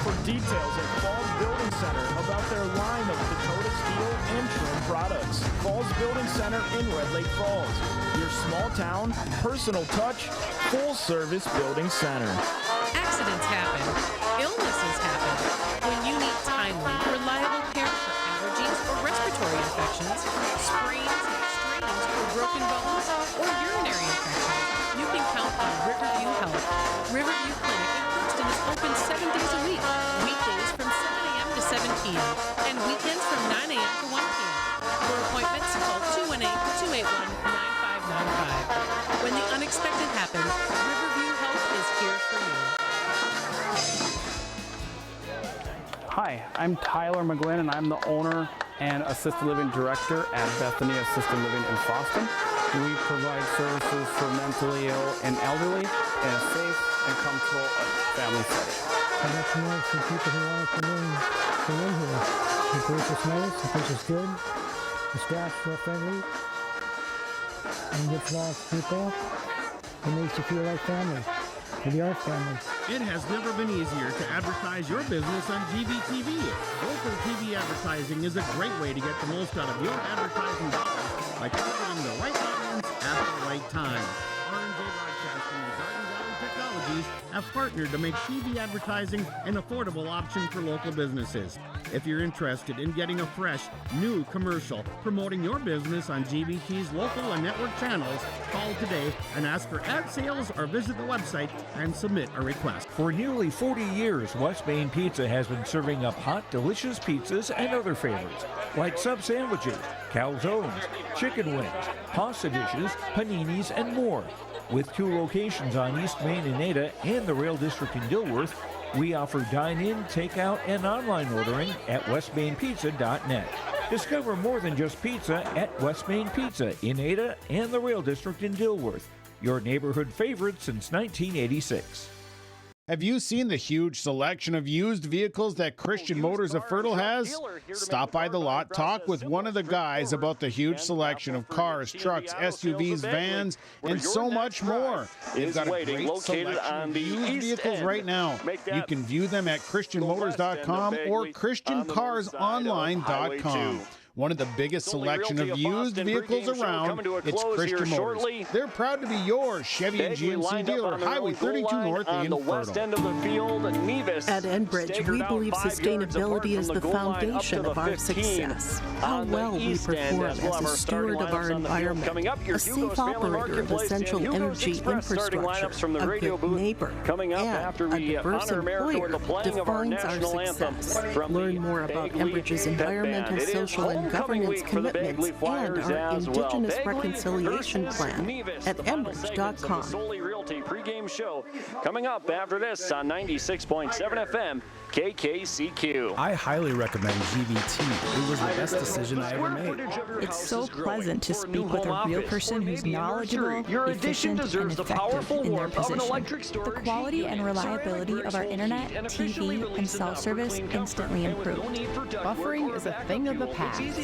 for details at Falls Building Center about their line of Dakota steel and trim products. Falls Building Center in Red Lake Falls. Your small town, personal touch, full service building center. Accidents happen. Illnesses happen. When you need timely, reliable care for allergies or respiratory infections, sprains, strains, or broken bones, or urinary infections, you can count on Riverview Health. Riverview Clinic in Kingston is open 7 days a week, weekdays from 7 a.m. to 7 p.m., and weekends from 9 a.m. to 1 p.m. For appointments, call 218-281-9595. When the unexpected happens, Riverview Health is here for you. Hi, I'm Tyler McGlynn, and I'm the owner and assisted living director at Bethany Assisted Living in Boston. We provide services for mentally ill and elderly in a safe and comfortable family setting. I'd like to know some people who want to live here. The place is nice, the place is good, the staff's real friendly, and gets lots of people. It makes you feel like family. We are family. It has never been easier to advertise your business on GVTV. Local TV advertising is a great way to get the most out of your advertising dollars by targeting the right audience at the right time. R&J Broadcasting and Garden Valley Technologies have partnered to make TV advertising an affordable option for local businesses. If you're interested in getting a fresh, new commercial promoting your business on GVT's local and network channels, call today and ask for ad sales or visit the website and submit a request. For nearly 40 years, West Main Pizza has been serving up hot, delicious pizzas and other favorites, like sub sandwiches, calzones, chicken wings, pasta dishes, paninis, and more. With 2 locations on East Main in Ada and the Rail District in Dilworth, we offer dine-in, takeout, and online ordering at westmainpizza.net. Discover more than just pizza at West Main Pizza in Ada and the Rail District in Dilworth, your neighborhood favorite since 1986. Have you seen the huge selection of used vehicles that Christian Motors of Fertile has? Stop by the lot, talk with one of the guys about the huge selection of cars, trucks, SUVs, vans, and so much more. They've got a great selection of used vehicles right now. You can view them at christianmotors.com or christiancarsonline.com. One of the biggest selection of used vehicles around, it's Christian Motors. They're proud to be your Chevy and GMC dealer, Highway 32 North in Fertile. At Enbridge, we believe sustainability is the foundation of our success. How well we perform as a steward of our environment, a safe operator of essential energy infrastructure, a good neighbor, and a diverse employer defines our success. Learn more about Enbridge's environmental, social, and governance commitments and our Indigenous Reconciliation Plan at Enbridge.com. Pre-game show coming up after this on 96.7 FM KKCQ. I highly recommend GVT. It was the best decision I ever made. It's so pleasant to speak with a real person who's knowledgeable, efficient, and effective in their position. The quality and reliability of our internet, TV, and cell service instantly improved. Buffering is a thing of the past. We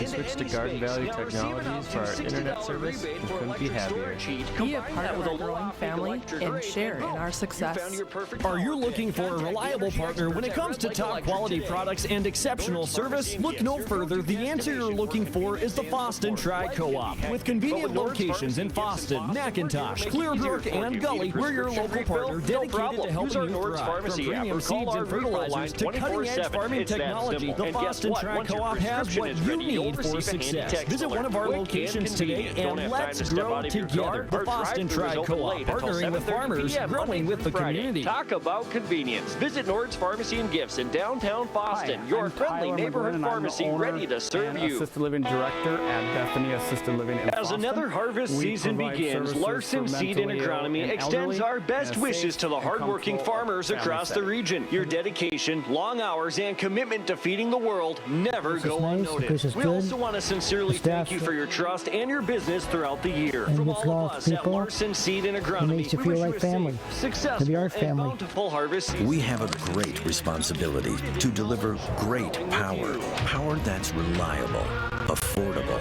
switched to Garden Valley Technologies for our internet service and couldn't be happier. Be a part of our growing family and share in our success. Are you looking for a reliable partner when it comes to top quality products and exceptional service? Look no further. The answer you're looking for is the Foston Tri-Co-op. With convenient locations in Foston, McIntosh, Clearbrook, and Gully, we're your local partner dedicated to helping you thrive. From premium seeds and fertilizers to cutting-edge farming technology, the Foston Tri-Co-op has what you need for success. Visit one of our locations today and let's grow together. The Foston Tri-Co-op, partnering with farmers, growing with the community. Talk about convenience. Visit Nord's Pharmacy and Gifts in downtown Boston. Your friendly neighborhood pharmacy ready to serve you. Assisted Living Director at Bethany Assisted Living in As Boston. another harvest season begins, Larson Seed and Agronomy extends our best wishes to the hardworking farmers across the region. Your dedication, long hours, and commitment to feeding the world never go unnoticed. We also want to sincerely thank you for your trust and your business throughout the year. From all of us at Larson Seed and Agronomy, makes you feel like family. Successful be our and family. bountiful harvest season. We have a great responsibility to deliver great power. Power that's reliable, affordable,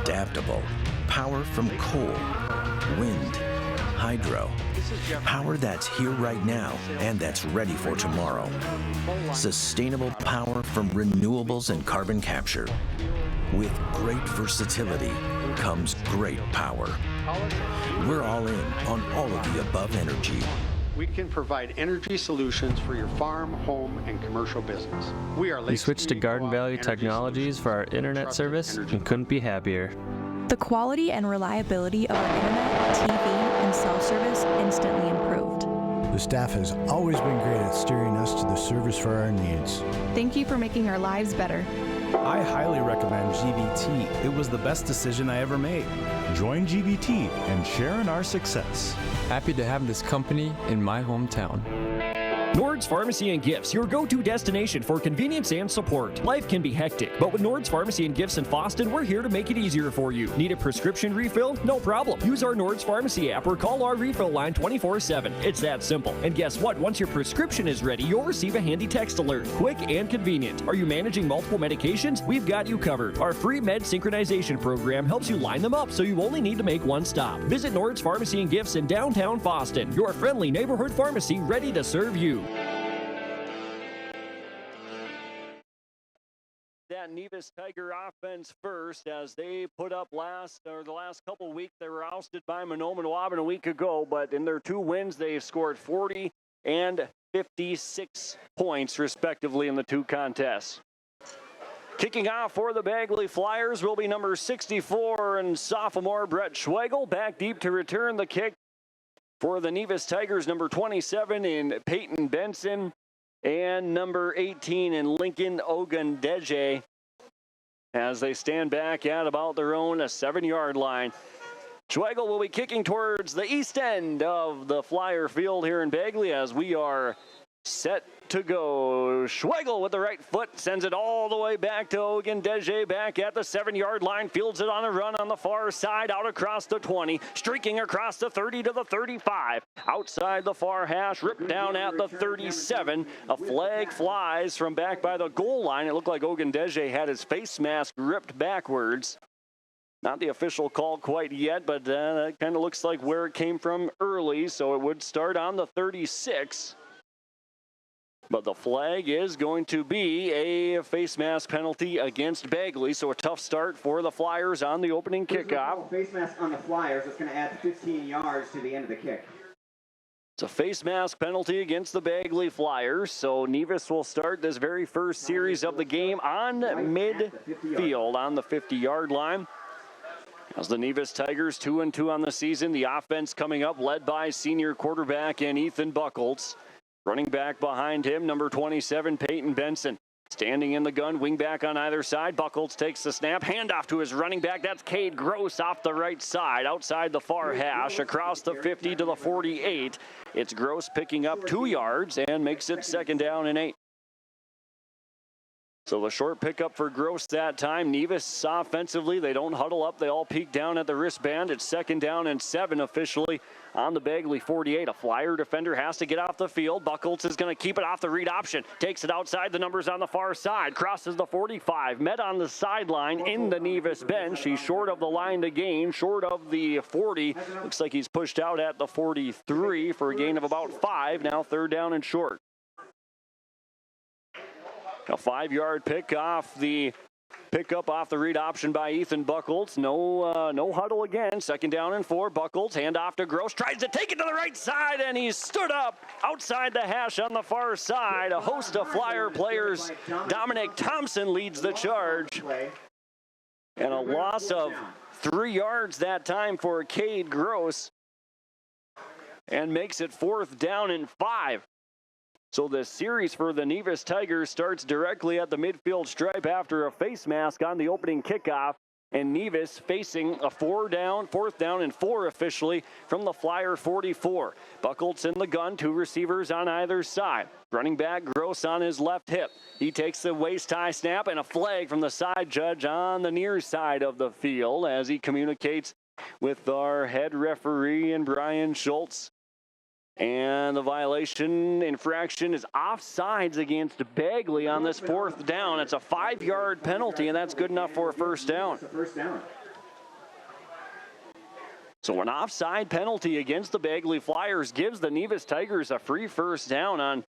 adaptable. Power from coal, wind, hydro. Power that's here right now and that's ready for tomorrow. Sustainable power from renewables and carbon capture. With great versatility comes great power. We're all in on all of the above energy. We can provide energy solutions for your farm, home, and commercial business. We switched to Garden Valley Technologies for our internet service and couldn't be happier. The quality and reliability of our internet, TV, and cell service instantly improved. The staff has always been great at steering us to the service for our needs. Thank you for making our lives better. I highly recommend GVT. It was the best decision I ever made. Join GVT and share in our success. Happy to have this company in my hometown. Nord's Pharmacy and Gifts, your go-to destination for convenience and support. Life can be hectic, but with Nord's Pharmacy and Gifts in Fosston, we're here to make it easier for you. Need a prescription refill? No problem. Use our Nord's Pharmacy app or call our refill line 24/7. It's that simple. And guess what? Once your prescription is ready, you'll receive a handy text alert. Quick and convenient. Are you managing multiple medications? We've got you covered. Our free med synchronization program helps you line them up so you only need to make one stop. Visit Nord's Pharmacy and Gifts in downtown Fosston, your friendly neighborhood pharmacy ready to serve you. That NEVIS Tiger offense first, as they put up the last couple weeks. They were ousted by Menominee-Waban a week ago, but in their 2 wins, they've scored 40 and 56 points, respectively, in the 2 contests. Kicking off for the Bagley Flyers will be number 64 and sophomore Brett Schweigel. Back deep to return the kick for the NEVIS Tigers, number 27 in Peyton Benson. And number 18 in Lincoln Ogundeje, as they stand back at about their own 7-yard line. Schweigel will be kicking towards the east end of the Flyer field here in Bagley as we are set to go. Schweigel with the right foot sends it all the way back to Ogundeje, back at the 7-yard line, fields it on a run on the far side, out across the 20, streaking across the 30 to the 35, outside the far hash, ripped down at the 37. A flag flies from back by the goal line. It looked like Ogundeje had his face mask ripped backwards. Not the official call quite yet, but that kind of looks like where it came from early, so it would start on the 36. But the flag is going to be a face mask penalty against Bagley, so a tough start for the Flyers on the opening kickoff. Face mask on the Flyers. It's going to add 15 yards to the end of the kick. It's a face mask penalty against the Bagley Flyers, so NEVIS will start this very first series of the game on midfield on the 50-yard line. As the NEVIS Tigers 2-2 on the season, the offense coming up led by senior quarterback and Ethan Buckholz. Running back behind him, number 27, Peyton Benson. Standing in the gun, wing back on either side. Buckholz takes the snap, handoff to his running back. That's Cade Gross off the right side, outside the far hash, across the 50 to the 48. It's Gross picking up 2 yards and makes it 2nd down and 8. So the short pickup for Gross that time. NEVIS offensively, they don't huddle up. They all peek down at the wristband. It's 2nd down and 7 officially on the Bagley 48. A Flyer defender has to get off the field. Buckholz is going to keep it off the read option. Takes it outside the numbers on the far side. Crosses the 45. Met on the sideline in the NEVIS bench. He's short of the line to gain. Short of the 40. Looks like he's pushed out at the 43 for a gain of about 5. Now 3rd down and short. A 5-yard pickup off the read option by Ethan Buckholz. No huddle again. 2nd down and 4. Buckholz, hand off to Gross. Tries to take it to the right side, and he's stood up outside the hash on the far side. A host of Flyer players. Dominic Thompson leads the charge. And a loss of 3 yards that time for Cade Gross. And makes it 4th down and 5. So the series for the NEVIS Tigers starts directly at the midfield stripe after a face mask on the opening kickoff. And NEVIS facing a 4th down and 4 officially from the Flyer 44. Buckholz in the gun, 2 receivers on either side. Running back Gross on his left hip. He takes the waist high snap and a flag from the side judge on the near side of the field as he communicates with our head referee and Brian Schultz. And the infraction is offsides against Bagley on this 4th down. It's a 5-yard penalty, and that's good enough for a 1st down. So an offside penalty against the Bagley Flyers gives the Nevis Tigers a free first down on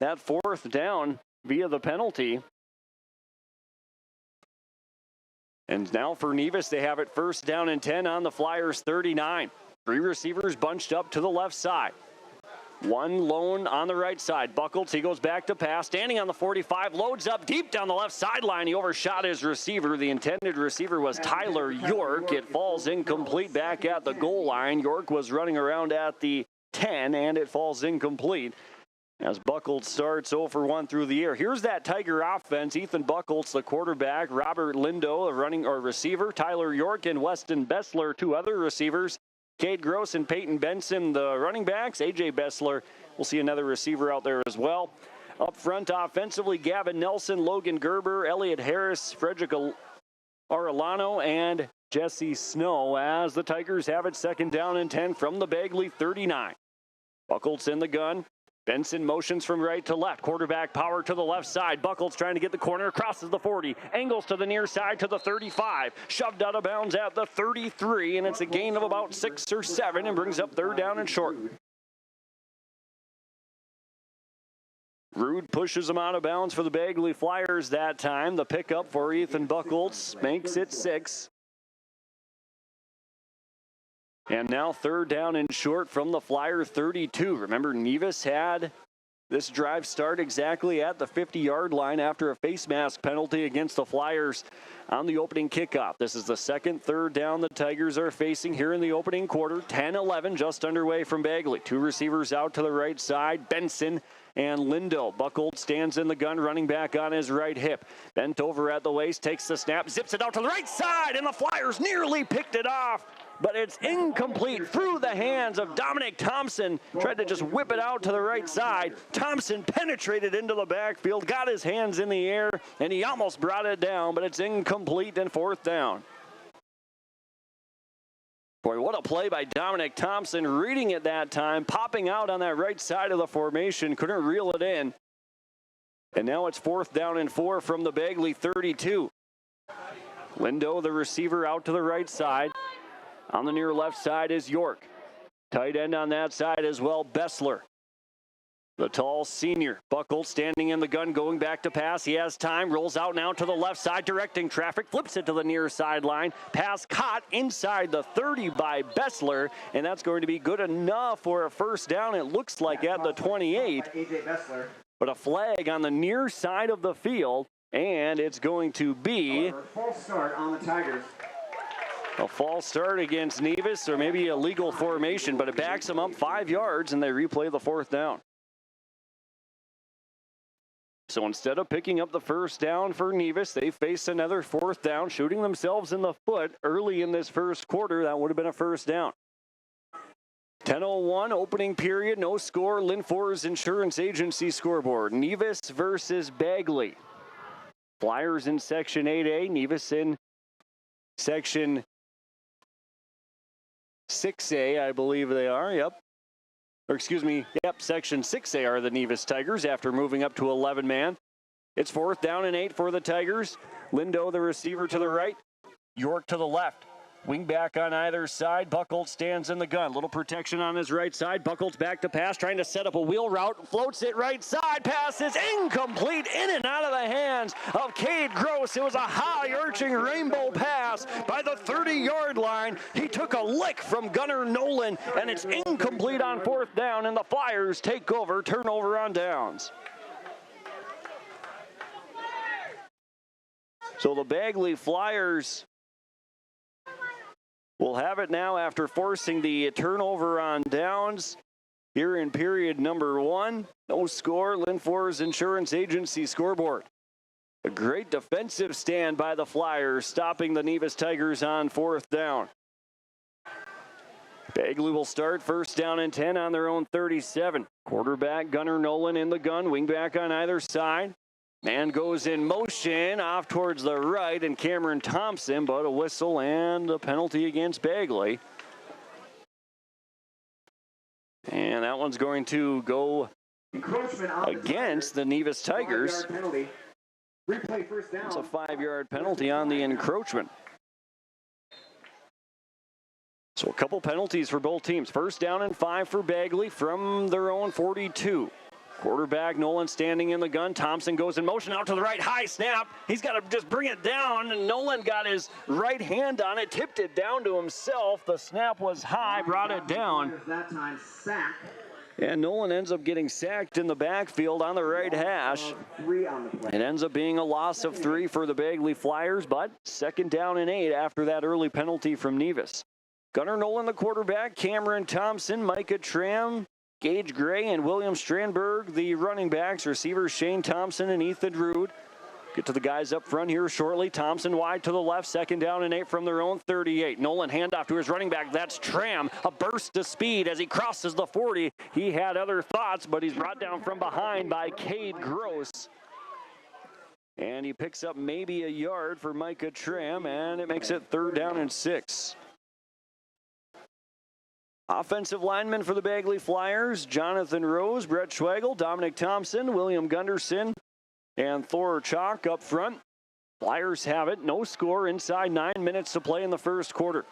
that fourth down via the penalty. And now for Nevis, they have it first down and 10 on the Flyers 39. 3 receivers bunched up to the left side. One lone on the right side. Buckles, he goes back to pass. Standing on the 45, loads up deep down the left sideline. He overshot his receiver. The intended receiver was Tyler York. It falls incomplete back at the goal line. York was running around at the 10, and it falls incomplete as Buckles starts 0 for 1 through the air. Here's that Tiger offense. Ethan Buckles, the quarterback. Robert Lindo, the receiver. Tyler York and Weston Bessler, 2 other receivers. Cade Gross and Peyton Benson, the running backs. A.J. Bessler, we'll see another receiver out there as well. Up front offensively, Gavin Nelson, Logan Gerber, Elliot Harris, Frederick Arellano, and Jesse Snow as the Tigers have it second down and 10 from the Bagley 39. Buckles in the gun. Benson motions from right to left. Quarterback power to the left side. Buckles trying to get the corner. Crosses the 40. Angles to the near side to the 35. Shoved out of bounds at the 33. And it's a gain of about 6 or 7 and brings up third down and short. Rude pushes him out of bounds for the Bagley Flyers that time. The pickup for Ethan Buckles makes it 6. And now third down and short from the Flyer 32. Remember, Nevis had this drive start exactly at the 50-yard line after a face mask penalty against the Flyers on the opening kickoff. This is the second third down the Tigers are facing here in the opening quarter. 10-11 just underway from Bagley. 2 receivers out to the right side. Benson and Lindo. Buckles stands in the gun, running back on his right hip. Bent over at the waist, takes the snap, zips it out to the right side, and the Flyers nearly picked it off. But it's incomplete through the hands of Dominic Thompson. Tried to just whip it out to the right side. Thompson penetrated into the backfield, got his hands in the air, and he almost brought it down, but it's incomplete and fourth down. Boy, what a play by Dominic Thompson, reading it that time, popping out on that right side of the formation, couldn't reel it in. And now it's fourth down and 4 from the Bagley 32. Lindo, the receiver, out to the right side. On the near left side is York. Tight end on that side as well, Bessler. The tall senior. Buckles standing in the gun, going back to pass. He has time, rolls out now to the left side, directing traffic, flips it to the near sideline. Pass caught inside the 30 by Bessler, and that's going to be good enough for a first down, it looks like, at the 28. But a flag on the near side of the field, and it's going to be false start on the Tigers. A false start against Nevis, or maybe a legal formation, but it backs them up 5 yards, and they replay the fourth down. So instead of picking up the first down for Nevis, they face another fourth down, shooting themselves in the foot early in this first quarter. That would have been a first down. 10:01 opening period, no score. Linfors Insurance Agency scoreboard. Nevis versus Bagley. Flyers in Section 8A, Nevis in Section 6A, I believe they are, yep. Or excuse me, yep, Section 6A are the Nevis Tigers after moving up to 11-man. It's fourth down and 8 for the Tigers. Lindo, the receiver, to the right. York to the left. Wing back on either side. Buckles stands in the gun. Little protection on his right side. Buckles back to pass, trying to set up a wheel route. Floats it right side. Pass is incomplete. In and out of the hands of Cade Gross. It was a high arching rainbow pass by the 30-yard line. He took a lick from Gunnar Nolan, and it's incomplete on fourth down, and the Flyers take over. Turnover on downs. So the Bagley Flyers will have it now after forcing the turnover on downs here in period number 1. No score, Linfors Insurance Agency scoreboard. A great defensive stand by the Flyers, stopping the Nevis Tigers on fourth down. Bagley will start first down and 10 on their own 37. Quarterback Gunnar Nolan in the gun, wingback on either side. Man goes in motion off towards the right, and Cameron Thompson, but a whistle and a penalty against Bagley. And that one's going to go against the Nevis Tigers. It's a 5-yard penalty on the encroachment. So a couple penalties for both teams. First down and 5 for Bagley from their own 42. Quarterback Nolan standing in the gun. Thompson goes in motion out to the right. High snap. He's got to just bring it down. And Nolan got his right hand on it, tipped it down to himself. The snap was high, brought it down. That time, sack. And Nolan ends up getting sacked in the backfield on the right hash. It ends up being a loss of 3 for the Bagley Flyers, but second down and 8 after that early penalty from Nevis. Gunnar Nolan, the quarterback, Cameron Thompson, Micah Tram, Gage Gray, and William Strandberg, the running backs. Receivers Shane Thompson and Ethan Rude. Get to the guys up front here shortly. Thompson wide to the left, second down and 8 from their own 38. Nolan handoff to his running back. That's Tram. A burst of speed as he crosses the 40. He had other thoughts, but he's brought down from behind by Cade Gross. And he picks up maybe a yard for Micah Tram, and it makes it third down and 6. Offensive linemen for the Bagley Flyers, Jonathan Rose, Brett Schwagel, Dominic Thompson, William Gunderson, and Thor Chalk up front. Flyers have it. No score inside 9 minutes to play in the first quarter.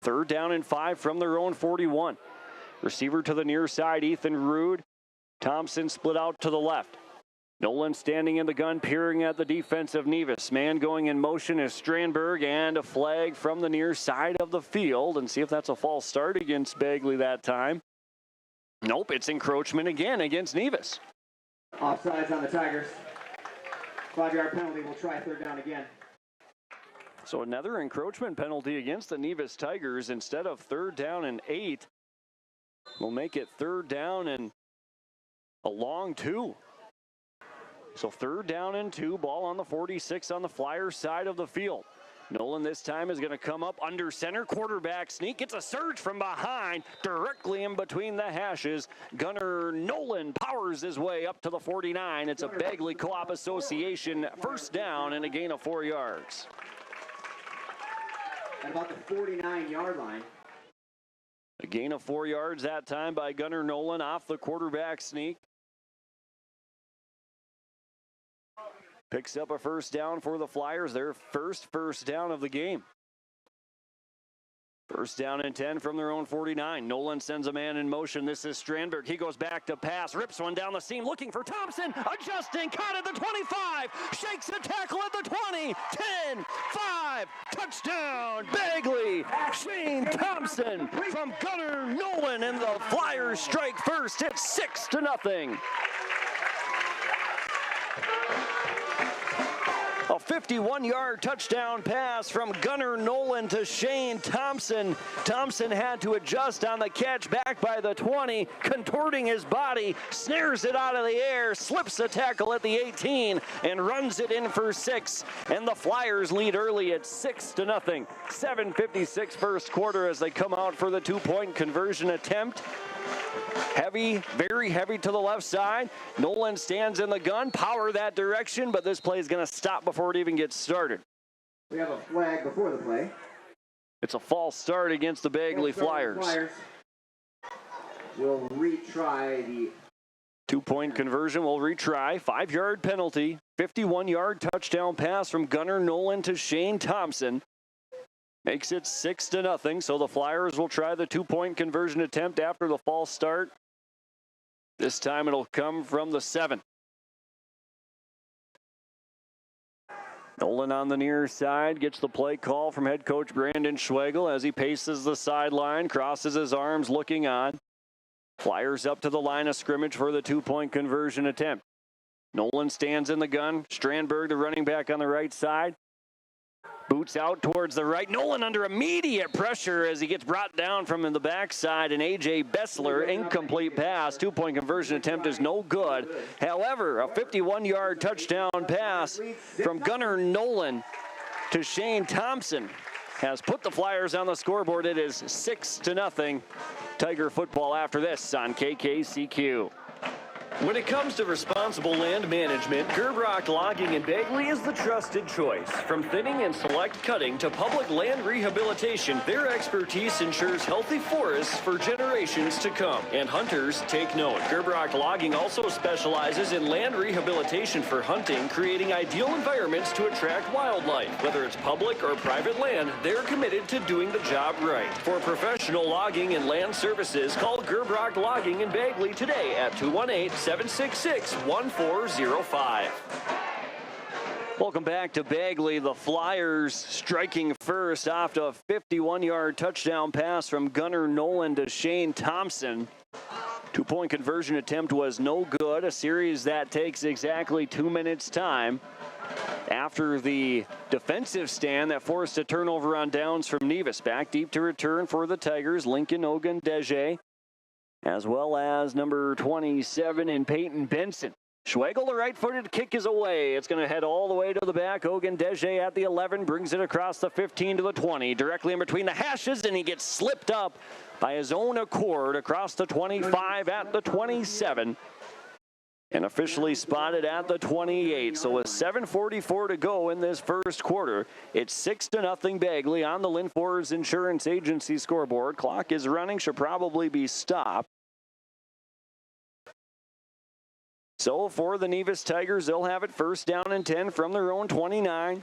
Third down and 5 from their own 41. Receiver to the near side, Ethan Rude. Thompson split out to the left. Nolan standing in the gun, peering at the defensive Nevis. Man going in motion is Strandberg, and a flag from the near side of the field. And see if that's a false start against Bagley that time. Nope, it's encroachment again against Nevis. Offsides on the Tigers. 5-yard penalty. We'll try third down again. So another encroachment penalty against the Nevis Tigers. Instead of third down and 8, we'll make it third down and a long 2. So third down and 2, ball on the 46 on the Flyers side of the field. Nolan this time is going to come up under center. Quarterback sneak. Gets a surge from behind, directly in between the hashes. Gunnar Nolan powers his way up to the 49. It's a Bagley Co-op Association first down and a gain of 4 yards. At about the 49-yard line. A gain of 4 yards that time by Gunnar Nolan off the quarterback sneak. Picks up a first down for the Flyers, their first down of the game. First down and 10 from their own 49. Nolan sends a man in motion. This is Strandberg. He goes back to pass, rips one down the seam, looking for Thompson, adjusting, caught at the 25, shakes a tackle at the 20, 10, 5, touchdown, Bagley. Shane Thompson from Gunnar Nolan, and the Flyers strike first. It's 6-0. A 51-yard touchdown pass from Gunnar Nolan to Shane Thompson. Thompson had to adjust on the catch back by the 20, contorting his body, snares it out of the air, slips a tackle at the 18, and runs it in for 6. And the Flyers lead early at 6-0. 7:56 first quarter as they come out for the 2-point conversion attempt. Heavy, very heavy to the left side. Nolan stands in the gun, power that direction, but this play is going to stop before it even gets started. We have a flag before the play. It's a false start against the Bagley Flyers. We'll retry the 2-point conversion. We'll retry. 5-yard penalty. 51-yard touchdown pass from Gunnar Nolan to Shane Thompson. Makes it 6-0, so the Flyers will try the 2-point conversion attempt after the false start. This time it'll come from the 7. Nolan on the near side gets the play call from head coach Brandon Schwagel as he paces the sideline, crosses his arms looking on. Flyers up to the line of scrimmage for the 2-point conversion attempt. Nolan stands in the gun. Strandberg, the running back on the right side. Boots out towards the right. Nolan under immediate pressure as he gets brought down from the backside. And A.J. Bessler, incomplete pass. 2-point conversion attempt is no good. However, a 51-yard touchdown pass from Gunnar Nolan to Shane Thompson has put the Flyers on the scoreboard. It is 6-0. Tiger football after this on KKCQ. When it comes to responsible land management, Gerbrock Logging in Bagley is the trusted choice. From thinning and select cutting to public land rehabilitation, their expertise ensures healthy forests for generations to come. And hunters, take note. Gerbrock Logging also specializes in land rehabilitation for hunting, creating ideal environments to attract wildlife. Whether it's public or private land, they're committed to doing the job right. For professional logging and land services, call Gerbrock Logging in Bagley today at 218-766-1405. Welcome back to Bagley. The Flyers striking first off a 51-yard touchdown pass from Gunnar Nolan to Shane Thompson. Two-point conversion attempt was no good. A series that takes exactly 2 minutes time. After the defensive stand that forced a turnover on downs from Nevis. Back deep to return for the Tigers, Lincoln Ogundeje, as well as number 27 in Peyton Benson. Schwegel, the right-footed kick is away. It's going to head all the way to the back. Ogundeje at the 11, brings it across the 15 to the 20, directly in between the hashes, and he gets slipped up by his own accord across the 25 at the 27. And officially spotted at the 28. So with 7:44 to go in this first quarter, it's 6-0 Bagley on the Linfors Insurance Agency scoreboard. Clock is running, should probably be stopped. So for the Nevis Tigers, they'll have it first down and 10 from their own 29.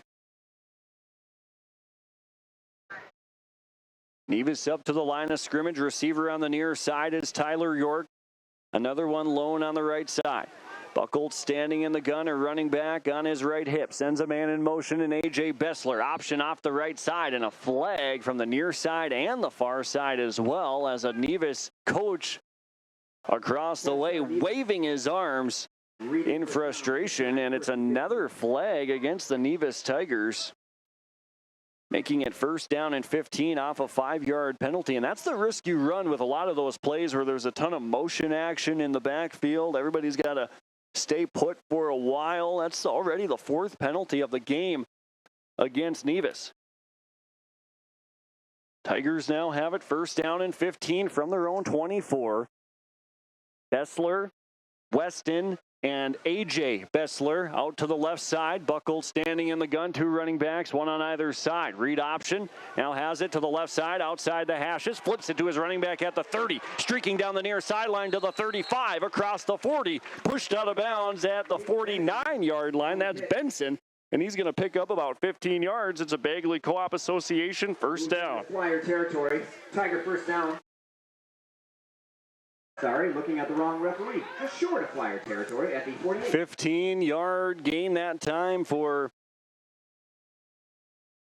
Nevis up to the line of scrimmage. Receiver on the near side is Tyler York. Another one lone on the right side. Buckled standing in the gun, or running back on his right hip. Sends a man in motion, and A.J. Bessler. Option off the right side, and a flag from the near side and the far side as well, as a Nevis coach across the way waving his arms in frustration, and it's another flag against the Nevis Tigers, making it first down and 15 off a 5-yard penalty. And that's the risk you run with a lot of those plays where there's a ton of motion action in the backfield. Everybody's got to stay put for a while. That's already the 4th penalty of the game against Nevis. Tigers now have it first down and 15 from their own 24. Bessler, Weston, and A.J. Bessler out to the left side. Buckled standing in the gun. 2 running backs, one on either side. Read option. Now has it to the left side, outside the hashes. Flips it to his running back at the 30. Streaking down the near sideline to the 35. Across the 40. Pushed out of bounds at the 49-yard line. That's Benson. And he's going to pick up about 15 yards. It's a Bagley Co-op Association first down. Flyer territory. Tiger first down. Sorry, looking at the wrong referee. Just short of Flyer territory at the 48. 15-yard gain that time for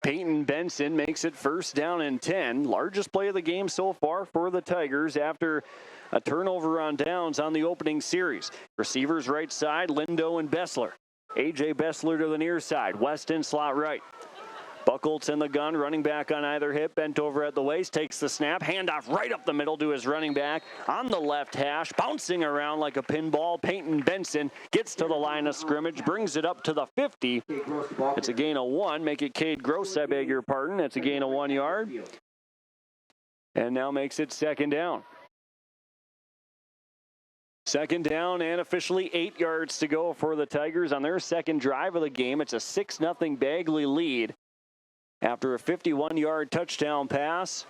Peyton Benson. Makes it first down and 10. Largest play of the game so far for the Tigers after a turnover on downs on the opening series. Receivers right side, Lindo and Bessler. A.J. Bessler to the near side. Weston slot right. Buckles in the gun, running back on either hip, bent over at the waist, takes the snap, handoff right up the middle to his running back on the left hash, bouncing around like a pinball. Peyton Benson gets to the line of scrimmage, brings it up to the 50. It's a gain of 1. Make it Cade Gross, I beg your pardon. It's a gain of 1 yard. And now makes it second down. Second down and officially 8 yards to go for the Tigers on their second drive of the game. It's a 6-0 Bagley lead after a 51-yard touchdown pass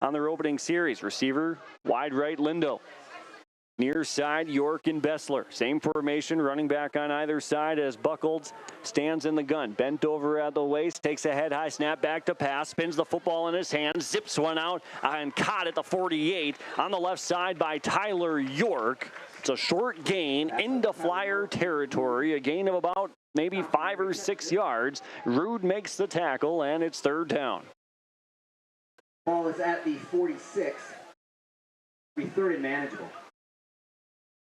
on their opening series. Receiver, wide right, Lindo. Near side, York and Bessler. Same formation, running back on either side as Buckled stands in the gun. Bent over at the waist, takes a head-high snap back to pass, spins the football in his hand, zips one out, and caught at the 48 on the left side by Tyler York. It's a short gain into Flyer territory, a gain of about maybe 5 or 6 yards. Rude makes the tackle, and it's third down. Ball is at the 46. Be third and manageable.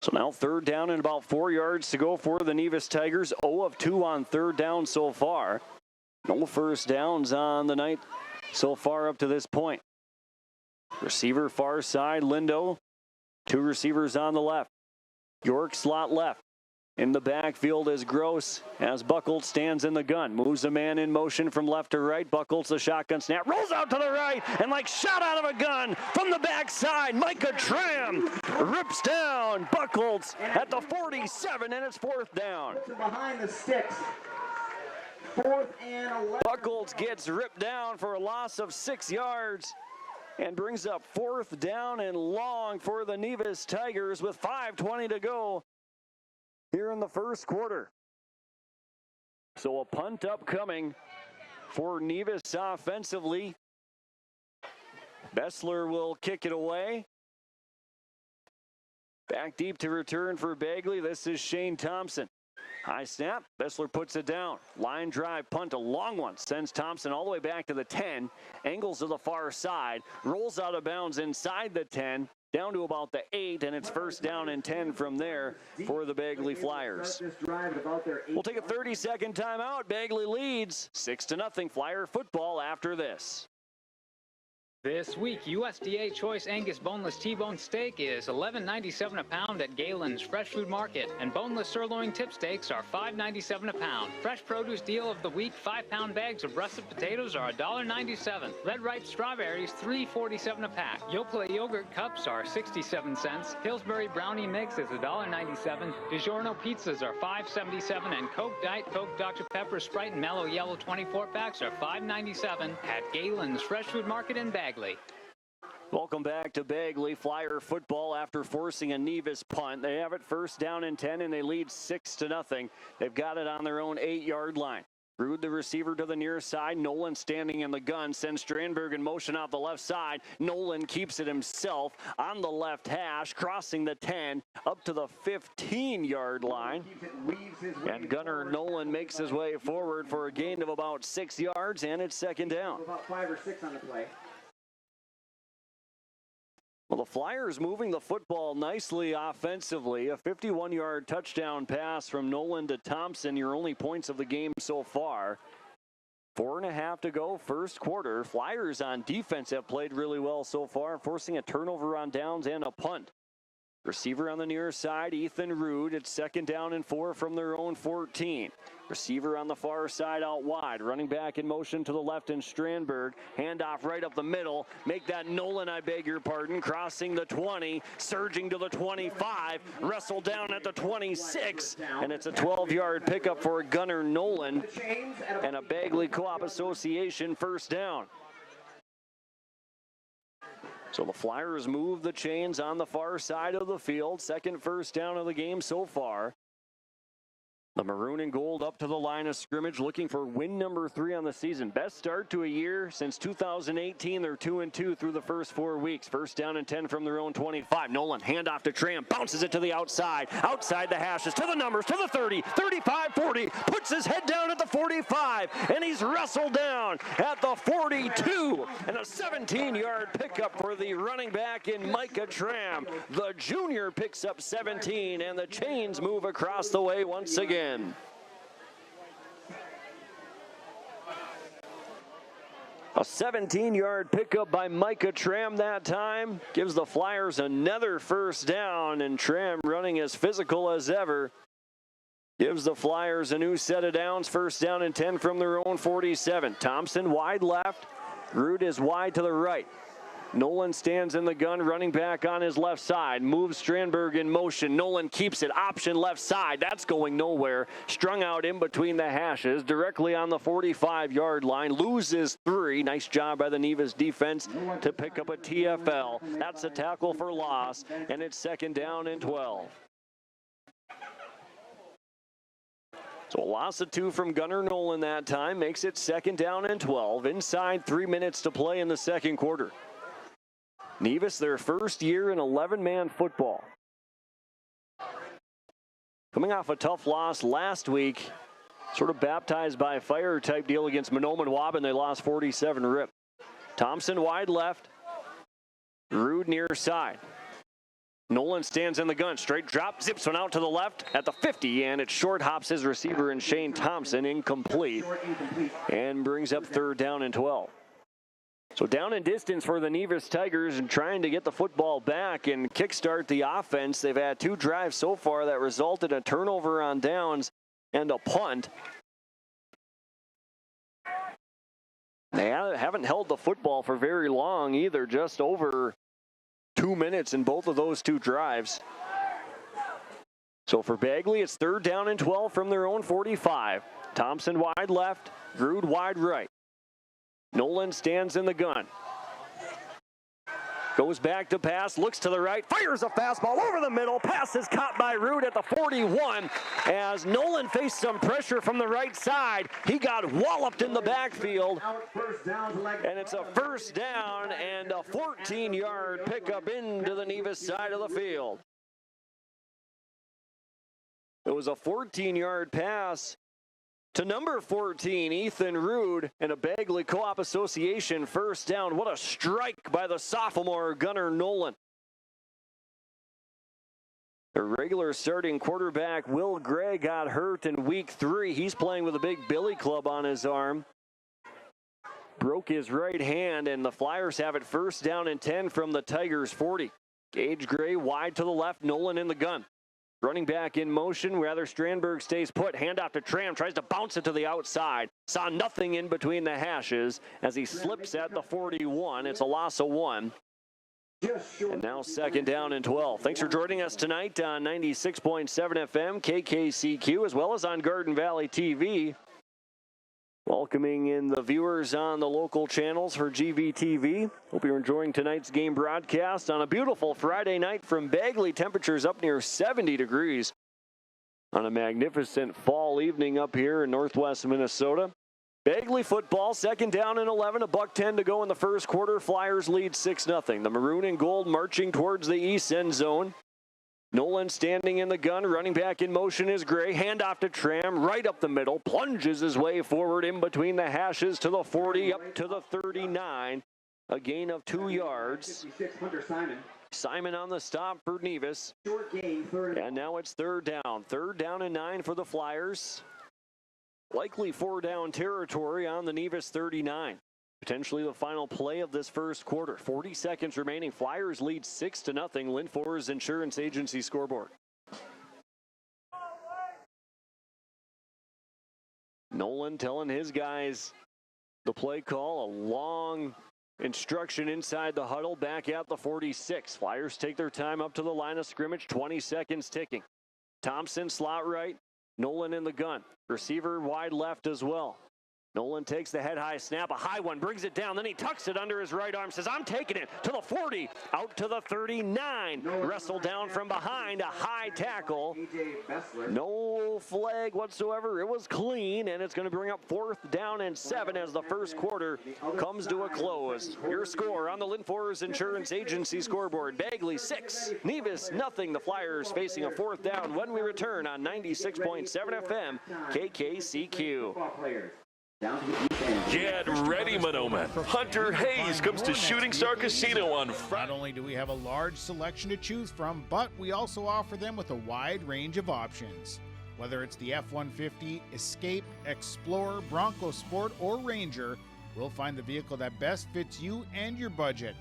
So now third down and about 4 yards to go for the Nevis Tigers. 0 of 2 on third down so far. No first downs on the night so far up to this point. Receiver far side, Lindo. 2 receivers on the left. York slot left. In the backfield is Gross as Buckles stands in the gun. Moves a man in motion from left to right. Buckles the shotgun snap. Rolls out to the right and like shot out of a gun from the backside. Micah Tram rips down Buckles at the 47 and it's 4th down. Behind the sticks. 4th and 11. Buckles gets ripped down for a loss of 6 yards and brings up 4th down and long for the Nevis Tigers with 5:20 to go here in the first quarter. So a punt upcoming for Nevis offensively. Bessler will kick it away. Back deep to return for Bagley. This is Shane Thompson. High snap. Bessler puts it down. Line drive punt, a long one. Sends Thompson all the way back to the 10. Angles to the far side. Rolls out of bounds inside the 10. Down to about the 8, and it's 1st down and 10 from there for the Bagley Flyers. We'll take a 30-second timeout. Bagley leads 6-0 Flyer football after this. This week, USDA Choice Angus Boneless T-Bone Steak is $11.97 a pound at Galen's Fresh Food Market, and boneless sirloin tip steaks are $5.97 a pound. Fresh produce deal of the week, 5-pound bags of russet potatoes are $1.97. Red ripe strawberries, $3.47 a pack. Yoplait yogurt cups are 67 cents. Pillsbury brownie mix is $1.97. DiGiorno pizzas are $5.77, and Coke Diet Coke Dr. Pepper Sprite and Mellow Yellow 24 packs are $5.97 at Galen's Fresh Food Market in Bagley. Welcome back to Bagley. Flyer football after forcing a Nevis punt. They have it 1st down and 10, and they lead 6-0. They've got it on their own 8-yard line. Rude, the receiver, to the near side. Nolan standing in the gun. Sends Strandberg in motion off the left side. Nolan keeps it himself on the left hash, crossing the 10 up to the 15-yard line. And Gunnar Nolan makes his way forward for a gain of about 6 yards, and it's 2nd down. About 5 or 6 on the play. Well, the Flyers moving the football nicely offensively. A 51-yard touchdown pass from Nolan to Thompson, your only points of the game so far. 4.5 to go, first quarter. Flyers on defense have played really well so far, forcing a turnover on downs and a punt. Receiver on the near side, Ethan Rude. It's 2nd down and 4 from their own 14. Receiver on the far side out wide. Running back in motion to the left in Strandberg. Handoff right up the middle. Make that Nolan, I beg your pardon. Crossing the 20. Surging to the 25. Wrestled down at the 26. And it's a 12-yard pickup for Gunnar Nolan. And a Bagley Co-op Association 1st down. So the Flyers move the chains on the far side of the field. 2nd 1st down of the game so far. The maroon and gold up to the line of scrimmage, looking for win number 3 on the season. Best start to a year since 2018. They're 2-2 through the first 4 weeks. 1st down and 10 from their own 25. Nolan, handoff to Tram, bounces it to the outside. Outside the hashes, to the numbers, to the 30, 35, 40. Puts his head down at the 45, and he's wrestled down at the 42. And a 17-yard pickup for the running back in Micah Tram. The junior picks up 17, and the chains move across the way once again. A 17-yard pickup by Micah Tram that time gives the Flyers another 1st down, and Tram, running as physical as ever, gives the Flyers a new set of downs. 1st down and 10 from their own 47. Thompson wide left. Rude is wide to the right. Nolan stands in the gun, running back on his left side. Moves Strandberg in motion. Nolan keeps it. Option left side. That's going nowhere. Strung out in between the hashes, directly on the 45-yard line. Loses 3. Nice job by the Nevis defense to pick up a TFL. That's a tackle for loss, and it's 2nd down and 12. So a loss of 2 from Gunnar Nolan that time makes it 2nd down and 12. Inside 3 minutes to play in the second quarter. Nevis, their first year in 11-man football. Coming off a tough loss last week, sort of baptized by fire type deal against Monoman Waban. They lost 47 rip. Thompson wide left. Rude near side. Nolan stands in the gun. Straight drop. Zips one out to the left at the 50, and it short hops his receiver and Shane Thompson, incomplete. And brings up 3rd down and 12. So down in distance for the Nevis Tigers and trying to get the football back and kickstart the offense. They've had 2 drives so far that resulted in a turnover on downs and a punt. They haven't held the football for very long either, just over 2 minutes in both of those 2 drives. So for Bagley, it's 3rd down and 12 from their own 45. Thompson wide left, Grood wide right. Nolan stands in the gun. Goes back to pass, looks to the right, fires a fastball over the middle. Pass is caught by Root at the 41 as Nolan faced some pressure from the right side. He got walloped in the backfield, and it's a 1st down and a 14-yard pickup into the Nevis side of the field. It was a 14-yard pass to number 14, Ethan Rood, and a Bagley Co-op Association 1st down. What a strike by the sophomore Gunnar Nolan. The regular starting quarterback, Will Gray, got hurt in week 3. He's playing with a big billy club on his arm. Broke his right hand, and the Flyers have it 1st down and 10 from the Tigers 40. Gage Gray wide to the left, Nolan in the gun. Running back in motion, rather Strandberg stays put. Handoff to Tram, tries to bounce it to the outside. Saw nothing in between the hashes as he slips at the 41. It's a loss of 1. And now 2nd down and 12. Thanks for joining us tonight on 96.7 FM, KKCQ, as well as on Garden Valley TV. Welcoming in the viewers on the local channels for GVTV. Hope you're enjoying tonight's game broadcast on a beautiful Friday night from Bagley. Temperatures up near 70 degrees on a magnificent fall evening up here in northwest Minnesota. Bagley football, 2nd down and 11, $1:10 to go in the 1st quarter. Flyers lead 6-0. The maroon and gold marching towards the east end zone. Nolan standing in the gun, running back in motion is Gray. Handoff to Tram, right up the middle, plunges his way forward in between the hashes to the 40, up to the 39. A gain of 2 yards. Simon on the stop for Nevis. And now it's 3rd down. 3rd down and 9 for the Flyers. Likely 4-down territory on the Nevis 39. Potentially the final play of this 1st quarter. 40 seconds remaining. Flyers lead 6-0. Lynn Forest Insurance Agency scoreboard. Nolan telling his guys the play call. A long instruction inside the huddle. Back at the 46. Flyers take their time up to the line of scrimmage. 20 seconds ticking. Thompson slot right. Nolan in the gun. Receiver wide left as well. Nolan takes the head-high snap, a high one, brings it down, then he tucks it under his right arm, says, I'm taking it to the 40, out to the 39. Wrestled down from behind, a high tackle. No flag whatsoever. It was clean, and it's going to bring up 4th down and 7 as the 1st quarter comes to a close. Your score on the Lynn Forest Insurance Agency scoreboard. Bagley 6, Nevis nothing. The Flyers facing a 4th down when we return on 96.7 FM KKCQ. Get ready, Monoman. Hunter Hayes comes to Shooting Star Casino on Friday. Not only do we have a large selection to choose from, but we also offer them with a wide range of options. Whether it's the F-150, Escape, Explorer, Bronco Sport, or Ranger, we'll find the vehicle that best fits you and your budget.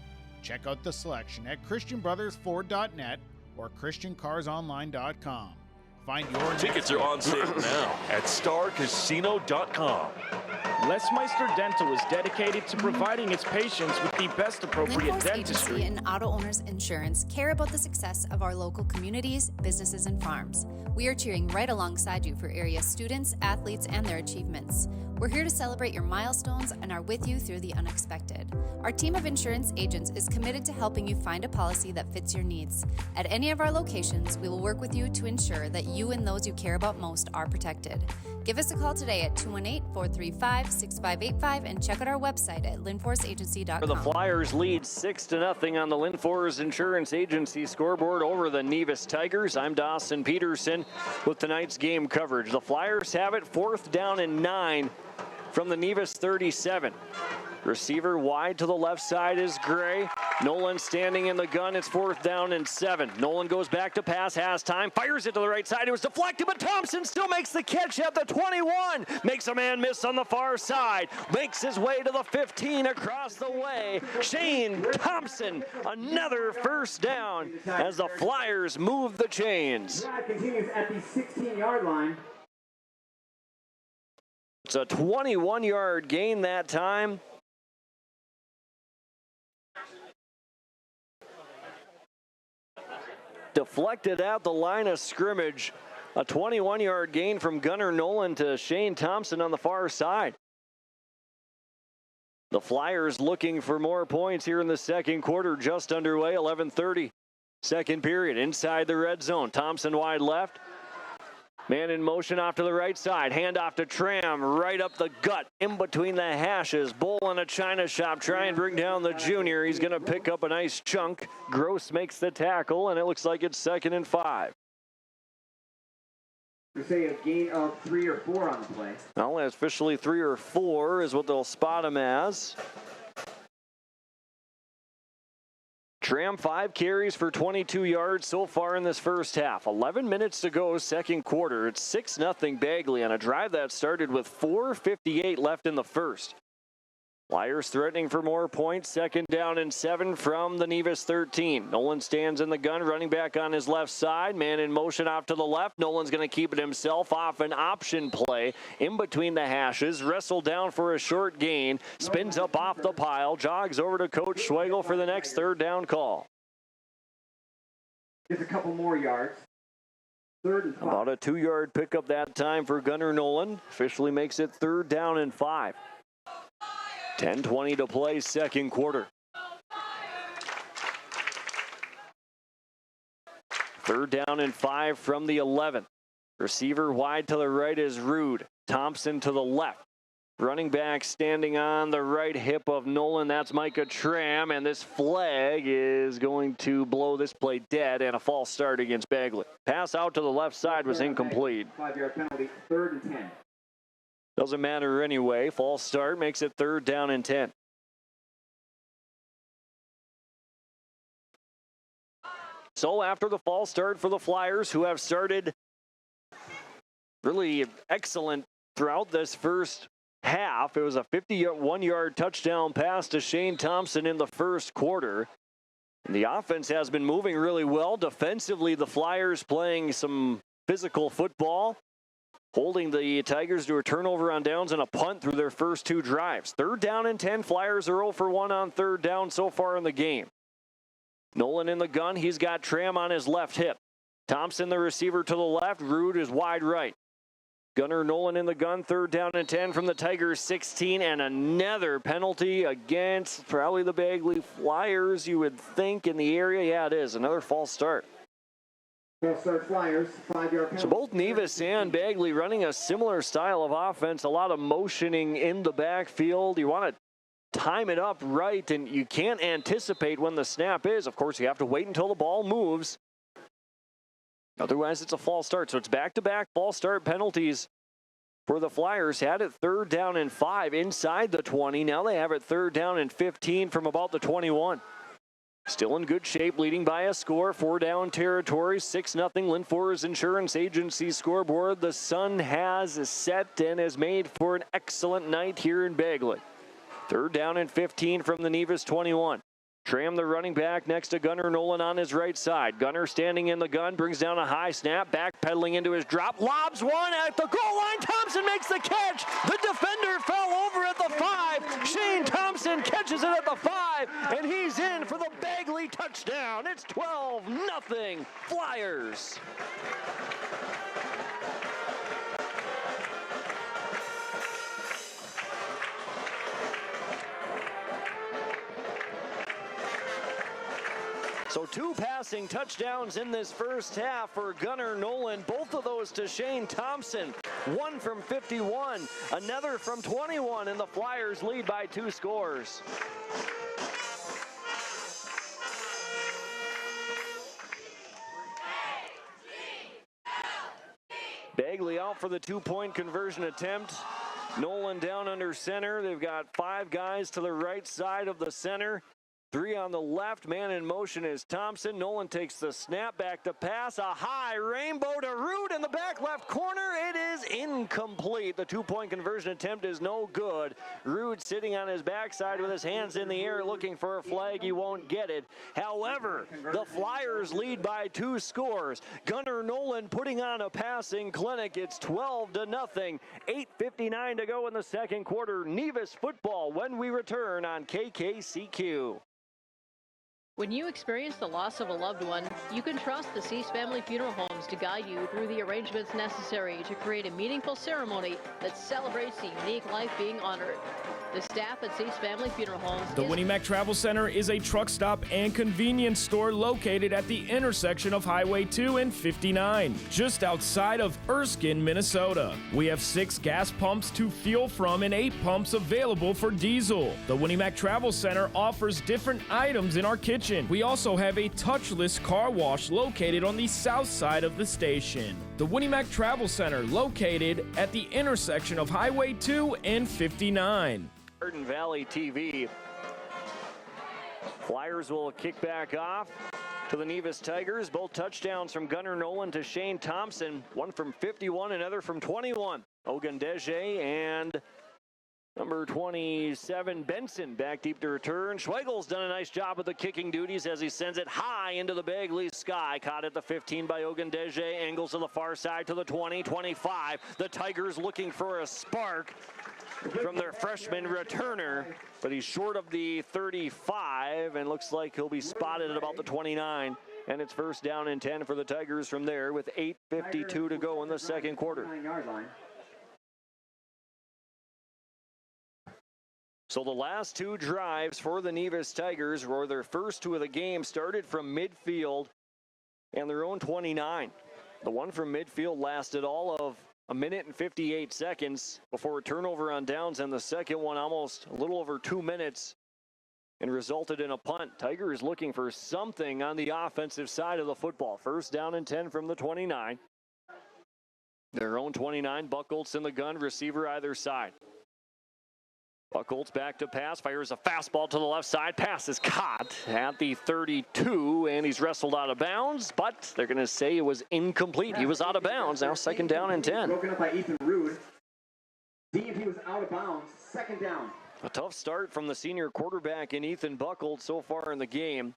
Check out the selection at ChristianBrothersFord.net or ChristianCarsOnline.com. Find your tickets are on sale now at StarCasino.com. Lesmeister Dental is dedicated to providing its patients with the best appropriate Lynn dentistry. Agency and Auto Owners Insurance care about the success of our local communities, businesses, and farms. We are cheering right alongside you for area students, athletes, and their achievements. We're here to celebrate your milestones and are with you through the unexpected. Our team of insurance agents is committed to helping you find a policy that fits your needs. At any of our locations, we will work with you to ensure that you and those you care about most are protected. Give us a call today at 218-435-6585 and check out our website at linforestagency.com. The Flyers lead 6-0 on the Lynn Forest Insurance Agency scoreboard over the Nevis Tigers. I'm Dawson Peterson with tonight's game coverage. The Flyers have it 4th down and 9 from the Nevis 37. Receiver wide to the left side is Gray. Nolan standing in the gun. It's 4th down and 7. Nolan goes back to pass, has time, fires it to the right side. It was deflected, but Thompson still makes the catch at the 21. Makes a man miss on the far side. Makes his way to the 15 across the way. Shane Thompson, another first down as the Flyers move the chains. Drive continues at the 16-yard line. It's a 21-yard gain that time. Deflected at the line of scrimmage. A 21-yard gain from Gunnar Nolan to Shane Thompson on the far side. The Flyers looking for more points here in the second quarter, just underway, 11:30. Second period, inside the red zone. Thompson wide left. Man in motion off to the right side. Hand off to Tram, right up the gut, in between the hashes. Bull in a china shop, try and bring down the junior. He's going to pick up a nice chunk. Gross makes the tackle, and it looks like it's 2nd and 5. They say a gain of 3 or 4 on the play. Well, officially 3 or 4 is what they'll spot him as. Tram 5 carries for 22 yards so far in this first half. 11 minutes to go, second quarter. It's 6-0 Bagley on a drive that started with 4:58 left in the first. Flyers threatening for more points. 2nd down and 7 from the NEVIS 13. Nolan stands in the gun, running back on his left side. Man in motion off to the left. Nolan's going to keep it himself off an option play in between the hashes. Wrestled down for a short gain. Spins up off the pile. Jogs over to Coach Schwegel for the next 3rd down call. Just a couple more yards. 3rd and 5. About a 2-yard pickup that time for Gunnar Nolan. Officially makes it 3rd down and 5. 10:20 to play, second quarter. 3rd down and 5 from the 11. Receiver wide to the right is Rude. Thompson to the left. Running back standing on the right hip of Nolan. That's Micah Tram, and this flag is going to blow this play dead and a false start against Bagley. Pass out to the left side was incomplete. 5-yard penalty, 3rd and 10. Doesn't matter anyway. False start makes it 3rd down and 10. So after the false start for the Flyers, who have started really excellent throughout this first half, it was a 51-yard touchdown pass to Shane Thompson in the first quarter. And the offense has been moving really well. Defensively, the Flyers playing some physical football, holding the Tigers to a turnover on downs and a punt through their first 2 drives. 3rd down and 10. Flyers are 0 for 1 on 3rd down so far in the game. Nolan in the gun. He's got Tram on his left hip. Thompson, the receiver, to the left. Rude is wide right. Gunnar Nolan in the gun. 3rd down and 10 from the Tigers 16. And another penalty against probably the Bagley Flyers, you would think, in the area. Yeah, it is. Another false start. Flyers, 5-yard penalty. So both Nevis and Bagley running a similar style of offense, a lot of motioning in the backfield. You want to time it up right, and you can't anticipate when the snap is. Of course, you have to wait until the ball moves. Otherwise, it's a false start. So it's back-to-back false start penalties for the Flyers. Had it 3rd down and 5 inside the 20. Now they have it 3rd down and 15 from about the 21. Still in good shape, leading by a score. 4-down territory, 6-0 Linfor's Insurance Agency scoreboard. The sun has set and is made for an excellent night here in Bagley. 3rd down and 15 from the NEVIS 21. Tram, the running back, next to Gunnar Nolan on his right side. Gunnar standing in the gun, brings down a high snap, backpedaling into his drop, lobs one at the goal line. Thompson makes the catch. The defender fell over at the 5. Shane Thompson catches it at the 5, and he's in for the Bagley touchdown. It's 12-0 Flyers. So 2 passing touchdowns in this first half for Gunnar Nolan. Both of those to Shane Thompson. 1 from 51, another from 21, and the Flyers lead by 2 scores. Bagley out for the 2-point conversion attempt. Nolan down under center. They've got 5 guys to the right side of the center. 3 on the left. Man in motion is Thompson. Nolan takes the snap, back to pass. A high rainbow to Root in the back left corner. It is incomplete. The 2-point conversion attempt is no good. Root sitting on his backside with his hands in the air looking for a flag. He won't get it. However, the Flyers lead by 2 scores. Gunnar Nolan putting on a passing clinic. It's 12-0. 8:59 to go in the second quarter. NEVIS football when we return on KKCQ. When you experience the loss of a loved one, you can trust the Cease Family Funeral Homes to guide you through the arrangements necessary to create a meaningful ceremony that celebrates the unique life being honored. The staff at Cease Family Funeral Homes. The Winnie Mac Travel Center is a truck stop and convenience store located at the intersection of Highway 2 and 59, just outside of Erskine, Minnesota. We have 6 gas pumps to fuel from and 8 pumps available for diesel. The Winnie Mac Travel Center offers different items in our kitchen. We also have a touchless car wash located on the south side of the station. The Winnie Mac Travel Center located at the intersection of Highway 2 and 59. Garden Valley TV. Flyers will kick back off to the NEVIS Tigers. Both touchdowns from Gunnar Nolan to Shane Thompson. One from 51, another from 21. Ogundeje and number 27, Benson, back deep to return. Schweigle's done a nice job with the kicking duties as he sends it high into the Bagley sky. Caught at the 15 by Ogundeje. Angles to the far side to the 20, 25. The Tigers looking for a spark from their freshman returner, but he's short of the 35 and looks like he'll be spotted at about the 29. And it's first down and 10 for the Tigers from there with 8:52 to go in the second quarter. So the last 2 drives for the NEVIS Tigers were their first 2 of the game, started from midfield and their own 29. The one from midfield lasted all of 1 minute and 58 seconds before a turnover on downs, and the second one almost a little over 2 minutes and resulted in a punt. Tigers looking for something on the offensive side of the football. First down and 10 from the 29. Their own 29, Buchholz in the gun, receiver either side. Buchholz back to pass, fires a fastball to the left side. Pass is caught at the 32, and he's wrestled out of bounds, but they're going to say it was incomplete. He was out of bounds. Now second down and 10. Broken up by Ethan Rude. Deemed he was out of bounds. Second down. A tough start from the senior quarterback in Ethan Buchholz so far in the game.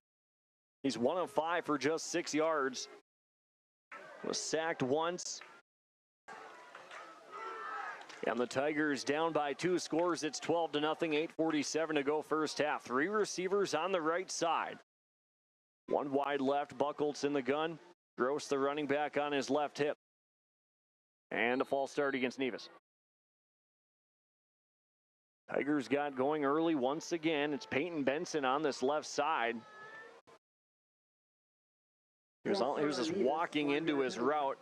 He's 1 of 5 for just 6 yards. Was sacked once. And the Tigers down by 2 scores. It's 12-0, 8:47 to go first half. 3 receivers on the right side. 1 wide left, Buchholz in the gun. Gross, the running back, on his left hip. And a false start against NEVIS. Tigers got going early once again. It's Peyton Benson on this left side. He was just walking into his route.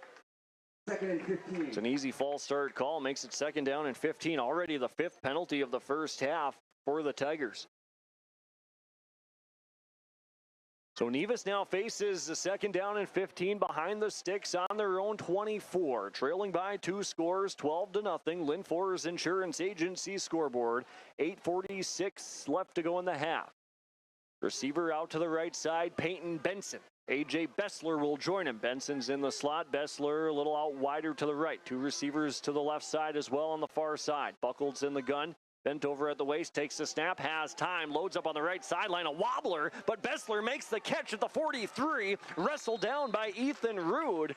Second and 15. It's an easy false start call. Makes it second down and 15. Already the 5th penalty of the first half for the Tigers. So NEVIS now faces the second down and 15 behind the sticks on their own 24. Trailing by 2 scores, 12-0. Lynn Forrest Insurance Agency scoreboard. 8:46 left to go in the half. Receiver out to the right side, Peyton Benson. A.J. Bessler will join him. Benson's in the slot. Bessler a little out wider to the right. 2 receivers to the left side as well on the far side. Buchholz in the gun. Bent over at the waist, takes the snap, has time, loads up on the right sideline, a wobbler, but Bessler makes the catch at the 43, wrestled down by Ethan Rude.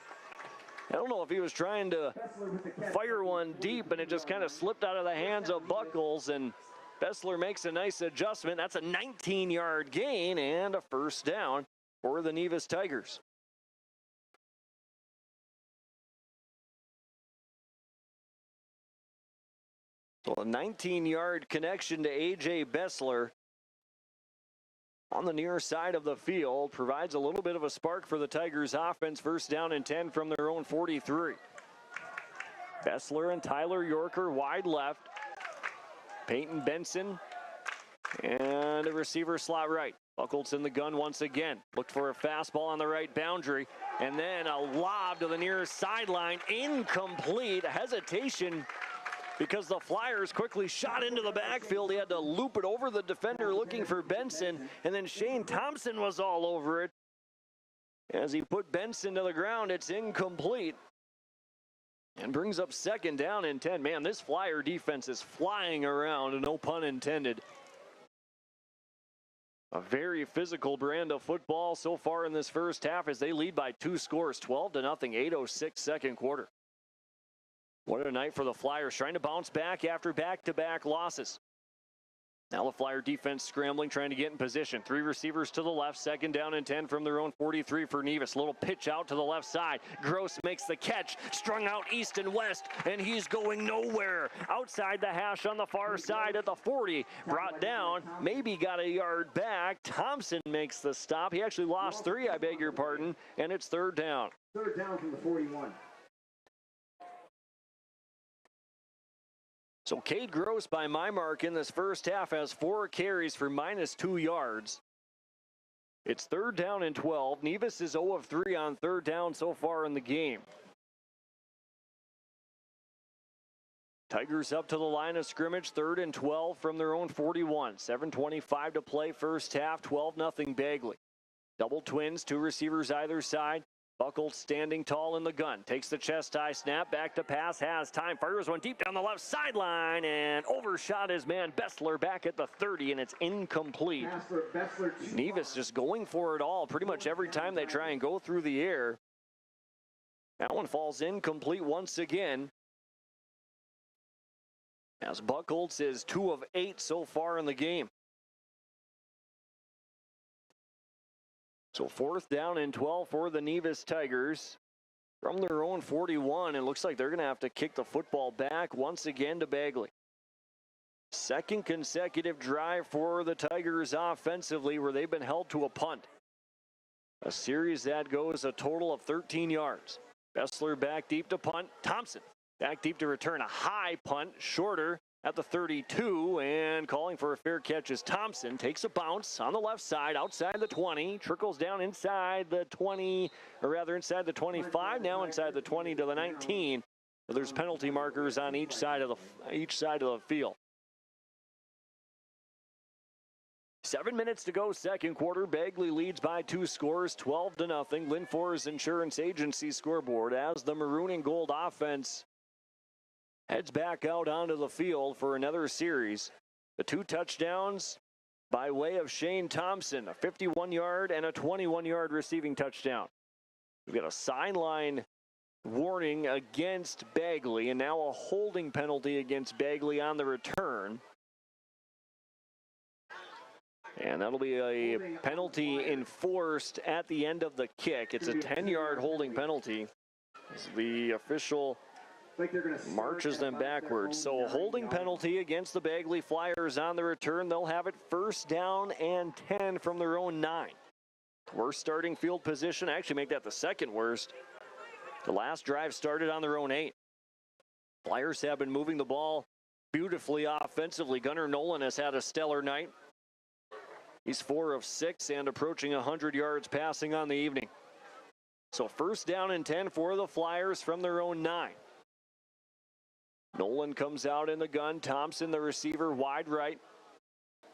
I don't know if he was trying to fire one deep, and it just kind of slipped out of the hands of Buchholz, and Bessler makes a nice adjustment. That's a 19-yard gain and a first down for the NEVIS Tigers. So a 19-yard connection to A.J. Bessler on the near side of the field provides a little bit of a spark for the Tigers offense. First down and 10 from their own 43. Bessler and Tyler Yorker wide left. Peyton Benson and a receiver slot right. Buchholz in the gun once again. Looked for a fastball on the right boundary. And then a lob to the near sideline. Incomplete. A hesitation because the Flyers quickly shot into the backfield. He had to loop it over the defender looking for Benson, and then Shane Thompson was all over it. As he put Benson to the ground, it's incomplete. And brings up 2nd down and 10. Man, this Flyer defense is flying around, no pun intended. A very physical brand of football so far in this first half as they lead by 2 scores, 12-0, 8:06 second quarter. What a night for the Flyers, trying to bounce back after back-to-back losses. Now the Flyer defense scrambling, trying to get in position. 3 receivers to the left, 2nd down and 10 from their own 43 for NEVIS. Little pitch out to the left side. Gross makes the catch, strung out east and west, and he's going nowhere. Outside the hash on the far side at the 40. Brought down, maybe got a yard back. Thompson makes the stop. He actually lost 3, I beg your pardon, and it's 3rd down. 3rd down from the 41. So Cade Gross, by my mark, in this first half has 4 carries for -2 yards. It's 3rd down and 12. NEVIS is 0 of 3 on 3rd down so far in the game. Tigers up to the line of scrimmage, 3rd and 12 from their own 41. 7:25 to play first half, 12-0 Bagley. Double twins, 2 receivers either side. Buckled standing tall in the gun. Takes the chest high snap. Back to pass. Has time. Fires one deep down the left sideline. And overshot his man Bessler back at the 30. And it's incomplete. NEVIS just going for it all pretty much every time they try and go through the air. That one falls incomplete once again. As Buckholz is 2 of 8 so far in the game. So 4th down and 12 for the NEVIS Tigers. From their own 41, it looks like they're going to have to kick the football back once again to Bagley. 2nd consecutive drive for the Tigers offensively where they've been held to a punt. A series that goes a total of 13 yards. Bessler back deep to punt. Thompson back deep to return a high punt, shorter at the 32, and calling for a fair catch is Thompson. Takes a bounce on the left side, outside the 20, trickles down inside the 20, or rather inside the 25, now inside the 20 to the 19. So there's penalty markers on each side of the field. 7 minutes to go, second quarter. Bagley leads by 2 scores, 12-0. Linfor's Insurance Agency scoreboard as the maroon and gold offense heads back out onto the field for another series. The 2 touchdowns by way of Shane Thompson, a 51-yard and a 21-yard receiving touchdown. We've got a sideline warning against Bagley, and now a holding penalty against Bagley on the return. And that'll be a penalty enforced at the end of the kick. It's a 10-yard holding penalty. The official marches them backwards. So a holding penalty against the Bagley Flyers on the return. They'll have it 1st down and 10 from their own 9. Worst starting field position. Actually make that the 2nd worst. The last drive started on their own 8. Flyers have been moving the ball beautifully offensively. Gunnar Nolan has had a stellar night. He's 4 of 6 and approaching 100 yards passing on the evening. So 1st down and 10 for the Flyers from their own 9. Nolan comes out in the gun. Thompson, the receiver, wide right.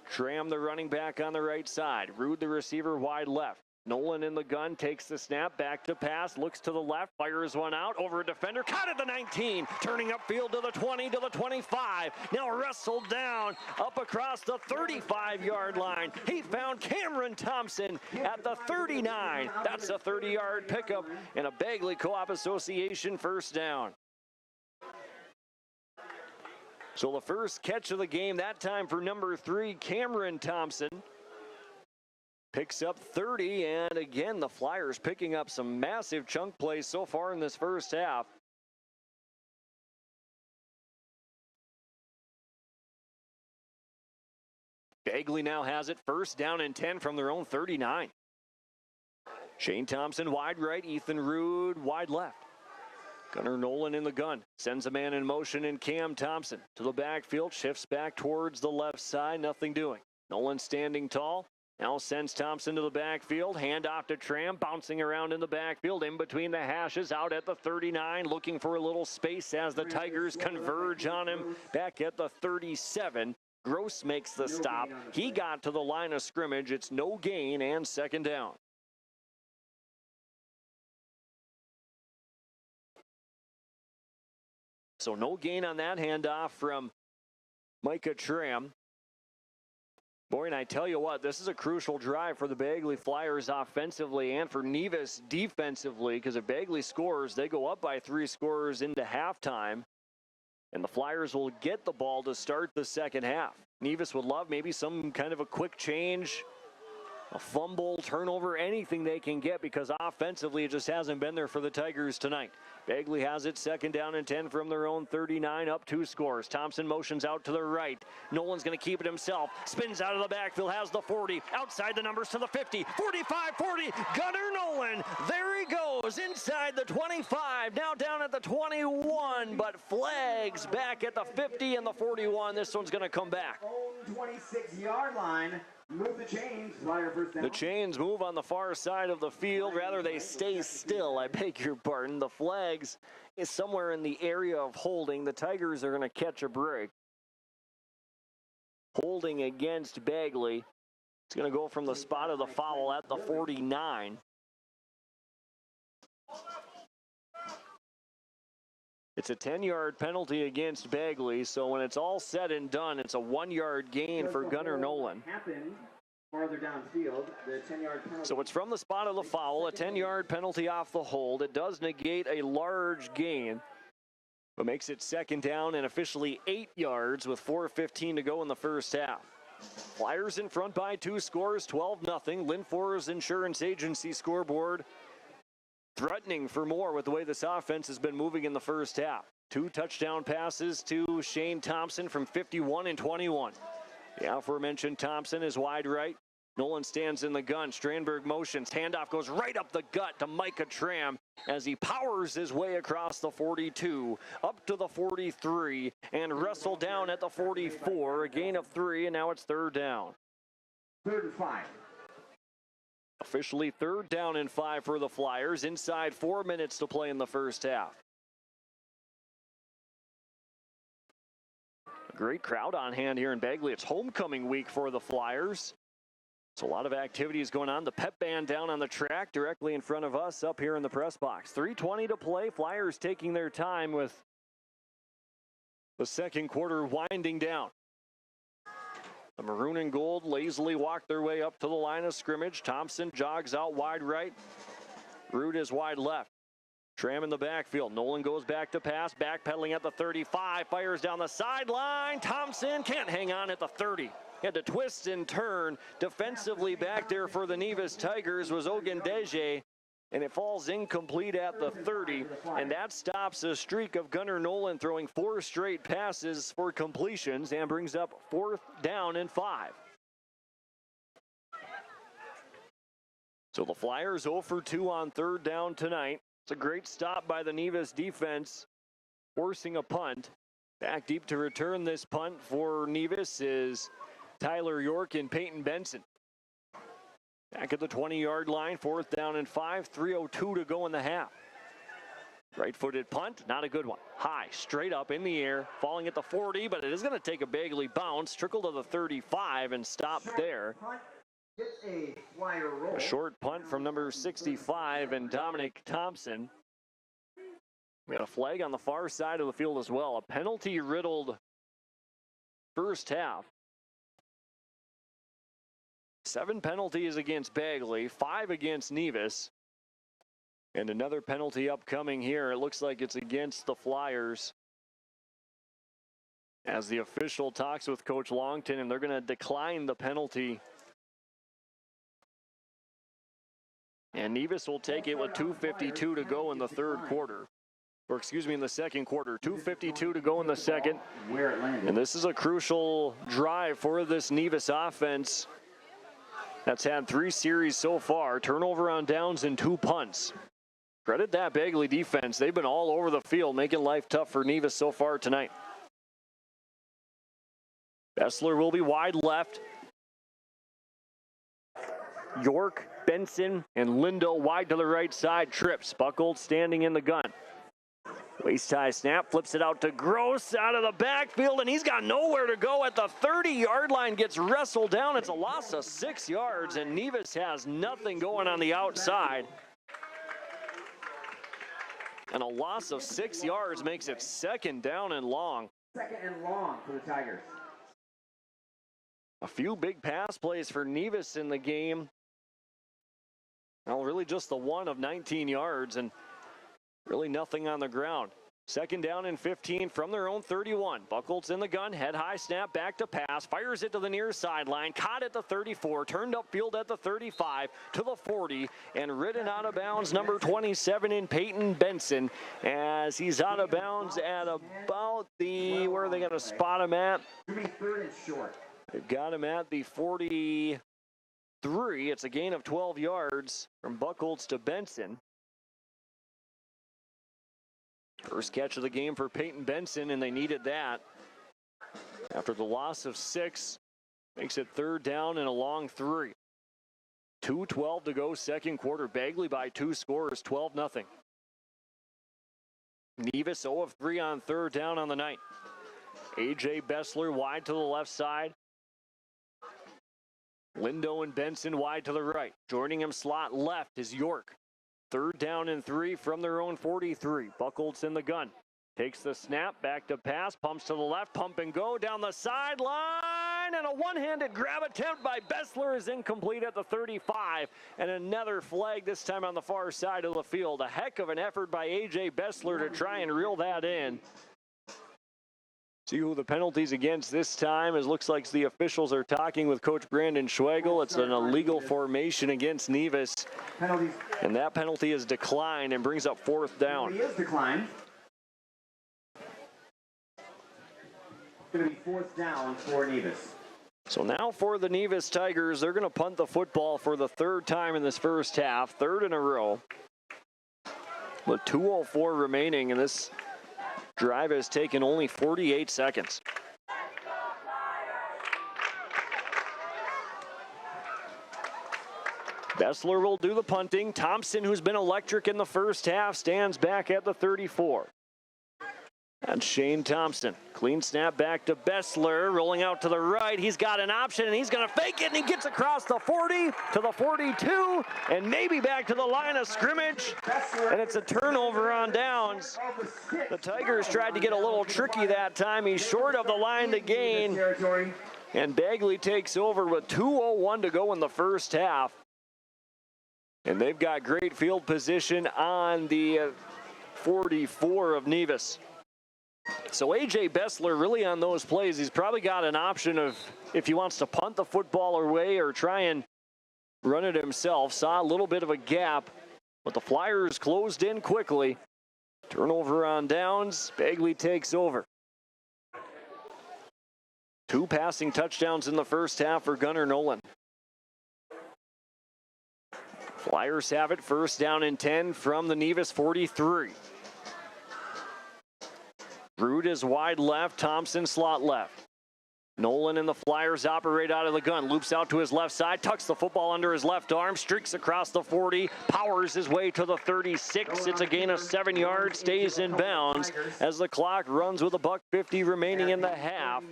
Tram, the running back, on the right side. Rude, the receiver, wide left. Nolan in the gun, takes the snap, back to pass, looks to the left, fires one out, over a defender, caught at the 19, turning upfield to the 20, to the 25, now wrestled down, up across the 35-yard line. He found Cameron Thompson at the 39. That's a 30-yard pickup and a Bagley Co-op Association 1st down. So the first catch of the game, that time for number 3, Cameron Thompson. Picks up 30, and again, the Flyers picking up some massive chunk plays so far in this first half. Bagley now has it 1st down and 10 from their own 39. Shane Thompson wide right, Ethan Rude wide left. Gunnar Nolan in the gun, sends a man in motion in Cam Thompson to the backfield, shifts back towards the left side, nothing doing. Nolan standing tall Now sends Thompson to the backfield. Hand off to Tram, bouncing around in the backfield, in between the hashes, out at the 39, looking for a little space as the Tigers converge on him. Back at the 37, Gross makes the stop. He got to the line of scrimmage. It's no gain and second down. So no gain on that handoff from Micah Tram. Boy, and I tell you what, this is a crucial drive for the Bagley Flyers offensively and for Nevis defensively, because if Bagley scores, they go up by 3 scores into halftime, and the Flyers will get the ball to start the second half. Nevis would love maybe some kind of a quick change, a fumble, turnover, anything they can get, because offensively it just hasn't been there for the Tigers tonight. Bagley has it, second down and 10 from their own 39, up 2 scores. Thompson motions out to the right. Nolan's going to keep it himself. Spins out of the backfield, has the 40. Outside the numbers to the 50, 45, 40. Gunnar Nolan, there he goes, inside the 25, now down at the 21, but flags back at the 50 and the 41. This one's going to come back. 26-yard line. Move the chains. Flyer first down. The chains move on the far side of the field. Rather, they stay still. I beg your pardon. The flags is somewhere in the area of holding. The Tigers are going to catch a break. Holding against Bagley. It's going to go from the spot of the foul at the 49. It's a 10-yard penalty against Bagley, so when it's all said and done, it's a 1-yard gain for Gunnar Nolan. Farther downfield, the 10-yard penalty. So it's from the spot of the foul, a 10-yard penalty off the hold. It does negate a large gain, but makes it second down and officially 8 yards with 4:15 to go in the first half. Flyers in front by 2 scores, 12-0. Linfor's Insurance Agency scoreboard threatening for more with the way this offense has been moving in the first half. 2 touchdown passes to Shane Thompson from 51 and 21. The aforementioned Thompson is wide right. Nolan stands in the gun. Strandberg motions. Handoff goes right up the gut to Micah Tram as he powers his way across the 42, up to the 43, and wrestled down at the 44. A gain of 3, and now it's third down. 3rd and 5. Officially third down and 5 for the Flyers. Inside 4 minutes to play in the first half. A great crowd on hand here in Bagley. It's homecoming week for the Flyers. So a lot of activities going on. The pep band down on the track directly in front of us up here in the press box. 3:20 to play. Flyers taking their time with the second quarter winding down. The maroon and gold lazily walk their way up to the line of scrimmage. Thompson jogs out wide right. Root is wide left. Tram in the backfield. Nolan goes back to pass. Backpedaling at the 35. Fires down the sideline. Thompson can't hang on at the 30. Had to twist and turn. Defensively back there for the Nevis Tigers was Ogundeje. And it falls incomplete at the 30, and that stops a streak of Gunnar Nolan throwing 4 straight passes for completions and brings up 4th down and 5. So the Flyers 0 for 2 on third down tonight. It's a great stop by the Nevis defense, forcing a punt. Back deep to return this punt for Nevis is Tyler York and Peyton Benson. Back at the 20-yard line, 4th down and 5, 3:02 to go in the half. Right-footed punt, not a good one. High, straight up in the air, falling at the 40, but it is going to take a Bagley bounce, trickle to the 35 and stop there. A short punt from number 65 and Dominic Thompson. We got a flag on the far side of the field as well. A penalty-riddled first half. 7 penalties against Bagley, 5 against Nevis. And another penalty upcoming here. It looks like it's against the Flyers. As the official talks with Coach Longton, and they're going to decline the penalty. And Nevis will take it with 2:52 to go in the third quarter. Or excuse me, in the second quarter. 2:52 to go in the second. And this is a crucial drive for this Nevis offense. That's had 3 series so far. Turnover on downs and 2 punts. Credit that Bagley defense. They've been all over the field, making life tough for Nevis so far tonight. Bessler will be wide left. York, Benson, and Lindo wide to the right side. Trips. Buckled standing in the gun. Waist high snap, flips it out to Gross out of the backfield, and he's got nowhere to go at the 30-yard line. Gets wrestled down. It's a loss of 6 yards, and Nevis has nothing going on the outside. And a loss of 6 yards makes it 2nd down and long. 2nd and long for the Tigers. A few big pass plays for Nevis in the game. Well, really just the one of 19 yards and really nothing on the ground. 2nd down and 15 from their own 31. Buckles in the gun, head high snap, back to pass, fires it to the near sideline, caught at the 34, turned upfield at the 35, to the 40, and ridden out of bounds, number 27 in Peyton Benson, as he's out of bounds at about the, where are they going to spot him at? 3rd and short. They've got him at the 43. It's a gain of 12 yards from Buckholz to Benson. First catch of the game for Peyton Benson, and they needed that. After the loss of 6, makes it 3rd down and a long 3. 2:12 to go, 2nd quarter. Bagley by 2 scores, 12-0. Nevis 0 of 3 on 3rd down on the night. A.J. Bessler wide to the left side. Lindo and Benson wide to the right. Joining him slot left is York. 3rd down and 3 from their own 43. Buckholz in the gun. Takes the snap, back to pass, pumps to the left, pump and go down the sideline, and a one-handed grab attempt by Bessler is incomplete at the 35, and another flag this time on the far side of the field. A heck of an effort by A.J. Bessler to try and reel that in. See who the penalty's against this time. It looks like the officials are talking with Coach Brandon Schwegel. It's an illegal formation against Nevis. And that penalty is declined and brings up 4th down. He is declined. It's going to be 4th down for Nevis. So now for the Nevis Tigers, they're going to punt the football for the 3rd time in this first half, 3rd in a row. With 2:04 remaining, and this drive has taken only 48 seconds. Bessler will do the punting. Thompson, who's been electric in the first half, stands back at the 34. That's Shane Thompson. Clean snap back to Bessler, rolling out to the right. He's got an option, and he's going to fake it, and he gets across the 40 to the 42, and maybe back to the line of scrimmage, and it's a turnover on downs. The Tigers tried to get a little tricky that time. He's short of the line to gain, and Bagley takes over with 2:01 to go in the first half. And they've got great field position on the 44 of Nevis. So A.J. Bessler really on those plays, he's probably got an option of if he wants to punt the football away or try and run it himself. Saw a little bit of a gap, but the Flyers closed in quickly. Turnover on downs. Bagley takes over. 2 passing touchdowns in the first half for Gunnar Nolan. Flyers have it, 1st down and 10 from the Nevis 43. Root is wide left, Thompson slot left. Nolan and the Flyers operate out of the gun, loops out to his left side, tucks the football under his left arm, streaks across the 40, powers his way to the 36. It's a gain of 7 yards, stays in bounds as the clock runs with $1:50 remaining in the half,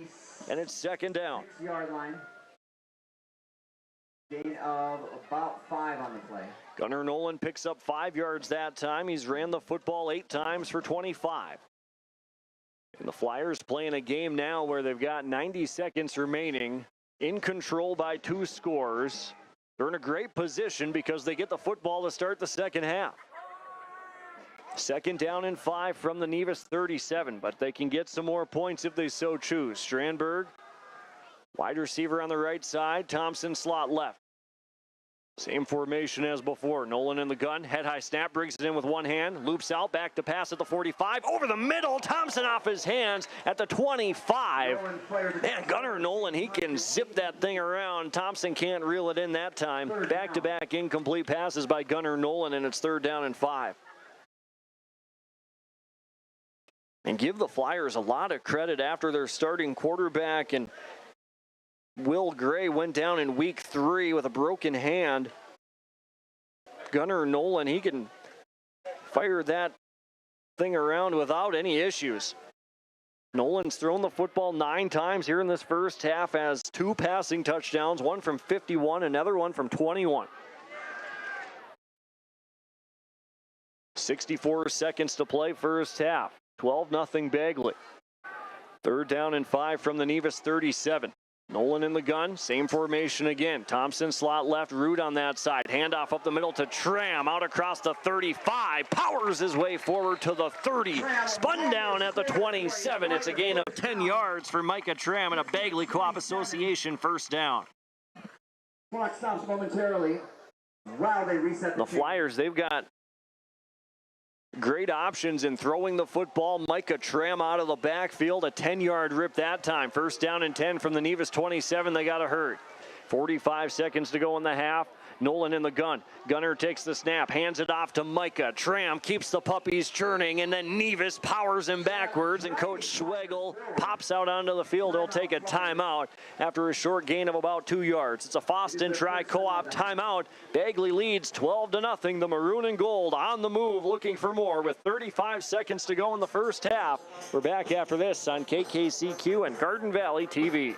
and it's 2nd down. 6-yard line. Gain of about 5 on the play. Gunnar Nolan picks up 5 yards that time. He's ran the football 8 times for 25. And the Flyers playing a game now where they've got 90 seconds remaining, in control by 2 scores. They're in a great position because they get the football to start the second half. 2nd down and 5 from the Nevis 37, but they can get some more points if they so choose. Strandberg, wide receiver on the right side, Thompson slot left. Same formation as before. Nolan in the gun, head high snap, brings it in with one hand, loops out, back to pass at the 45, over the middle, Thompson off his hands at the 25. Man, Gunnar Nolan, he can zip that thing around. Thompson can't reel it in that time. Back-to-back incomplete passes by Gunnar Nolan, and it's 3rd down and 5. And give the Flyers a lot of credit after their starting quarterback and Will Gray went down in week 3 with a broken hand. Gunnar Nolan, he can fire that thing around without any issues. Nolan's thrown the football 9 times here in this first half, has 2 passing touchdowns, one from 51, another one from 21. 64 seconds to play first half. 12-0 Bagley. 3rd down and 5 from the NEVIS 37. Nolan in the gun, same formation again. Thompson slot left, Root on that side. Handoff up the middle to Tram, out across the 35. Powers his way forward to the 30. Spun down at the 27. It's a gain of 10 yards for Micah Tram and a Bagley Co-op Association first down. Clock stops momentarily while they reset the Flyers, they've got great options in throwing the football. Micah Tram out of the backfield. A 10-yard rip that time. 1st down and 10 from the NEVIS 27. They got a hurt. 45 seconds to go in the half. Nolan in the gun. Gunner takes the snap, hands it off to Micah. Tram keeps the puppies churning, and then NEVIS powers him backwards, and Coach Schwegel pops out onto the field. He'll take a timeout after a short gain of about 2 yards. It's a Foston Tri-Co-op timeout. Bagley leads 12-0. The Maroon and Gold on the move, looking for more with 35 seconds to go in the first half. We're back after this on KKCQ and Garden Valley TV.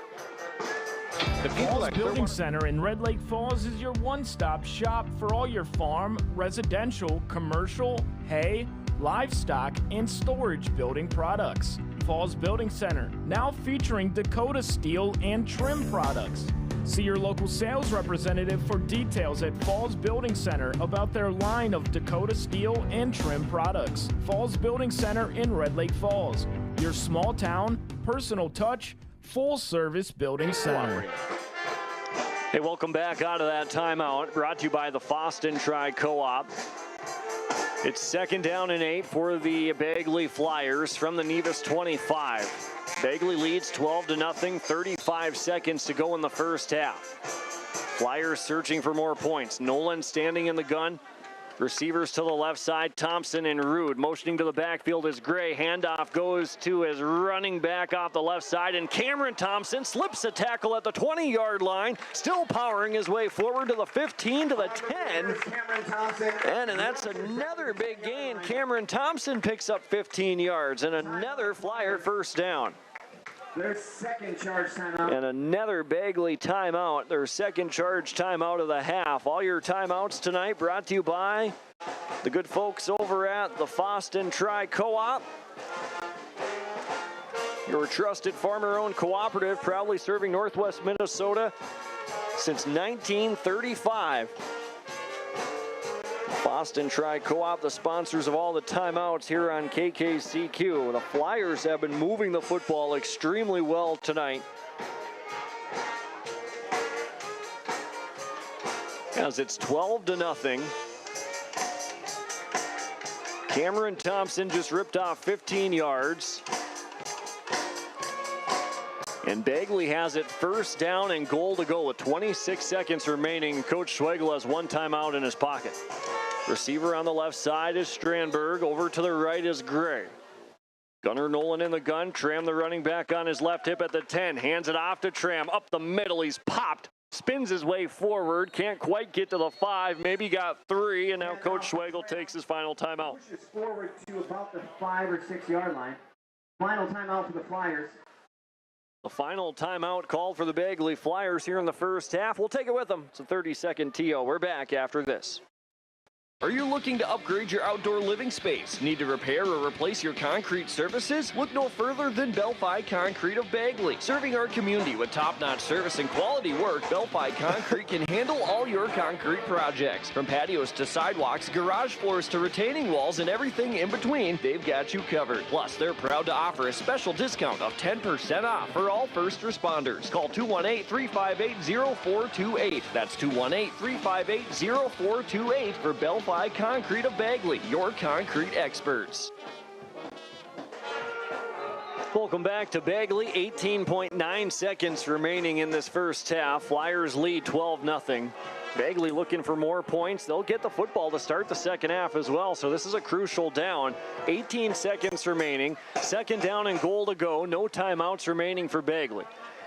The Falls Building Center in Red Lake Falls is your one-stop shop for all your farm, residential, commercial, hay, livestock, and storage building products. Falls Building Center, now featuring Dakota steel and trim products. See your local sales representative for details at Falls Building Center about their line of Dakota steel and trim products. Falls Building Center in Red Lake Falls, your small town, personal touch, full-service building center. Hey, welcome back out of that timeout. Brought to you by the Foston Tri-Co-op. It's 2nd down and 8 for the Bagley Flyers from the NEVIS 25. Bagley leads 12-0, 35 seconds to go in the first half. Flyers searching for more points. Nolan standing in the gun. Receivers to the left side, Thompson and Rude. Motioning to the backfield is Gray. Handoff goes to his running back off the left side, and Cameron Thompson slips a tackle at the 20-yard line, still powering his way forward to the 15, to the 10. And that's another big gain. Cameron Thompson picks up 15 yards, and another Flyer first down. Their second charge timeout. And another Bagley timeout. Their second charge timeout of the half. All your timeouts tonight brought to you by the good folks over at the Foston Tri-Co-op. Your trusted farmer-owned cooperative, proudly serving Northwest Minnesota since 1935. Foston Tri-Co-op, the sponsors of all the timeouts here on KKCQ. The Flyers have been moving the football extremely well tonight, as it's 12-0. Cameron Thompson just ripped off 15 yards. And Bagley has it 1st down and goal to go with 26 seconds remaining. Coach Schwegel has 1 timeout in his pocket. Receiver on the left side is Strandberg. Over to the right is Gray. Gunnar Nolan in the gun. Tram, the running back, on his left hip at the 10. Hands it off to Tram. Up the middle. He's popped. Spins his way forward. Can't quite get to the 5. Maybe got 3. And now Coach Schwegel takes his final timeout. Pushes forward to about the 5 or 6 yard line. Final timeout for the Flyers. The final timeout called for the Bagley Flyers here in the first half. We'll take it with them. It's a 30-second TO. We're back after this. Are you looking to upgrade your outdoor living space? Need to repair or replace your concrete surfaces? Look no further than Belfi Concrete of Bagley. Serving our community with top-notch service and quality work, Belfi Concrete can handle all your concrete projects. From patios to sidewalks, garage floors to retaining walls, and everything in between, they've got you covered. Plus, they're proud to offer a special discount of 10% off for all first responders. Call 218-358-0428. That's 218-358-0428 for Belfi Concrete of Bagley, your concrete experts. Welcome back to Bagley. 18.9 seconds remaining in this first half. Flyers lead 12-0. Bagley looking for more points. They'll get the football to start the second half as well, so this is a crucial down. 18 seconds remaining. 2nd down and goal to go. No timeouts remaining for Bagley.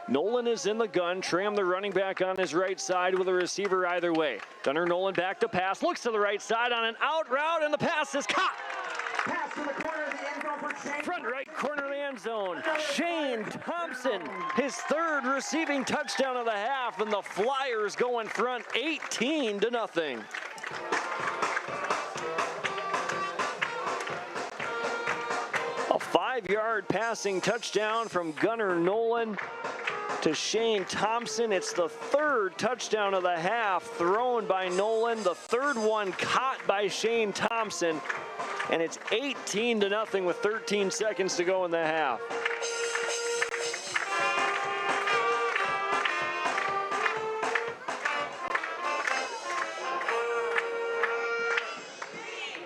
Nolan is in the gun. Tram, the running back, on his right side with a receiver either way. Gunnar Nolan back to pass. Looks to the right side on an out route, and the pass is caught. Pass to the corner of the end zone for Shane. Front right corner of the end zone. Shane Thompson, his third receiving touchdown of the half, and the Flyers go in front 18-0. A 5-yard passing touchdown from Gunnar Nolan to Shane Thompson. It's the third touchdown of the half thrown by Nolan, the third one caught by Shane Thompson, and it's 18-0 with 13 seconds to go in the half.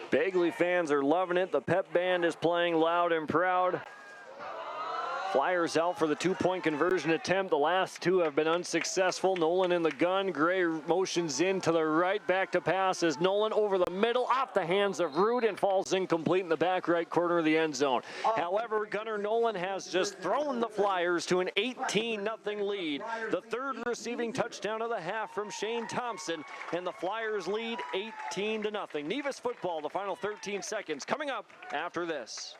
Bagley fans are loving it. The pep band is playing loud and proud. Flyers out for the 2-point conversion attempt. The last two have been unsuccessful. Nolan in the gun. Gray motions in to the right. Back to pass as Nolan over the middle, off the hands of Root, and falls incomplete in the back right corner of the end zone. However, Gunnar Nolan has just thrown the Flyers to an 18-0 lead. The third receiving touchdown of the half from Shane Thompson, and the Flyers lead 18-0. NEVIS football, the final 13 seconds, coming up after this.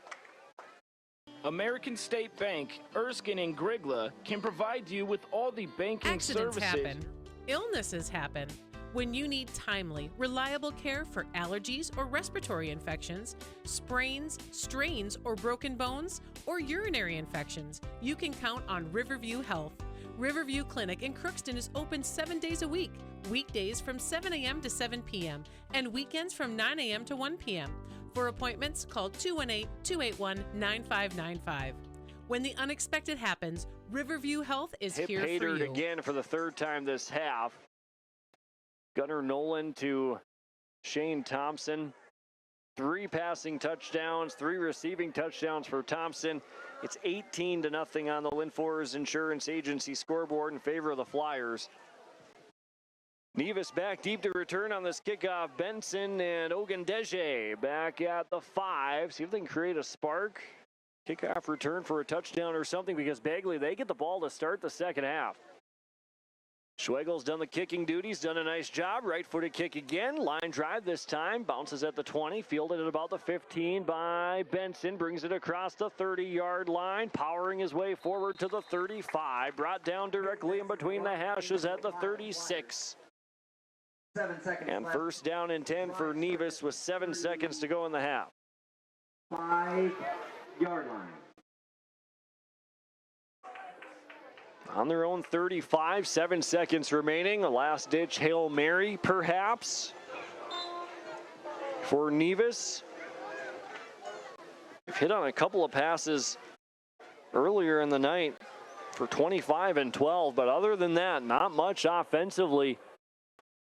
American State Bank, Erskine and Grigla can provide you with all the banking Accidents services. happen. Illnesses happen. When you need timely, reliable care for allergies or respiratory infections, sprains, strains, or broken bones, or urinary infections, you can count on Riverview Health. Riverview Clinic in Crookston is open 7 days a week, weekdays from 7 a.m. to 7 p.m., and weekends from 9 a.m. to 1 p.m. For appointments, call 218-281-9595. When the unexpected happens, Riverview Health is here for you. Again for the third time this half. Gunnar Nolan to Shane Thompson. 3 passing touchdowns, 3 receiving touchdowns for Thompson. It's 18-0 on the Lynn Forest Insurance Agency scoreboard in favor of the Flyers. Nevis back deep to return on this kickoff. Benson and Ogundeje back at the 5. See if they can create a spark. Kickoff return for a touchdown or something, because Bagley, they get the ball to start the second half. Schwegel's done the kicking duties, done a nice job. Right-footed kick again. Line drive this time. Bounces at the 20. Fielded at about the 15 by Benson. Brings it across the 30-yard line. Powering his way forward to the 35. Brought down directly in between the hashes at the 36. 7 seconds and left. First down and 10 for Nevis with 7 seconds to go in the half. 5-yard line. On their own 35, 7 seconds remaining. A last-ditch Hail Mary, perhaps, for Nevis. They've hit on a couple of passes earlier in the night for 25 and 12, but other than that, not much offensively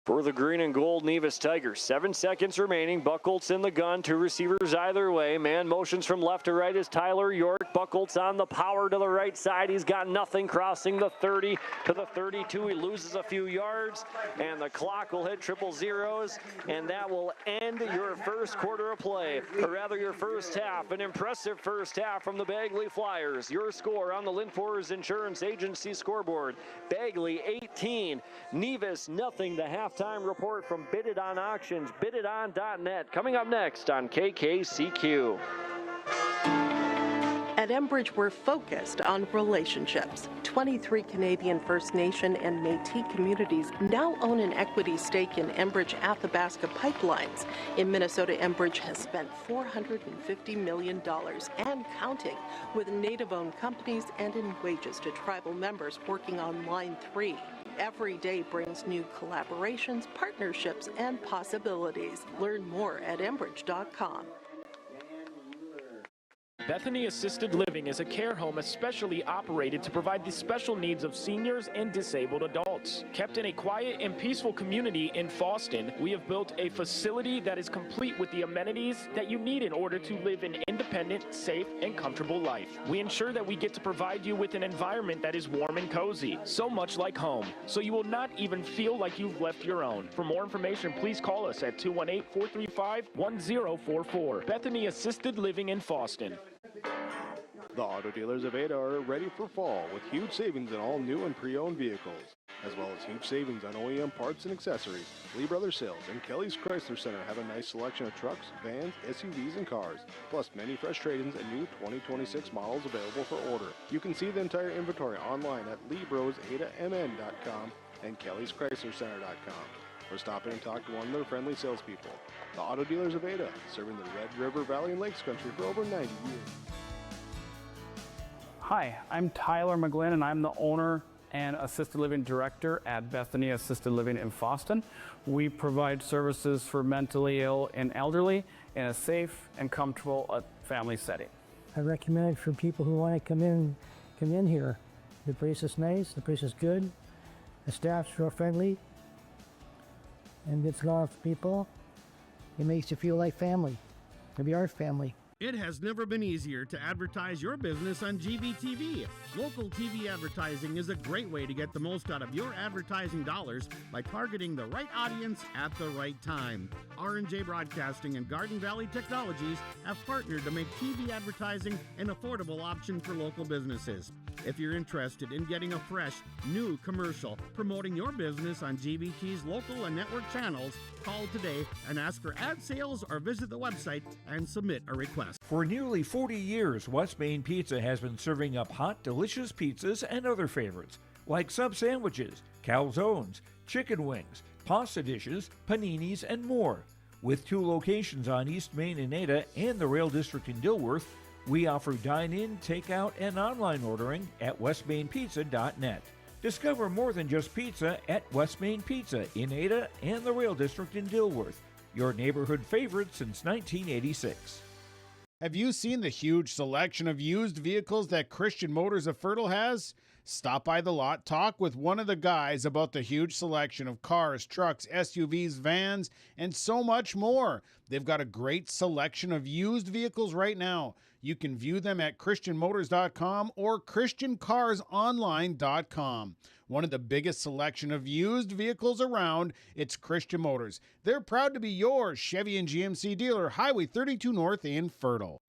for the green and gold Nevis Tigers. 7 seconds remaining. Buchholz in the gun. 2 receivers either way. Man motions from left to right is Tyler York. Buchholz on the power to the right side. He's got nothing, crossing the 30 to the 32. He loses a few yards, and the clock will hit triple zeros, and that will end your first quarter of play, or rather your first half. An impressive first half from the Bagley Flyers. Your score on the Lynn Forest Insurance Agency scoreboard: Bagley 18, Nevis nothing. The halftime report from Bid It On Auctions, bididon.net, coming up next on KKCQ. At Enbridge, we're focused on relationships. 23 Canadian First Nation and Métis communities now own an equity stake in Enbridge Athabasca Pipelines. In Minnesota, Enbridge has spent $450 million and counting with Native-owned companies and in wages to tribal members working on Line 3. Every day brings new collaborations, partnerships, and possibilities. Learn more at Enbridge.com. Bethany Assisted Living is a care home especially operated to provide the special needs of seniors and disabled adults. Kept in a quiet and peaceful community in Foston, we have built a facility that is complete with the amenities that you need in order to live an independent, safe, and comfortable life. We ensure that we get to provide you with an environment that is warm and cozy, so much like home, so you will not even feel like you've left your own. For more information, please call us at 218-435-1044. Bethany Assisted Living in Foston. The auto dealers of Ada are ready for fall with huge savings on all new and pre-owned vehicles, as well as huge savings on OEM parts and accessories. Lee Brothers Sales and Kelly's Chrysler Center have a nice selection of trucks, vans, SUVs, and cars, plus many fresh trade-ins and new 2026 models available for order. You can see the entire inventory online at LeBrosAdaMN.com and Kelly'sChryslerCenter.com, or stop in and talk to one of their friendly salespeople. The auto dealers of Ada, serving the Red River Valley and Lakes country for over 90 years. Hi, I'm Tyler McGlynn, and I'm the owner and Assisted Living Director at Bethany Assisted Living in Fosston. We provide services for mentally ill and elderly in a safe and comfortable family setting. I recommend it for people who want to come in here. The place is nice, the place is good, the staff's real friendly, and gets along with people. It makes you feel like family. Maybe our family. It has never been easier to advertise your business on GVTV. Local TV advertising is a great way to get the most out of your advertising dollars by targeting the right audience at the right time. R&J Broadcasting and Garden Valley Technologies have partnered to make TV advertising an affordable option for local businesses. If you're interested in getting a fresh, new commercial promoting your business on GVT's local and network channels, call today and ask for ad sales or visit the website and submit a request. For nearly 40 years, West Main Pizza has been serving up hot, delicious pizzas and other favorites, like sub sandwiches, calzones, chicken wings, pasta dishes, paninis, and more. With 2 locations on East Main in Ada and the Rail District in Dilworth, we offer dine-in, takeout, and online ordering at westmainpizza.net. Discover more than just pizza at West Main Pizza in Ada and the Rail District in Dilworth, your neighborhood favorite since 1986. Have you seen the huge selection of used vehicles that Christian Motors of Fertile has? Stop by the lot, talk with one of the guys about the huge selection of cars, trucks, SUVs, vans, and so much more. They've got a great selection of used vehicles right now. You can view them at christianmotors.com or christiancarsonline.com. One of the biggest selection of used vehicles around, it's Christian Motors. They're proud to be your Chevy and GMC dealer, Highway 32 North in Fertile.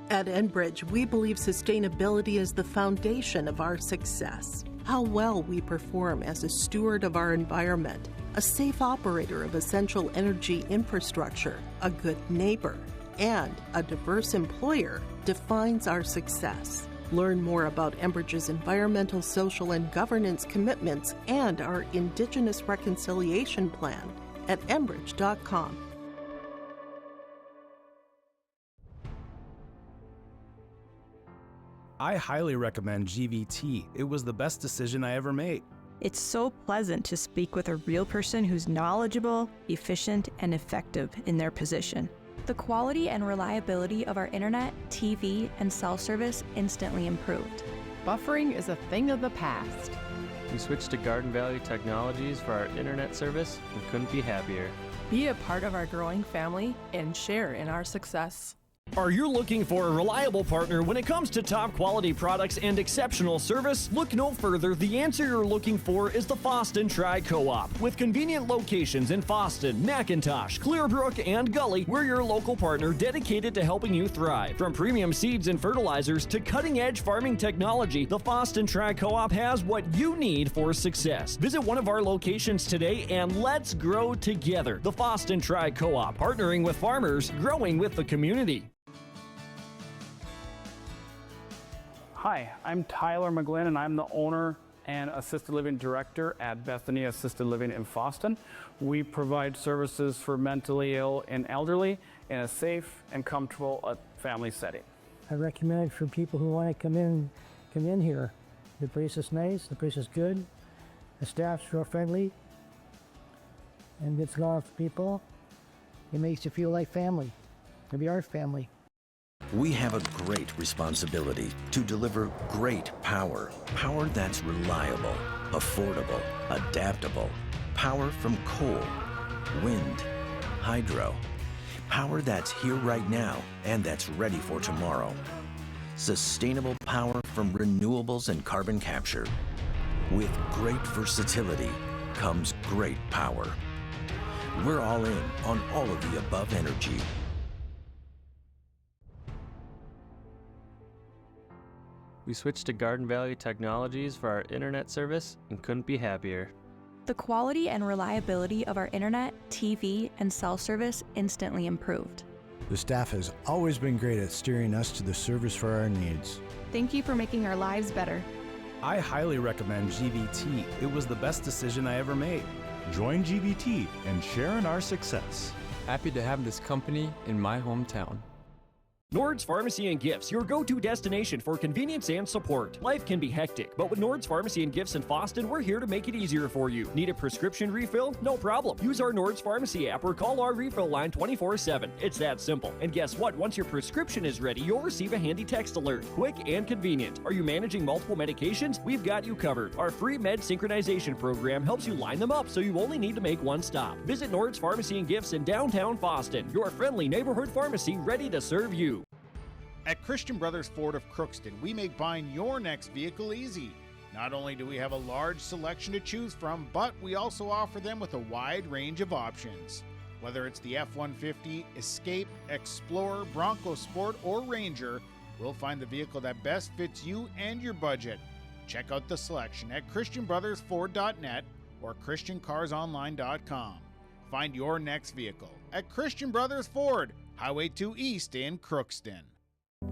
At Enbridge, we believe sustainability is the foundation of our success. How well we perform as a steward of our environment, a safe operator of essential energy infrastructure, a good neighbor, and a diverse employer defines our success. Learn more about Enbridge's environmental, social, and governance commitments and our Indigenous Reconciliation Plan at enbridge.com. I highly recommend GVT. It was the best decision I ever made. It's so pleasant to speak with a real person who's knowledgeable, efficient, and effective in their position. The quality and reliability of our internet, TV, and cell service instantly improved. Buffering is a thing of the past. We switched to Garden Valley Technologies for our internet service and couldn't be happier. Be a part of our growing family and share in our success. Are you looking for a reliable partner when it comes to top quality products and exceptional service? Look no further. The answer you're looking for is the Fosston Tri-Co-op. With convenient locations in Fosston, McIntosh, Clearbrook, and Gully, we're your local partner dedicated to helping you thrive. From premium seeds and fertilizers to cutting-edge farming technology, the Fosston Tri-Co-op has what you need for success. Visit one of our locations today and let's grow together. The Fosston Tri-Co-op, partnering with farmers, growing with the community. Hi, I'm Tyler McGlynn, and I'm the owner and Assisted Living Director at Bethany Assisted Living in Fosston. We provide services for mentally ill and elderly in a safe and comfortable family setting. I recommend it for people who want to come in here. The place is nice, the place is good, the staff's real friendly, and gets along with people. It makes you feel like family. Maybe our family. We have a great responsibility to deliver great power. Power that's reliable, affordable, adaptable. Power from coal, wind, hydro. Power that's here right now and that's ready for tomorrow. Sustainable power from renewables and carbon capture. With great versatility comes great power. We're all in on all of the above energy. We switched to Garden Valley Technologies for our internet service and couldn't be happier. The quality and reliability of our internet, TV, and cell service instantly improved. The staff has always been great at steering us to the service for our needs. Thank you for making our lives better. I highly recommend GVT. It was the best decision I ever made. Join GVT and share in our success. Happy to have this company in my hometown. Nord's Pharmacy and Gifts, your go-to destination for convenience and support. Life can be hectic, but with Nord's Pharmacy and Gifts in Boston, we're here to make it easier for you. Need a prescription refill? No problem. Use our Nord's Pharmacy app or call our refill line 24/7. It's that simple. And guess what? Once your prescription is ready, you'll receive a handy text alert. Quick and convenient. Are you managing multiple medications? We've got you covered. Our free med synchronization program helps you line them up so you only need to make one stop. Visit Nord's Pharmacy and Gifts in downtown Boston, your friendly neighborhood pharmacy ready to serve you. At Christian Brothers Ford of Crookston, we make buying your next vehicle easy. Not only do we have a large selection to choose from, but we also offer them with a wide range of options. Whether it's the F-150, Escape, Explorer, Bronco Sport, or Ranger, we'll find the vehicle that best fits you and your budget. Check out the selection at ChristianBrothersFord.net or ChristianCarsOnline.com. Find your next vehicle at Christian Brothers Ford, Highway 2 East in Crookston.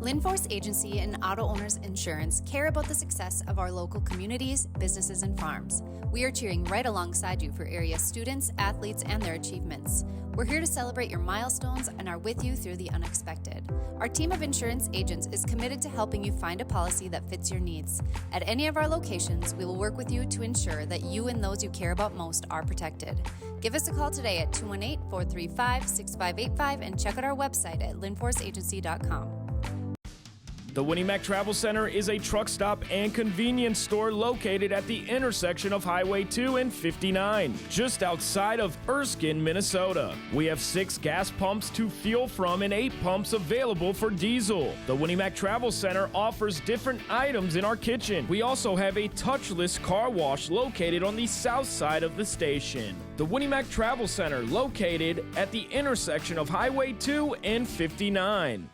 Linforce Agency and Auto Owners Insurance care about the success of our local communities, businesses, and farms. We are cheering right alongside you for area students, athletes, and their achievements. We're here to celebrate your milestones and are with you through the unexpected. Our team of insurance agents is committed to helping you find a policy that fits your needs. At any of our locations, we will work with you to ensure that you and those you care about most are protected. Give us a call today at 218-435-6585 and check out our website at linforceagency.com. The Winnie Mac Travel Center is a truck stop and convenience store located at the intersection of Highway 2 and 59, just outside of Erskine, Minnesota. We have 6 gas pumps to fuel from and 8 pumps available for diesel. The Winnie Mac Travel Center offers different items in our kitchen. We also have a touchless car wash located on the south side of the station. The Winnie Mac Travel Center located at the intersection of Highway 2 and 59.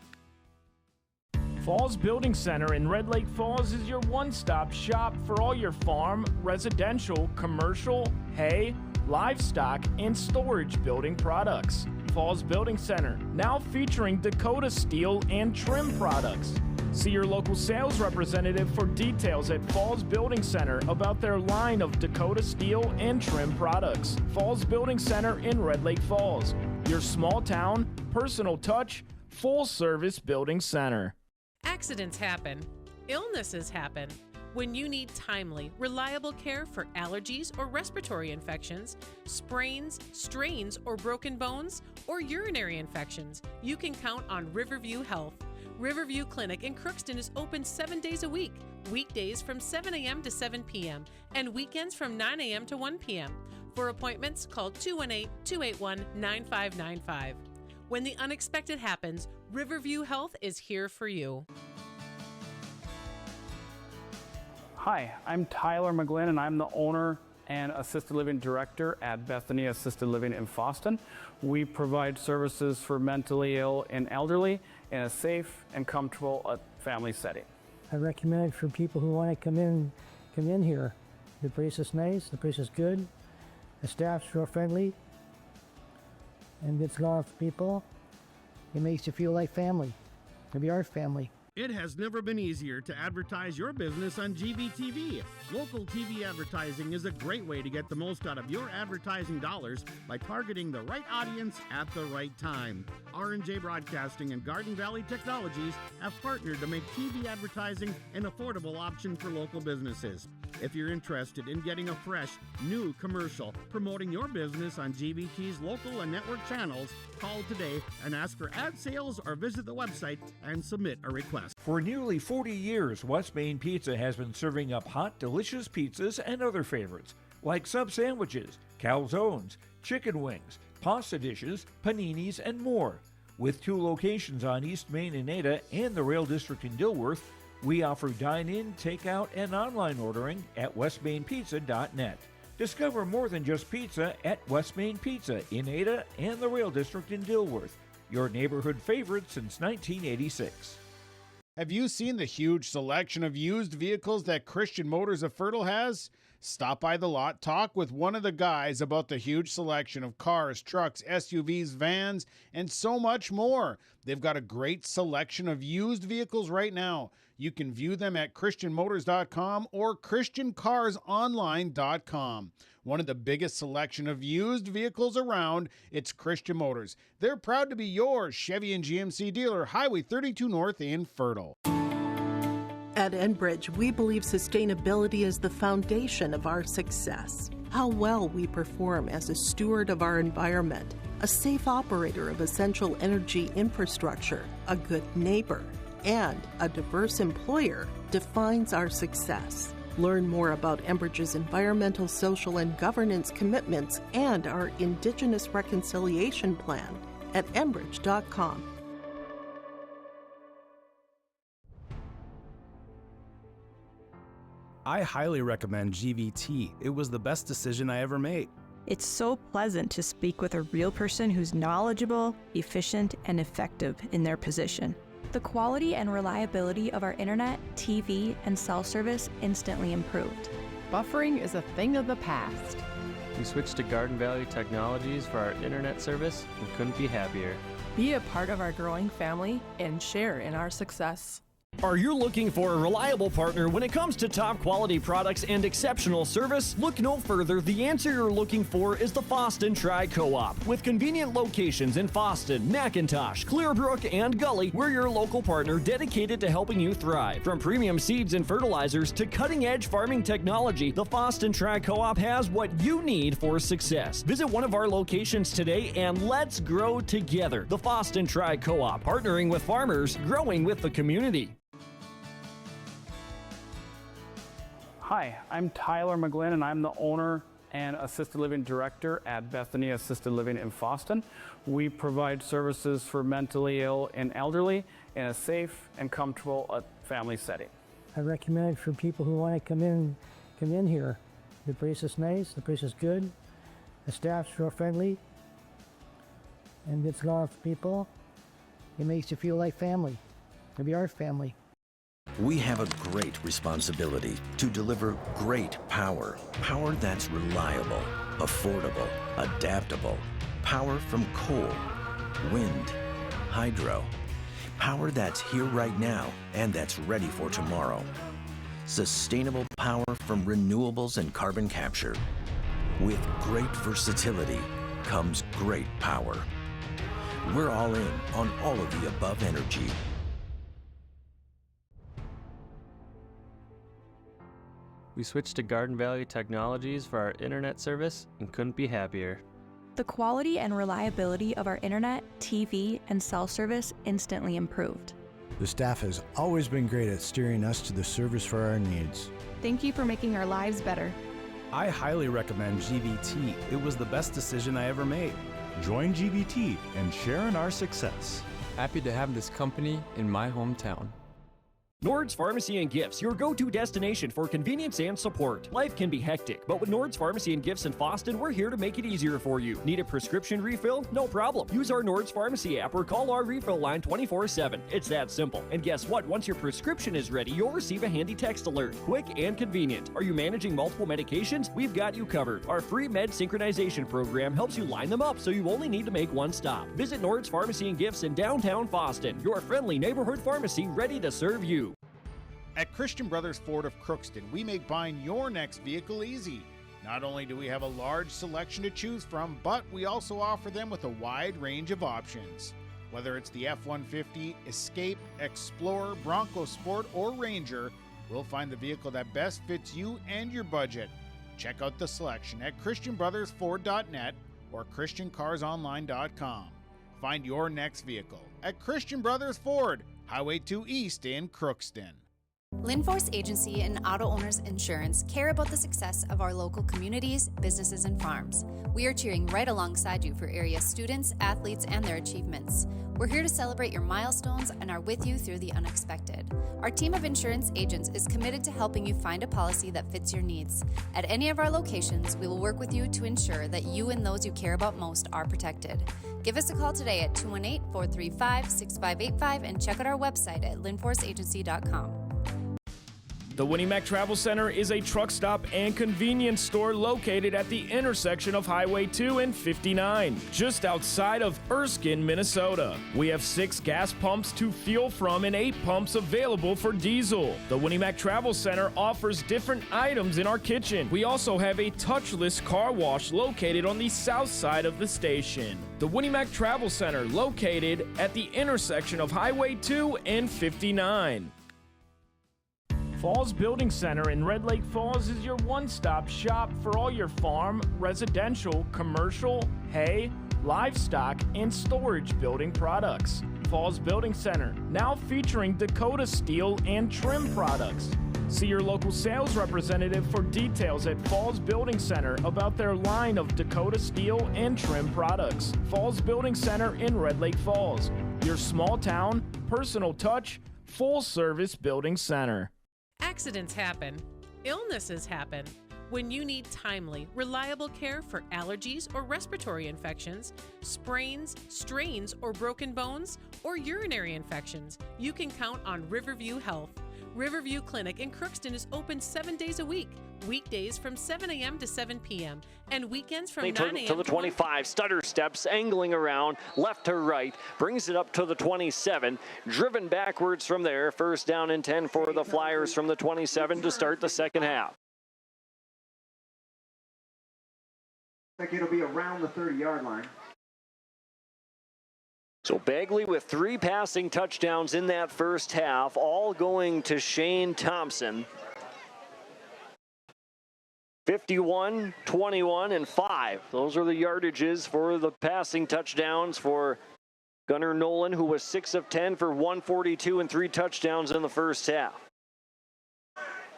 Falls Building Center in Red Lake Falls is your one-stop shop for all your farm, residential, commercial, hay, livestock, and storage building products. Falls Building Center, now featuring Dakota steel and trim products. See your local sales representative for details at Falls Building Center about their line of Dakota steel and trim products. Falls Building Center in Red Lake Falls, your small town, personal touch, full-service building center. Accidents happen. Illnesses happen. When you need timely, reliable care for allergies or respiratory infections, sprains, strains, or broken bones, or urinary infections, you can count on Riverview Health. Riverview Clinic in Crookston is open 7 days a week, weekdays from 7 a.m. to 7 p.m., and weekends from 9 a.m. to 1 p.m. For appointments, call 218-281-9595. When the unexpected happens, Riverview Health is here for you. Hi, I'm Tyler McGlynn, and I'm the owner and assisted living director at Bethany Assisted Living in Boston. We provide services for mentally ill and elderly in a safe and comfortable family setting. I recommend it for people who want to come in here. The place is nice, the place is good, the staff's real friendly, and gets along with people. It makes you feel like family. Maybe our family. It has never been easier to advertise your business on GVTV. Local TV advertising is a great way to get the most out of your advertising dollars by targeting the right audience at the right time. R&J Broadcasting and Garden Valley Technologies have partnered to make TV advertising an affordable option for local businesses. If you're interested in getting a fresh, new commercial promoting your business on GVT's local and network channels, call today and ask for ad sales or visit the website and submit a request. For nearly 40 years, West Main Pizza has been serving up hot, delicious pizzas and other favorites, like sub sandwiches, calzones, chicken wings, pasta dishes, paninis, and more. With 2 locations on East Main in Ada and the Rail District in Dilworth, we offer dine-in, takeout, and online ordering at westmainpizza.net. Discover more than just pizza at West Main Pizza in Ada and the Rail District in Dilworth, your neighborhood favorite since 1986. Have you seen the huge selection of used vehicles that Christian Motors of Fertile has? Stop by the lot, talk with one of the guys about the huge selection of cars, trucks, SUVs, vans, and so much more. They've got a great selection of used vehicles right now. You can view them at christianmotors.com or christiancarsonline.com. One of the biggest selection of used vehicles around, it's Christian Motors. They're proud to be your Chevy and GMC dealer, Highway 32 North in Fertile. At Enbridge, we believe sustainability is the foundation of our success. How well we perform as a steward of our environment, a safe operator of essential energy infrastructure, a good neighbor, and a diverse employer defines our success. Learn more about Enbridge's environmental, social, and governance commitments and our Indigenous Reconciliation Plan at enbridge.com. I highly recommend GVT. It was the best decision I ever made. It's so pleasant to speak with a real person who's knowledgeable, efficient, and effective in their position. The quality and reliability of our internet, TV, and cell service instantly improved. Buffering is a thing of the past. We switched to Garden Valley Technologies for our internet service and couldn't be happier. Be a part of our growing family and share in our success. Are you looking for a reliable partner when it comes to top quality products and exceptional service? Look no further. The answer you're looking for is the Fosston Tri-Co-op. With convenient locations in Fosston, McIntosh, Clearbrook, and Gully, we're your local partner dedicated to helping you thrive. From premium seeds and fertilizers to cutting-edge farming technology, the Fosston Tri-Co-op has what you need for success. Visit one of our locations today and let's grow together. The Fosston Tri-Co-op, partnering with farmers, growing with the community. Hi, I'm Tyler McGlynn, and I'm the owner and assisted living director at Bethany Assisted Living in Fosston. We provide services for mentally ill and elderly in a safe and comfortable family setting. I recommend for people who want to come in here. The place is nice, the place is good, the staff's real friendly, and gets along with people. It makes you feel like family. Maybe our family. We have a great responsibility to deliver great power. Power that's reliable, affordable, adaptable. Power from coal, wind, hydro. Power that's here right now and that's ready for tomorrow. Sustainable power from renewables and carbon capture. With great versatility comes great power. We're all in on all of the above energy. We switched to Garden Valley Technologies for our internet service and couldn't be happier. The quality and reliability of our internet, TV, and cell service instantly improved. The staff has always been great at steering us to the service for our needs. Thank you for making our lives better. I highly recommend GVT. It was the best decision I ever made. Join GVT and share in our success. Happy to have this company in my hometown. Nord's Pharmacy and Gifts, your go-to destination for convenience and support. Life can be hectic, but with Nord's Pharmacy and Gifts in Fosston, we're here to make it easier for you. Need a prescription refill? No problem. Use our Nord's Pharmacy app or call our refill line 24/7. It's that simple. And guess what? Once your prescription is ready, you'll receive a handy text alert. Quick and convenient. Are you managing multiple medications? We've got you covered. Our free med synchronization program helps you line them up so you only need to make one stop. Visit Nord's Pharmacy and Gifts in downtown Fosston, your friendly neighborhood pharmacy ready to serve you. At Christian Brothers Ford of Crookston, we make buying your next vehicle easy. Not only do we have a large selection to choose from, but we also offer them with a wide range of options. Whether it's the F-150, Escape, Explorer, Bronco Sport, or Ranger, we'll find the vehicle that best fits you and your budget. Check out the selection at christianbrothersford.net or christiancarsonline.com. Find your next vehicle at Christian Brothers Ford, Highway 2 East in Crookston. Linforce Agency and Auto Owners Insurance care about the success of our local communities, businesses, and farms. We are cheering right alongside you for area students, athletes, and their achievements. We're here to celebrate your milestones and are with you through the unexpected. Our team of insurance agents is committed to helping you find a policy that fits your needs. At any of our locations, we will work with you to ensure that you and those you care about most are protected. Give us a call today at 218-435-6585 and check out our website at linforceagency.com. The Winnie Mac Travel Center is a truck stop and convenience store located at the intersection of Highway 2 and 59, just outside of Erskine, Minnesota. We have 6 gas pumps to fuel from and 8 pumps available for diesel. The Winnie Mac Travel Center offers different items in our kitchen. We also have a touchless car wash located on the south side of the station. The Winnie Mac Travel Center located at the intersection of Highway 2 and 59. Falls Building Center in Red Lake Falls is your one-stop shop for all your farm, residential, commercial, hay, livestock, and storage building products. Falls Building Center, now featuring Dakota steel and trim products. See your local sales representative for details at Falls Building Center about their line of Dakota steel and trim products. Falls Building Center in Red Lake Falls, your small town, personal touch, full-service building center. Accidents happen. Illnesses happen. When you need timely, reliable care for allergies or respiratory infections, sprains, strains, or broken bones, or urinary infections, you can count on Riverview Health. Riverview Clinic in Crookston is open 7 days a week, weekdays from 7 a.m. to 7 p.m., and weekends from 9 a.m. to the 25, stutter steps, angling around, left to right, brings it up to the 27, driven backwards from there, first down and 10 for the Flyers from the 27 to start the second half. I think it'll be around the 30-yard line. So Bagley with 3 passing touchdowns in that first half, all going to Shane Thompson. 51, 21, and 5. Those are the yardages for the passing touchdowns for Gunnar Nolan, who was 6 of 10 for 142 and 3 touchdowns in the first half.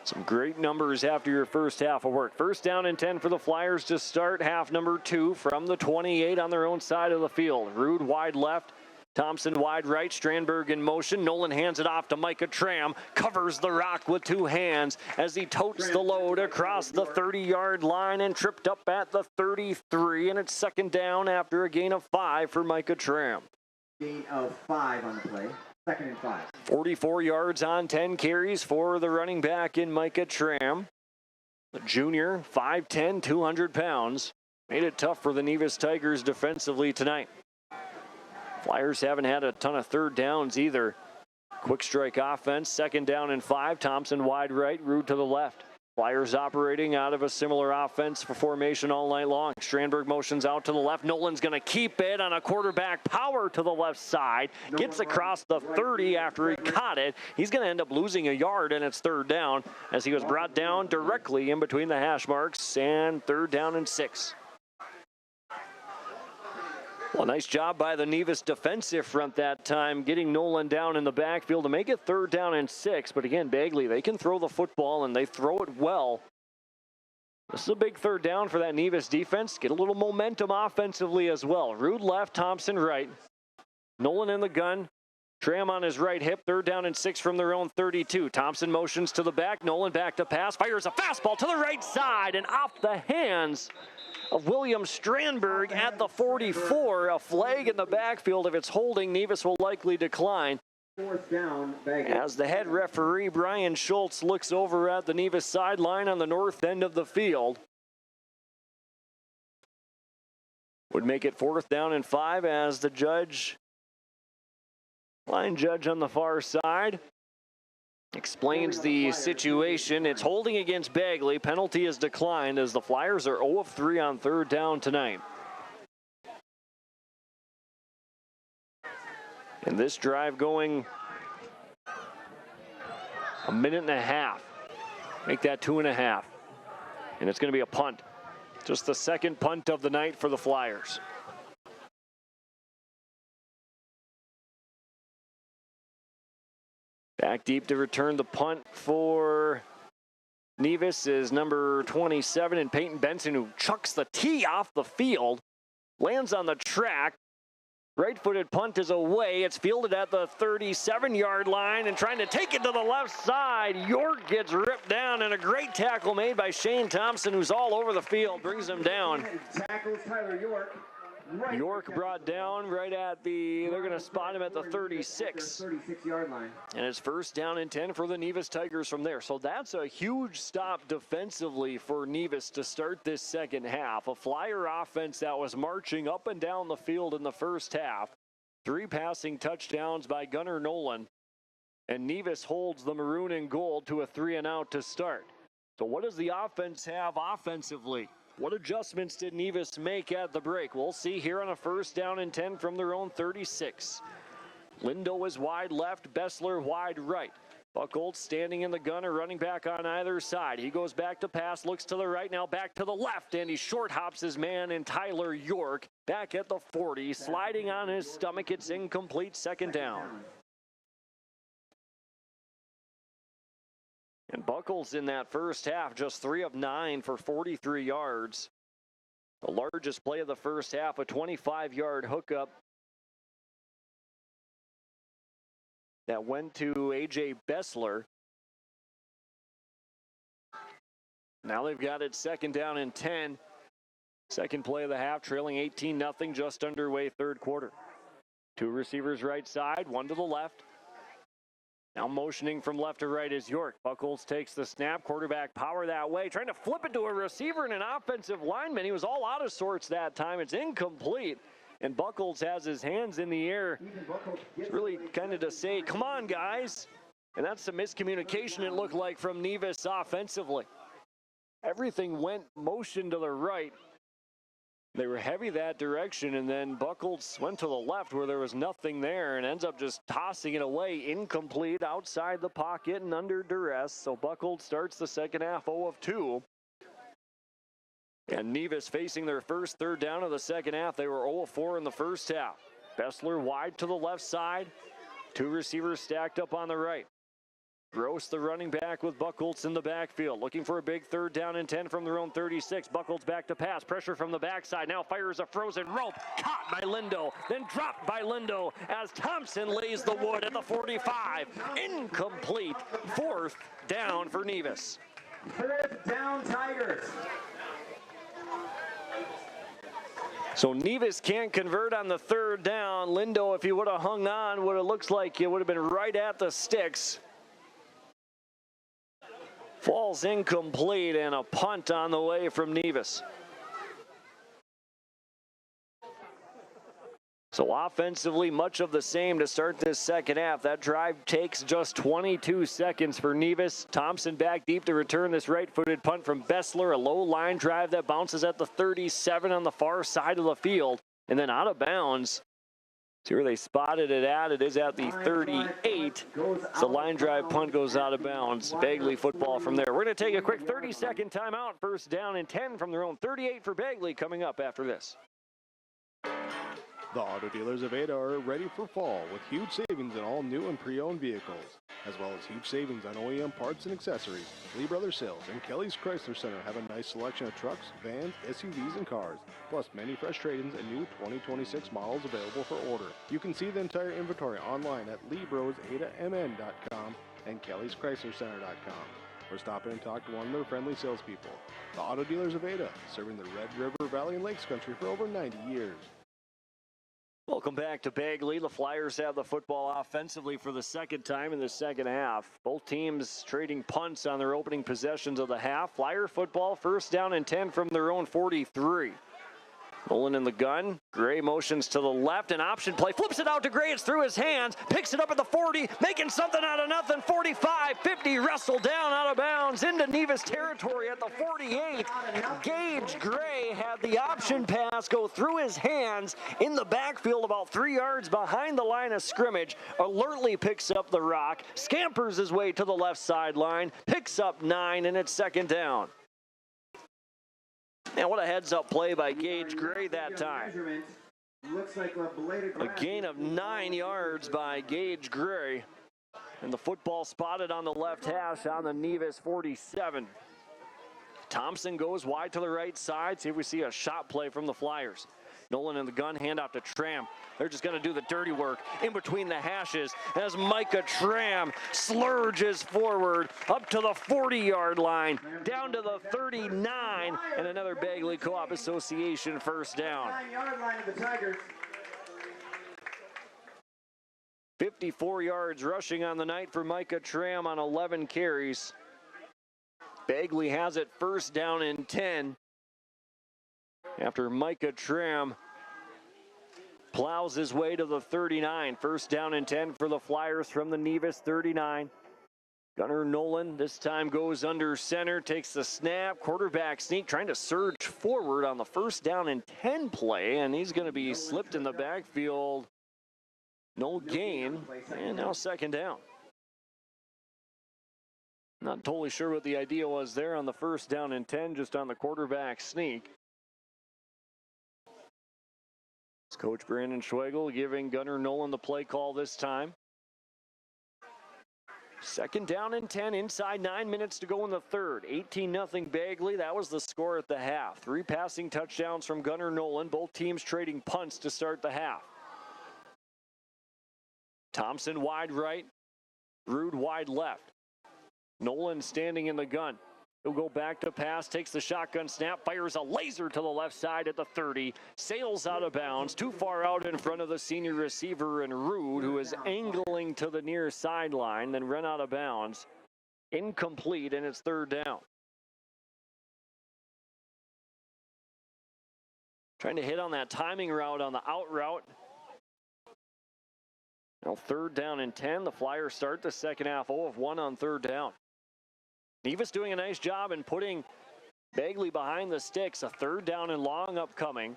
Some great numbers after your first half of work. First down and 10 for the Flyers to start half number 2 from the 28 on their own side of the field. Rude wide left, Thompson wide right, Strandberg in motion. Nolan hands it off to Micah Tram, covers the rock with 2 hands as he totes the load across the 30-yard line and tripped up at the 33, and it's second down after a gain of 5 for Micah Tram. Gain of 5 on the play. Second and 5. 44 yards on 10 carries for the running back in Micah Tram. The junior, 5'10", 200 pounds. Made it tough for the Nevis Tigers defensively tonight. Flyers haven't had a ton of third downs either. Quick strike offense, second down and 5. Thompson wide right, Rude to the left. Flyers operating out of a similar offense for formation all night long. Strandberg motions out to the left. Nolan's going to keep it on a quarterback power to the left side. Gets across the 30 after he caught it. He's going to end up losing a yard, and it's third down as he was brought down directly in between the hash marks, and third down and 6. Well, nice job by the Nevis defensive front that time, getting Nolan down in the backfield to make it third down and 6. But again, Bagley, they can throw the football, and they throw it well. This is a big third down for that Nevis defense. Get a little momentum offensively as well. Rude left, Thompson right. Nolan in the gun. Tram on his right hip. Third down and 6 from their own 32. Thompson motions to the back. Nolan back to pass. Fires a fastball to the right side and off the hands of William Strandberg at the 44. A flag in the backfield. If it's holding, Nevis will likely decline. Fourth down, as the head referee, Brian Schultz, looks over at the Nevis sideline on the north end of the field. Would make it fourth down and 5 as the line judge on the far side explains the situation. It's holding against Bagley. Penalty is declined as the Flyers are 0 of 3 on third down tonight. And this drive going a minute and a half. Make that 2.5. And it's going to be a punt. Just the second punt of the night for the Flyers. Back deep to return the punt for Nevis is number 27, and Peyton Benson, who chucks the tee off the field, lands on the track. Right-footed punt is away. It's fielded at the 37-yard line and trying to take it to the left side. York gets ripped down, and a great tackle made by Shane Thompson, who's all over the field, brings him down. Tackles Tyler York. York brought down right at the, they're going to spot him at the 36. 36-yard line. And it's first down and 10 for the Nevis Tigers from there. So that's a huge stop defensively for Nevis to start this second half. A Flyer offense that was marching up and down the field in the first half. 3 passing touchdowns by Gunnar Nolan. And Nevis holds the maroon and gold to a 3-and-out to start. So what does the offense have offensively? What adjustments did Nevis make at the break? We'll see here on a first down and 10 from their own 36. Lindo is wide left, Bessler wide right. Buchholz standing in the gun or running back on either side. He goes back to pass, looks to the right, now back to the left, and he short hops his man in Tyler York. Back at the 40, sliding on his stomach. It's incomplete, second down. And Buchholz in that first half, just 3 of 9 for 43 yards. The largest play of the first half, a 25-yard hookup that went to A.J. Bessler. Now they've got it second down and 10. Second play of the half, trailing 18-0, just underway third quarter. 2 receivers right side, 1 to the left. Now motioning from left to right is York. Buchholz takes the snap, quarterback power that way, trying to flip it to a receiver and an offensive lineman. He was all out of sorts that time. It's incomplete, and Buchholz has his hands in the air. It's really kind of to say, come on, guys. And that's some miscommunication, it looked like, from Nevis offensively. Everything went motion to the right. They were heavy that direction, and then Buchholz went to the left where there was nothing there and ends up just tossing it away, incomplete, outside the pocket and under duress. So Buchholz starts the second half 0 of 2. And Nevis facing their first third down of the second half. They were 0 of 4 in the first half. Bessler wide to the left side. 2 receivers stacked up on the right. Gross, the running back, with Buchholz in the backfield, looking for a big third down and 10 from their own 36. Buchholz back to pass, pressure from the backside, now fires a frozen rope, caught by Lindo, then dropped by Lindo as Thompson lays the wood at the 45. Incomplete, 4th down for Nevis. 4th down Tigers. So Nevis can't convert on the third down. Lindo, if he would have hung on, would have looks like it would have been right at the sticks. Falls incomplete, and a punt on the way from Nevis. So offensively, much of the same to start this second half. That drive takes just 22 seconds for Nevis. Thompson back deep to return this right-footed punt from Bessler. A low line drive that bounces at the 37 on the far side of the field. And then out of bounds. See where they spotted it at. It is at the 38. So line drive punt goes out of bounds. Bagley football from there. We're going to take a quick 30-second timeout. First down and 10 from their own 38 for Bagley coming up after this. The Auto Dealers of Ada are ready for fall with huge savings in all new and pre-owned vehicles, as well as huge savings on OEM parts and accessories. Lee Brothers Sales and Kelly's Chrysler Center have a nice selection of trucks, vans, SUVs, and cars, plus many fresh trade-ins and new 2026 models available for order. You can see the entire inventory online at LeBrosAdaMN.com and Kelly'sChryslerCenter.com. Or stop in and talk to one of their friendly salespeople. The Auto Dealers of Ada, serving the Red River Valley and Lakes Country for over 90 years. Welcome back to Bagley. The Flyers have the football offensively for the second time in the second half. Both teams trading punts on their opening possessions of the half. Flyer football, first down and 10 from their own 43. Nolan in the gun. Gray motions to the left. An option play. Flips it out to Gray. It's through his hands. Picks it up at the 40. Making something out of nothing. 45, 50. Wrestled down out of bounds into Nevis territory at the 48. Gage Gray had the option pass go through his hands in the backfield about 3 yards behind the line of scrimmage. Alertly picks up the rock. Scampers his way to the left sideline. Picks up 9, and it's second down. And what a heads-up play by Gage Gray that time. Looks like a gain of 9 yards by Gage Gray. And the football spotted on the left hash on the NEVIS 47. Thompson goes wide to the right side. See if we see a shot play from the Flyers. Nolan in the gun, hand off to Tram. They're just going to do the dirty work in between the hashes as Micah Tram slurges forward up to the 40-yard line, down to the 39, and another Bagley Co-op Association first down. 9-yard line of the Tigers. 54 yards rushing on the night for Micah Tram on 11 carries. Bagley has it first down and 10. After Micah Tram plows his way to the 39. First down and 10 for the Flyers from the NEVIS 39. Gunnar Nolan this time goes under center, takes the snap, quarterback sneak, trying to surge forward on the first down and 10 play, and he's going to be slipped in the backfield. No gain, and now second down. Not totally sure what the idea was there on the first down and 10, just on the quarterback sneak. It's Coach Brandon Schwegel giving Gunnar Nolan the play call this time. Second down and 10, inside 9 minutes to go in the third. 18-0 Bagley, that was the score at the half. 3 passing touchdowns from Gunnar Nolan, both teams trading punts to start the half. Thompson wide right, Rude wide left. Nolan standing in the gun. He'll go back to pass, takes the shotgun snap, fires a laser to the left side at the 30, sails out of bounds, too far out in front of the senior receiver and Rude, who is angling to the near sideline, then run out of bounds. Incomplete, and it's third down. Trying to hit on that timing route on the out route. Now third down and 10. The Flyers start the second half 0 of 1 on third down. NEVIS doing a nice job in putting Bagley behind the sticks. A third down and long upcoming.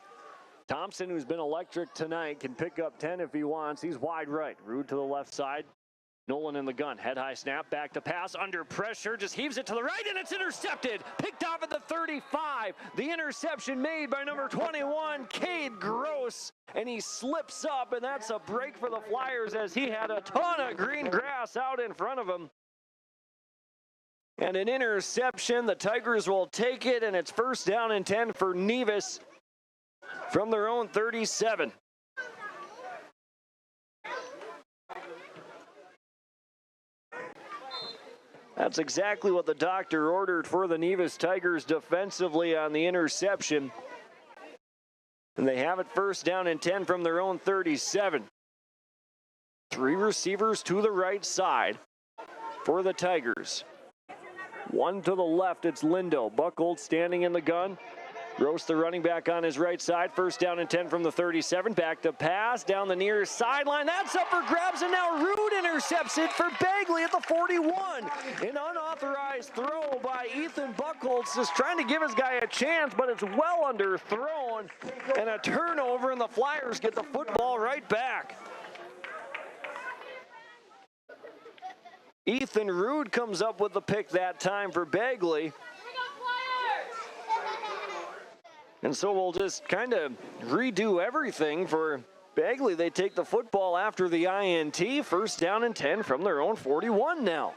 Thompson, who's been electric tonight, can pick up 10 if he wants. He's wide right. Rude to the left side. Nolan in the gun. Head high snap. Back to pass. Under pressure. Just heaves it to the right, and it's intercepted. Picked off at the 35. The interception made by number 21, Cade Gross. And he slips up, and that's a break for the Flyers as he had a ton of green grass out in front of him. And an interception. The Tigers will take it, and it's first down and 10 for NEVIS from their own 37. That's exactly what the doctor ordered for the NEVIS Tigers defensively on the interception. And they have it first down and 10 from their own 37. 3 receivers to the right side for the Tigers. 1 to the left, it's Lindo. Buchholz standing in the gun. Gross, the running back, on his right side. First down and 10 from the 37. Back to pass down the near sideline. That's up for grabs, and now Rude intercepts it for Bagley at the 41. An unauthorized throw by Ethan Buchholz, just trying to give his guy a chance, but it's well underthrown. And a turnover, and the Flyers get the football right back. Ethan Rude comes up with the pick that time for Bagley. And so we'll just kind of redo everything for Bagley. They take the football after the INT. First down and 10 from their own 41 now.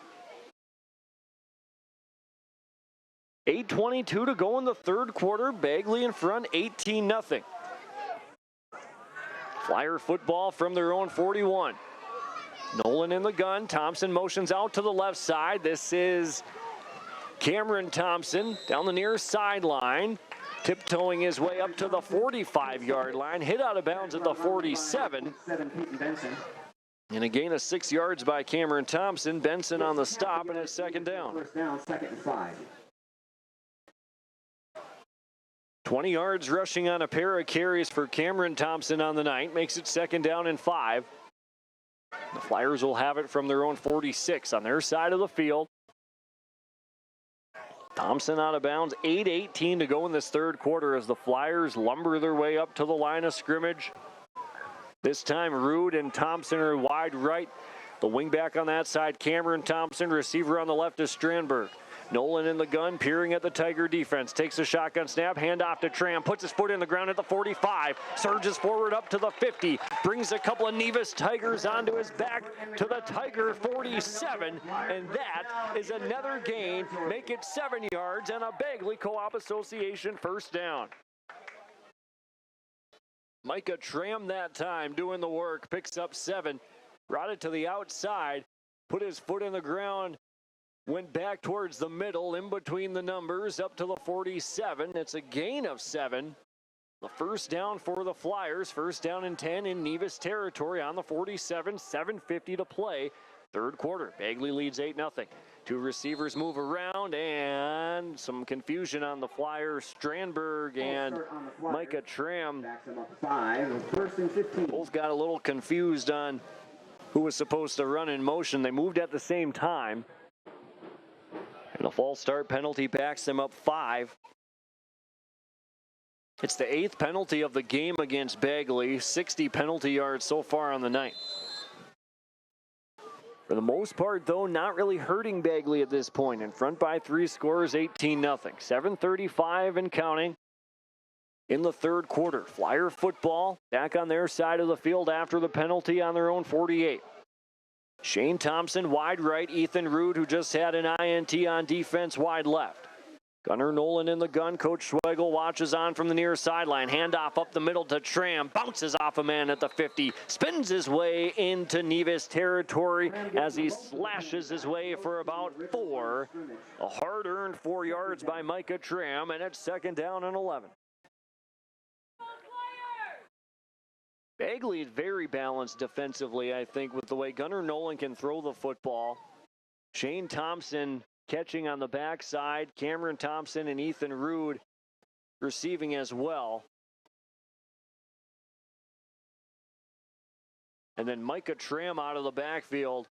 8:22 to go in the third quarter. Bagley in front, 18-0. Flyer football from their own 41. Nolan in the gun. Thompson motions out to the left side. This is Cameron Thompson down the near sideline. Tiptoeing his way up to the 45-yard line. Hit out of bounds at the 47. And a gain of 6 yards by Cameron Thompson. Benson on the stop, and it's second down. First down, second and 5. 20 yards rushing on a pair of carries for Cameron Thompson on the night. Makes it second down and 5. The Flyers will have it from their own 46 on their side of the field. Thompson out of bounds, 8:18 to go in this third quarter as the Flyers lumber their way up to the line of scrimmage. This time Rude and Thompson are wide right. The wingback on that side, Cameron Thompson, receiver on the left is Strandberg. Nolan in the gun, peering at the Tiger defense. Takes a shotgun snap, handoff to Tram, puts his foot in the ground at the 45, surges forward up to the 50, brings a couple of Nevis Tigers onto his back to the Tiger 47, and that is another gain. Make it 7 yards and a Bagley Co-op Association first down. Micah Tram that time doing the work, picks up 7, brought it to the outside, put his foot in the ground, went back towards the middle, in between the numbers, up to the 47. It's a gain of 7. The first down for the Flyers, first down and 10 in Nevis territory on the 47, 7:50 to play. Third quarter, Bagley leads 8-0. Two receivers move around, and some confusion on the Flyers. Strandberg and Micah Tram both got a little confused on who was supposed to run in motion. They moved at the same time. And a false start penalty backs them up 5. It's the 8th penalty of the game against Bagley. 60 penalty yards so far on the night. For the most part, though, not really hurting Bagley at this point. In front by 3 scores, 18-0. 7:35 and counting in the third quarter. Flyer football back on their side of the field after the penalty on their own 48. Shane Thompson wide right. Ethan Rude, who just had an INT on defense, wide left. Gunnar Nolan in the gun. Coach Schwegel watches on from the near sideline. Handoff up the middle to Tram. Bounces off a man at the 50. Spins his way into Nevis territory as he slashes his way for about 4. A hard-earned 4 yards by Micah Tram, and it's second down and 11. Bagley is very balanced defensively, I think, with the way Gunnar Nolan can throw the football. Shane Thompson catching on the backside. Cameron Thompson and Ethan Rude receiving as well. And then Micah Tram out of the backfield.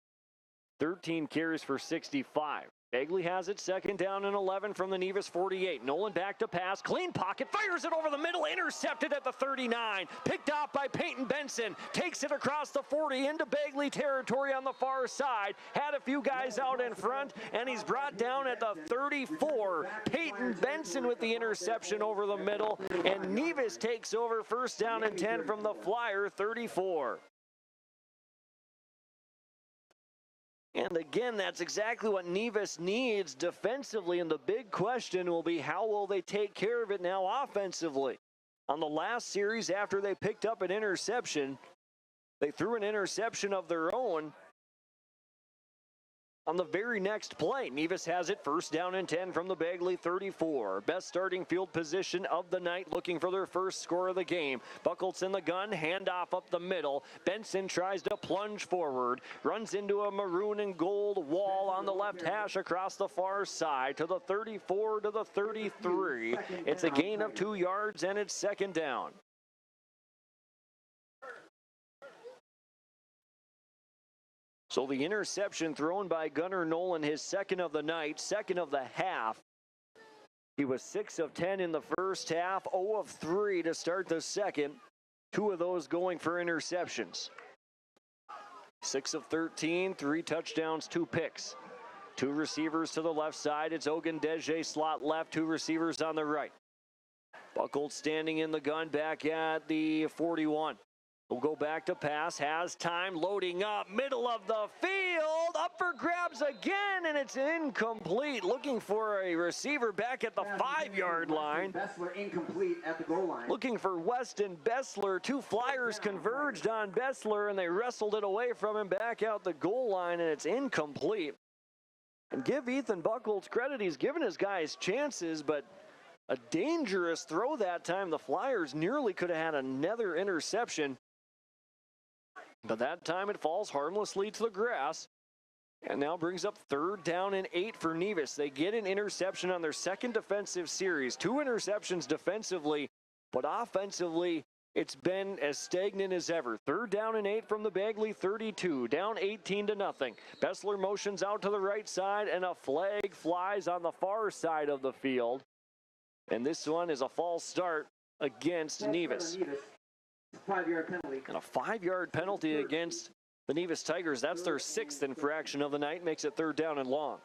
13 carries for 65. Bagley has it, second down and 11 from the Nevis 48. Nolan back to pass, clean pocket, fires it over the middle, intercepted at the 39. Picked off by Peyton Benson, takes it across the 40 into Bagley territory on the far side. Had a few guys out in front, and he's brought down at the 34. Peyton Benson with the interception over the middle, and Nevis takes over first down and 10 from the Flyer 34. And again, that's exactly what Nevis needs defensively, and the big question will be how will they take care of it now offensively. On the last series, after they picked up an interception, they threw an interception of their own on the very next play. Nevis has it, first down and 10 from the Bagley 34. Best starting field position of the night, looking for their first score of the game. Buckles in the gun, handoff up the middle. Benson tries to plunge forward, runs into a maroon and gold wall on the left hash across the far side to the 34 to the 33. It's a gain of 2 yards, and it's second down. So the interception thrown by Gunnar Nolan, his second of the night, second of the half. He was 6 of 10 in the first half, 0 of 3 to start the second. 2 of those going for interceptions. 6 of 13, 3 touchdowns, 2 picks. 2 receivers to the left side. It's Ogundeje slot left, 2 receivers on the right. Buckled standing in the gun back at the 41. Will go back to pass, has time, loading up, middle of the field, up for grabs again, and it's incomplete. Looking for a receiver back at the 5-yard line. Bessler incomplete at the goal line. Looking for Weston Bessler. 2 Flyers converged on Bessler, and they wrestled it away from him back out the goal line, and it's incomplete. And give Ethan Buckles credit, he's given his guys chances, but a dangerous throw that time. The Flyers nearly could have had another interception. But that time it falls harmlessly to the grass. And now brings up third down and 8 for Nevis. They get an interception on their second defensive series. 2 interceptions defensively, but offensively, it's been as stagnant as ever. Third down and 8 from the Bagley 32, down 18-0. Bessler motions out to the right side, and a flag flies on the far side of the field. And this one is a false start against Nevis. 5-yard penalty. And a 5-yard penalty against the Nevis Tigers. That's their 6th infraction of the night. Makes it third down and long.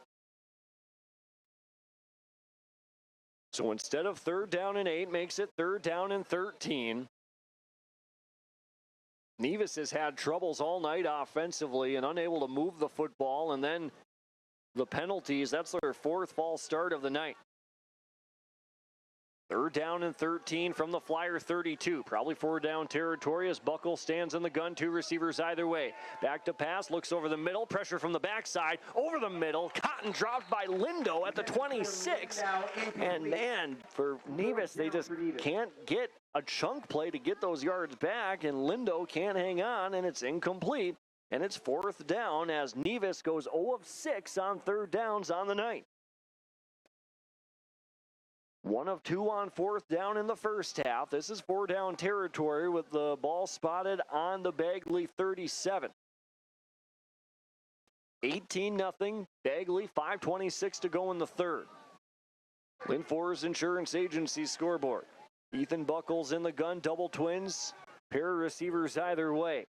So instead of 3rd down and 8, makes it 3rd down and 13. NEVIS has had troubles all night offensively and unable to move the football, and then the penalties, that's their 4th false start of the night. 3rd down and 13 from the Flyer 32. Probably 4 down territory as Buckle stands in the gun. 2 receivers either way. Back to pass, looks over the middle. Pressure from the backside. Over the middle. Cotton dropped by Lindo at the 26. And man, for NEVIS, they just can't get a chunk play to get those yards back. And Lindo can't hang on, and it's incomplete. And it's 4th down as NEVIS goes 0 of 6 on 3rd downs on the night. 1 of 2 on 4th down in the first half. This is 4 down territory with the ball spotted on the Bagley 37. 18-0, Bagley, 5:26 to go in the 3rd. Lynn Forest Insurance Agency scoreboard. Ethan Buckles in the gun, double twins, pair of receivers either way.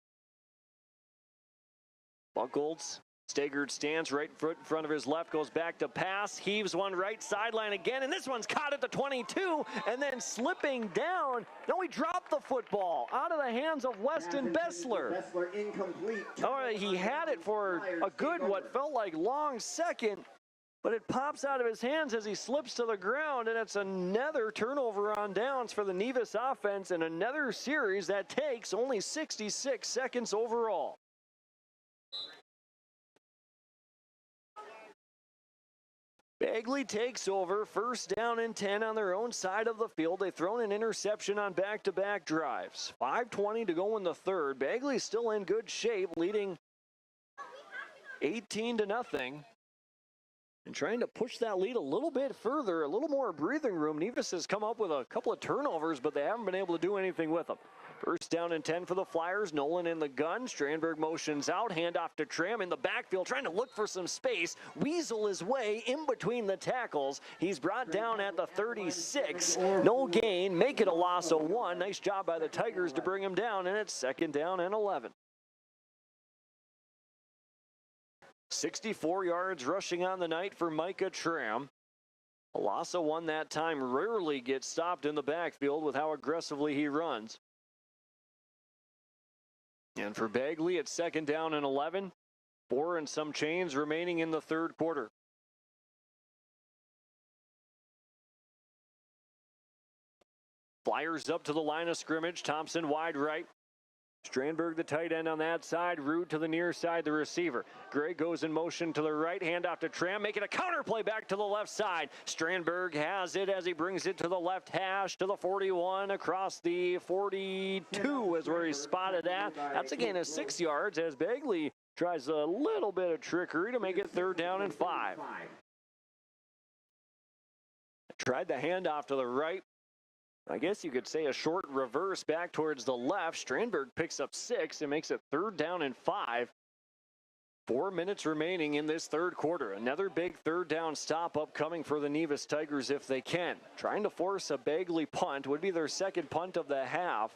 Buckles, staggered stance, right foot in front of his left, goes back to pass, heaves one right sideline again, and this one's caught at the 22, and then slipping down. No, he dropped the football out of the hands of Weston Bessler. Bessler incomplete. All right, he had it for a good, what felt like long second, but it pops out of his hands as he slips to the ground, and it's another turnover on downs for the NEVIS offense, and another series that takes only 66 seconds overall. Bagley takes over, 1st down and 10 on their own side of the field. They've thrown an interception on back-to-back drives. 5:20 to go in the 3rd. Bagley's still in good shape, leading 18-0. And trying to push that lead a little bit further, a little more breathing room. NEVIS has come up with a couple of turnovers, but they haven't been able to do anything with them. 1st down and 10 for the Flyers. Nolan in the gun. Strandberg motions out. Handoff to Tram in the backfield, trying to look for some space. Weasel his way in between the tackles. He's brought down at the 36. No gain. Make it a loss of 1. Nice job by the Tigers to bring him down, and it's 2nd down and 11. 64 yards rushing on the night for Micah Tram. A loss of 1 that time. Rarely gets stopped in the backfield with how aggressively he runs. And for Bagley, it's 2nd down and 11. 4 and some change remaining in the 3rd quarter. Flyers up to the line of scrimmage. Thompson wide right. Strandberg, the tight end on that side. Rude to the near side, the receiver. Gray goes in motion to the right. Handoff to Tram, making a counter play back to the left side. Strandberg has it as he brings it to the left hash to the 41. Across the 42 is where he's spotted at. That's a gain of 6 yards as Bagley tries a little bit of trickery to make it 3rd down and 5. Tried the handoff to the right. I guess you could say a short reverse back towards the left. Strandberg picks up 6 and makes it 3rd down and 5. 4 minutes remaining in this 3rd quarter. Another big 3rd down stop upcoming for the NEVIS Tigers if they can. Trying to force a Bagley punt. Would be their 2nd punt of the half.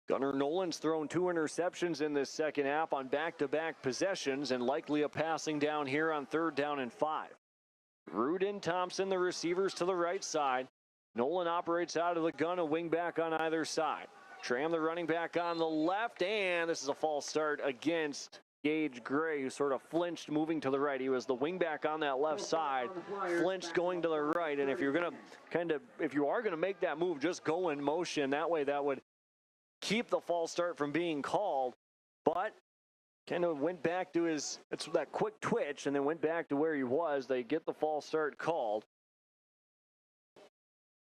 Gunnar Nolan's thrown 2 interceptions in this 2nd half on back-to-back possessions and likely a passing down here on 3rd down and 5. Rude and Thompson, the receivers to the right side. Nolan operates out of the gun, a wing back on either side. Tram, the running back on the left, and this is a false start against Gage Gray, who sort of flinched moving to the right. He was the wing back on that left side, flinched going to the right, and if you're going to if you are going to make that move, just go in motion. That way that would keep the false start from being called, but kind of went back to that quick twitch and then went back to where he was. They get the false start called.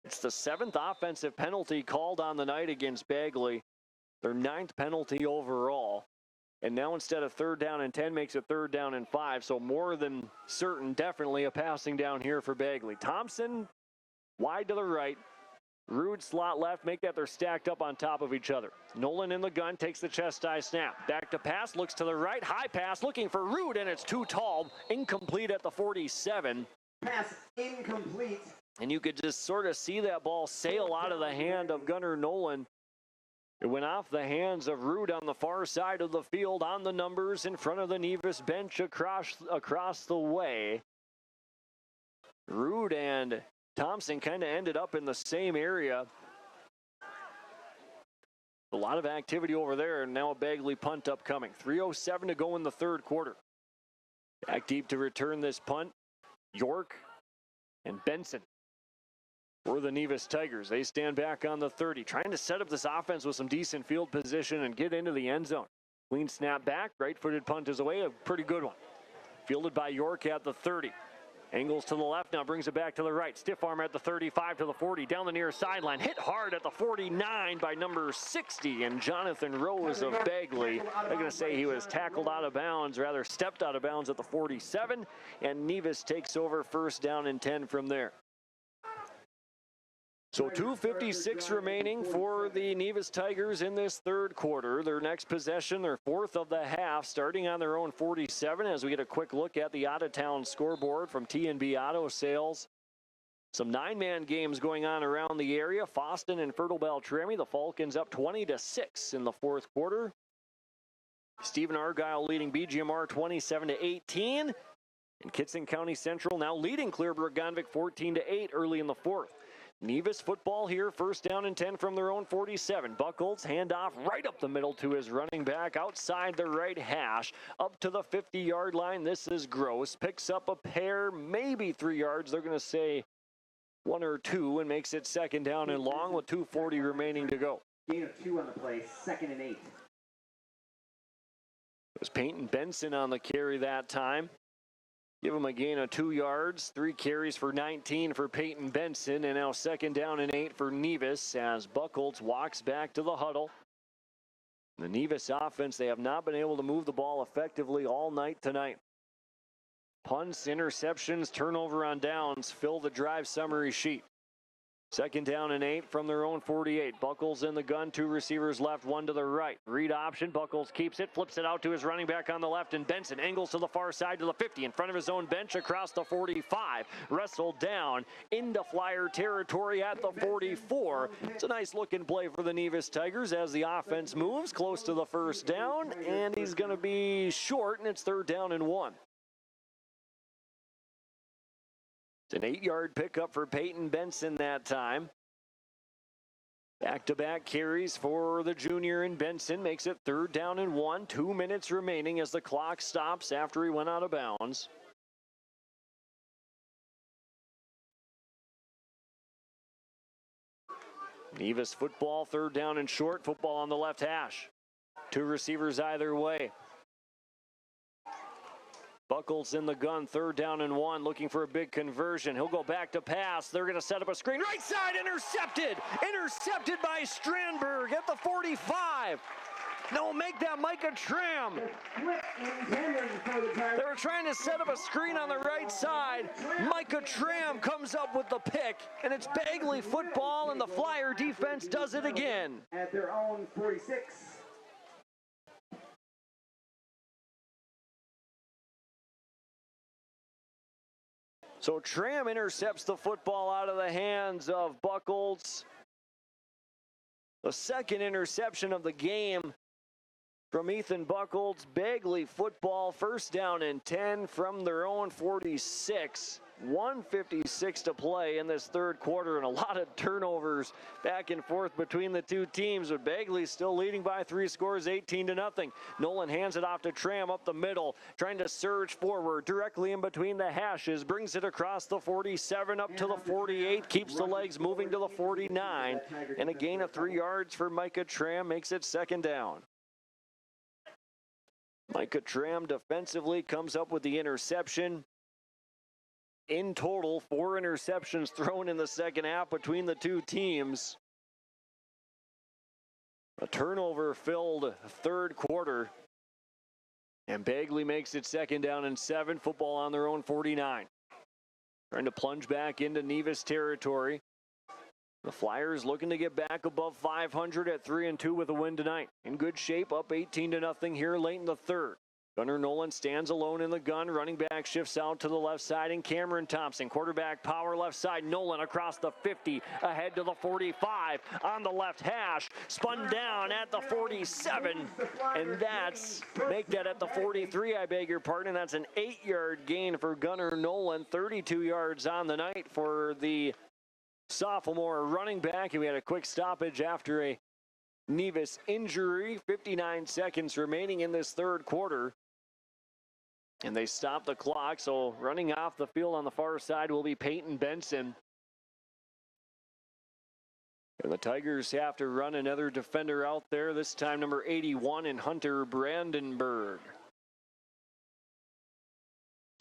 It's the 7th offensive penalty called on the night against Bagley. Their 9th penalty overall. And now instead of 3rd down and 10 makes it 3rd down and 5. So more than certain, definitely a passing down here for Bagley. Thompson wide to the right. Rude slot left, make that they're stacked up on top of each other. Nolan in the gun, takes the chest-high snap. Back to pass, looks to the right, high pass, looking for Rude, and it's too tall. Incomplete at the 47. Pass incomplete. And you could just sort of see that ball sail out of the hand of Gunnar Nolan. It went off the hands of Rude on the far side of the field on the numbers in front of the Nevis bench across the way. Rude and Thompson kind of ended up in the same area. A lot of activity over there, and now a Bagley punt upcoming. 3:07 to go in the third quarter. Back deep to return this punt, York and Benson. For the Nevis Tigers, they stand back on the 30, trying to set up this offense with some decent field position and get into the end zone. Clean snap back, right-footed punt is away, a pretty good one. Fielded by York at the 30. Angles to the left, now brings it back to the right. Stiff arm at the 35 to the 40, down the near sideline. Hit hard at the 49 by number 60, and Jonathan Rose of Bagley. They're going to say he was tackled out of bounds, rather stepped out of bounds at the 47, and Nevis takes over first down and 10 from there. So 2:56 remaining for the Nevis Tigers in this third quarter. Their next possession, their fourth of the half, starting on their own 47 as we get a quick look at the out-of-town scoreboard from T&B Auto Sales. Some 9-man games going on around the area. Foston and Fertile Beltrami, the Falcons up 20-6 in the fourth quarter. Stephen Argyle leading BGMR 27-18. And Kittson County Central now leading Clearbrook-Gonvick 14-8 early in the fourth. Nevis football here, first down and 10 from their own 47. Buckholz, handoff right up the middle to his running back outside the right hash, up to the 50-yard line. This is Gross. Picks up a pair, maybe 3 yards. They're going to say 1 or 2, and makes it second down and long with 2:40 remaining to go. Gain of 2 on the play, 2nd and 8. It was Peyton Benson on the carry that time. Give him a gain of 2 yards, 3 carries for 19 for Peyton Benson, and now second down and 8 for Nevis as Buckholz walks back to the huddle. The Nevis offense, they have not been able to move the ball effectively all night tonight. Punts, interceptions, turnover on downs fill the drive summary sheet. Second down and 8 from their own 48. Buckholz in the gun, 2 receivers left, 1 to the right. Read option, Buckholz keeps it, flips it out to his running back on the left, and Benson angles to the far side to the 50, in front of his own bench across the 45. Wrestled down into Flyer territory at the 44. It's a nice looking play for the Nevis Tigers as the offense moves close to the first down, and he's going to be short, and it's third down and 1. It's an 8-yard pickup for Peyton Benson that time. Back-to-back carries for the junior and Benson makes it third down and 1. 2 minutes remaining as the clock stops after he went out of bounds. Nevis football, third down and short. Football on the left hash. 2 receivers either way. Buckholz in the gun, third down and 1, looking for a big conversion. He'll go back to pass. They're going to set up a screen. Right side, intercepted! Intercepted by Strandberg at the 45. No, make that Micah Tram. They were trying to set up a screen on the right side. Micah Tram comes up with the pick, and it's Bagley football, and the Flyer defense does it again. At their own 46. So Tram intercepts the football out of the hands of Buckholz. The second interception of the game from Ethan Buckholz. Bagley football, first down and 10 from their own 46. 1:56 to play in this third quarter, and a lot of turnovers back and forth between the two teams, but Bagley still leading by 3 scores, 18-0. Nolan hands it off to Tram up the middle, trying to surge forward directly in between the hashes, brings it across the 47 up to the 48, keeps the legs moving to the 49, and a gain of 3 yards for Micah Tram makes it second down. Micah Tram defensively comes up with the interception. In total, 4 interceptions thrown in the second half between the two teams. A turnover-filled third quarter. And Bagley makes it second down and 7. Football on their own 49. Trying to plunge back into Nevis territory. The Flyers looking to get back above 500 at 3-2 with a win tonight. In good shape, up 18-0 here late in the third. Gunnar Nolan stands alone in the gun. Running back shifts out to the left side, and Cameron Thompson. Quarterback power left side. Nolan across the 50, ahead to the 45, on the left hash. Spun down at the 47, and make that at the 43, I beg your pardon. That's an 8-yard gain for Gunnar Nolan. 32 yards on the night for the sophomore running back. And we had a quick stoppage after a NEVIS injury. 59 seconds remaining in this third quarter. And they stop the clock, so running off the field on the far side will be Peyton Benson. And the Tigers have to run another defender out there, this time number 81 in Hunter Brandenburg.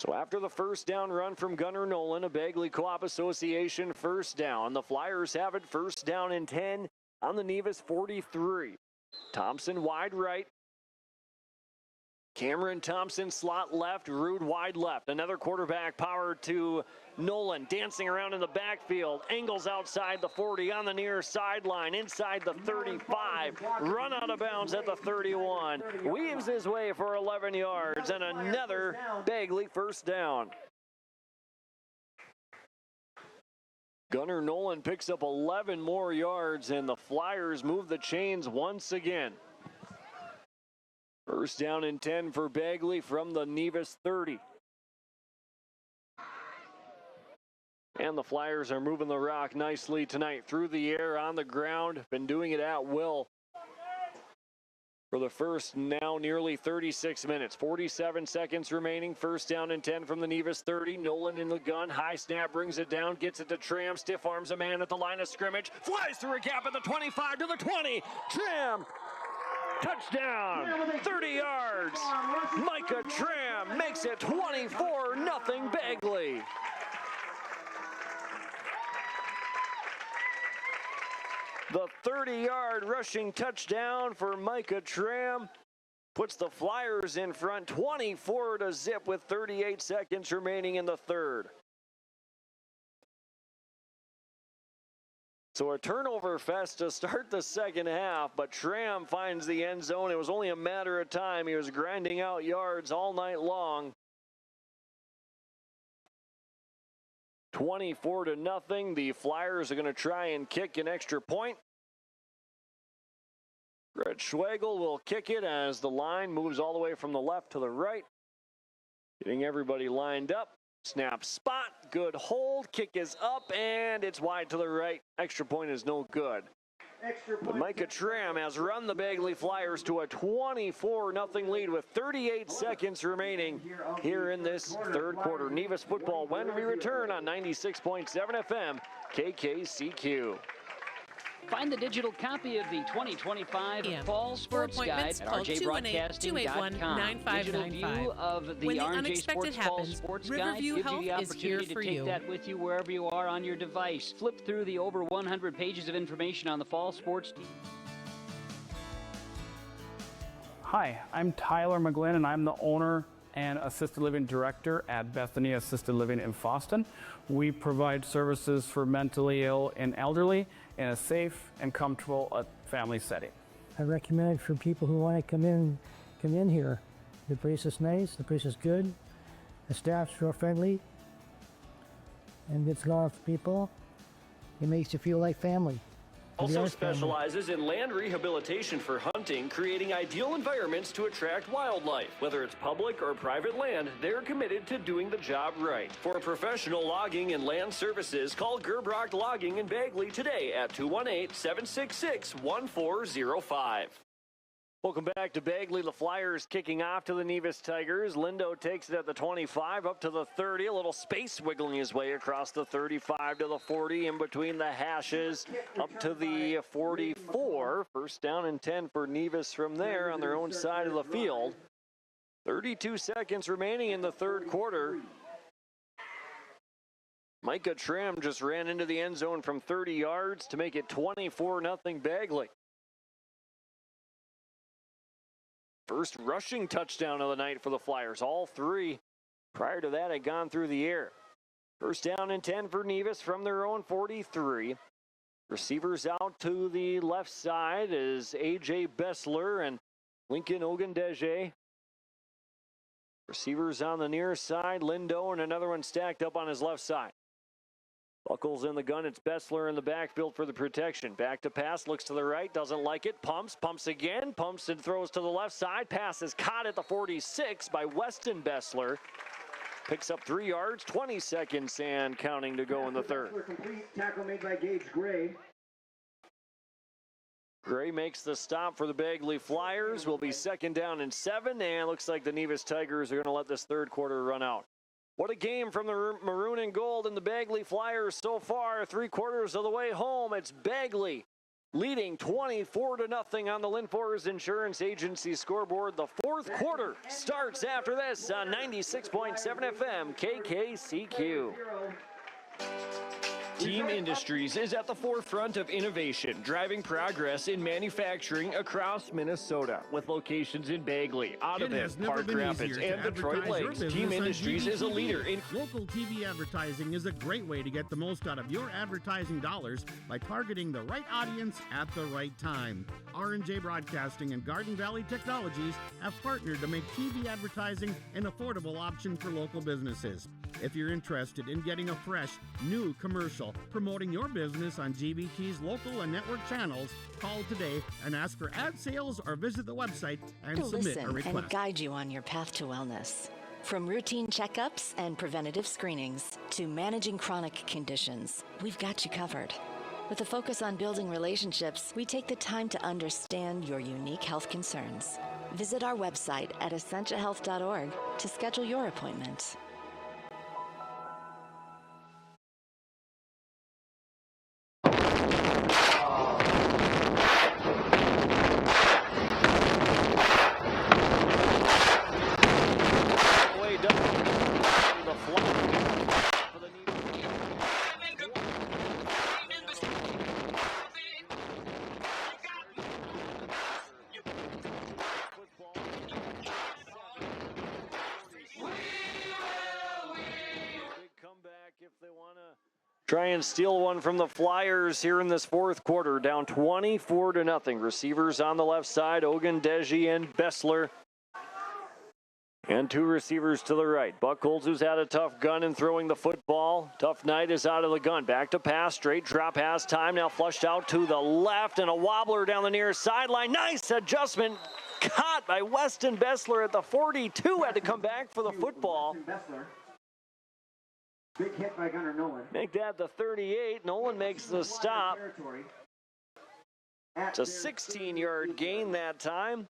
So after the first down run from Gunnar Nolan, a Bagley Co-op Association first down. The Flyers have it first down and 10 on the NEVIS 43. Thompson wide right. Cameron Thompson slot left, Rude wide left. Another quarterback power to Nolan, dancing around in the backfield. Angles outside the 40 on the near sideline, inside the 35. Run out of bounds at the 31. Weaves his way for 11 yards and another Bagley first down. Gunnar Nolan picks up 11 more yards, and the Flyers move the chains once again. First down and 10 for Bagley from the NEVIS 30. And the Flyers are moving the rock nicely tonight, through the air, on the ground. Been doing it at will for the first now nearly 36 minutes. 47 seconds remaining. First down and 10 from the NEVIS 30. Nolan in the gun. High snap, brings it down, gets it to Tram. Stiff arms a man at the line of scrimmage. Flies through a gap at the 25 to the 20. Tram! Touchdown, 30 yards. Micah Tram makes it 24-0 Bagley. The 30-yard rushing touchdown for Micah Tram puts the Flyers in front 24-0 with 38 seconds remaining in the third. So a turnover fest to start the second half, but Tram finds the end zone. It was only a matter of time. He was grinding out yards all night long. 24-0. The Flyers are going to try and kick an extra point. Brett Schwagel will kick it as the line moves all the way from the left to the right. Getting everybody lined up. Snap spot, good hold, kick is up, and it's wide to the right. Extra point is no good. But Micah Tram has run the Bagley Flyers to a 24-0 lead with 38 seconds remaining here in this third quarter. NEVIS football when we return on 96.7 FM, KKCQ. Find the digital copy of the 2025 Fall Sports Guide at rjbroadcasting.com. Digital view of the RJ Sports Fall Sports Guide gives you the opportunity to take that with you wherever you are on your device. Flip through the over 100 pages of information on the fall sports team. Hi, I'm Tyler McGlynn, and I'm the owner and Assisted Living Director at Bethany Assisted Living in Foston. We provide services for mentally ill and elderly in a safe and comfortable family setting. I recommend it for people who want to come in here. The place is nice, the place is good, the staff's real friendly, and gets along with people. It makes you feel like family. Also specializes in land rehabilitation for hunting, creating ideal environments to attract wildlife. Whether it's public or private land, they're committed to doing the job right. For professional logging and land services, call Gerbrock Logging in Bagley today at 218-766-1405. Welcome back to Bagley. The Flyers kicking off to the NEVIS Tigers. Lindo takes it at the 25 up to the 30. A little space wiggling his way across the 35 to the 40, in between the hashes up to the 44. First down and 10 for NEVIS from there on their own side of the field. 32 seconds remaining in the third quarter. Micah Tram just ran into the end zone from 30 yards to make it 24-0 Bagley. First rushing touchdown of the night for the Flyers. All three prior to that had gone through the air. First down and 10 for NEVIS from their own 43. Receivers out to the left side is A.J. Bessler and Lincoln Ogundeje. Receivers on the near side, Lindo, and another one stacked up on his left side. Buckles in the gun. It's Bessler in the backfield for the protection. Back to pass, looks to the right, doesn't like it, pumps again, pumps and throws to the left side. Pass is caught at the 46 by Weston Bessler. Picks up 3 yards, 20 seconds, and counting to go in the third. Complete tackle made by Gage Gray. Gray makes the stop for the Bagley Flyers. Will be 2nd down and 7, and looks like the Nevis Tigers are going to let this third quarter run out. What a game from the maroon and gold and the Bagley Flyers so far. 3/4 of the way home. It's Bagley leading 24-0 on the Lynn Forest Insurance Agency scoreboard. The fourth quarter starts after this on 96.7 FM KKCQ. Team Industries is at the forefront of innovation, driving progress in manufacturing across Minnesota. With locations in Bagley, Ottawa, Park Rapids, and Detroit Lakes, Team Industries is a leader in local TV advertising. Is a great way to get the most out of your advertising dollars by targeting the right audience at the right time. R&J Broadcasting and Garden Valley Technologies have partnered to make TV advertising an affordable option for local businesses. If you're interested in getting a fresh, new commercial promoting your business on GVT's local and network channels, call today and ask for ad sales or visit the website and to submit listen a request. And guide you on your path to wellness. From routine checkups and preventative screenings to managing chronic conditions, we've got you covered. With a focus on building relationships, we take the time to understand your unique health concerns. Visit our website at essentiahealth.org to schedule your appointment. Try and steal one from the Flyers here in this fourth quarter, down 24-0. Receivers on the left side, Ogundeji and Bessler. And 2 receivers to the right. Buckholz, who's had a tough gun in throwing the football. Tough night is out of the gun. Back to pass, straight drop pass time. Now flushed out to the left and a wobbler down the near sideline. Nice adjustment. Caught by Weston Bessler at the 42. Had to come back for the football. Big hit by Gunnar Nolan. Make that the 38. Nolan makes the stop. It's a 16-yard gain that time.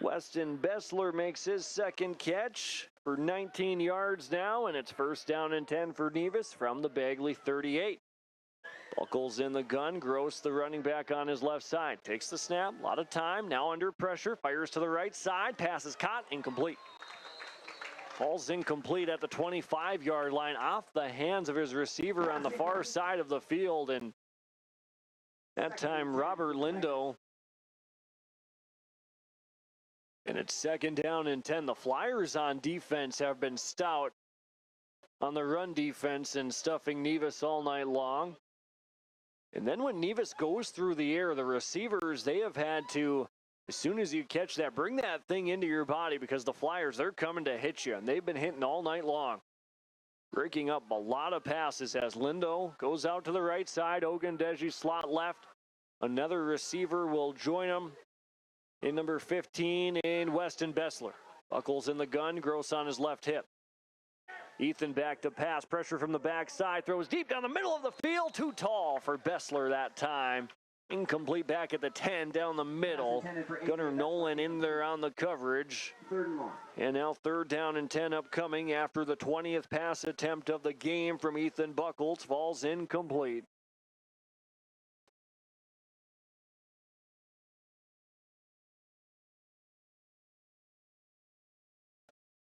Weston Bessler makes his second catch for 19 yards now, and it's 1st down and 10 for Nevis from the Bagley 38. Buckles in the gun. Gross, the running back on his left side. Takes the snap. A lot of time. Now under pressure. Fires to the right side. Pass is caught. Incomplete. Falls incomplete at the 25-yard line off the hands of his receiver on the far side of the field. And that time, Robert Lindo. And it's 2nd down and 10. The Flyers on defense have been stout on the run defense and stuffing Nevis all night long. And then when Nevis goes through the air, the receivers, they have had to, as soon as you catch that, bring that thing into your body because the Flyers, they're coming to hit you, and they've been hitting all night long. Breaking up a lot of passes as Lindo goes out to the right side. Ogundeji slot left. Another receiver will join him in number 15 in Weston Bessler. Buckles in the gun. Gross on his left hip. Ethan back to pass. Pressure from the backside. Throws deep down the middle of the field. Too tall for Bessler that time. Incomplete back at the 10, down the middle. Gunnar Nolan in there on the coverage. And now 3rd down and 10 upcoming after the 20th pass attempt of the game from Ethan Buckholz falls incomplete.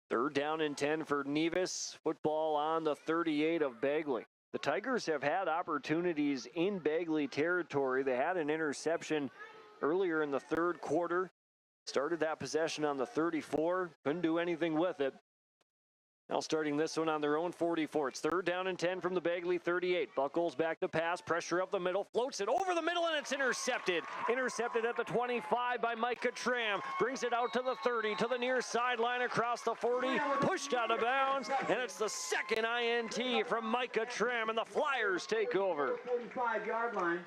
Third down and 10 for Nevis. Football on the 38 of Bagley. The Tigers have had opportunities in Bagley territory. They had an interception earlier in the third quarter. Started that possession on the 34. Couldn't do anything with it. Now starting this one on their own 44. It's 3rd down and 10 from the Bagley 38. Buckles back to pass, pressure up the middle, floats it over the middle, and it's intercepted. Intercepted at the 25 by Micah Tram. Brings it out to the 30, to the near sideline across the 40. Pushed out of bounds, and it's the second INT from Micah Tram, and the Flyers take over. 45-yard line.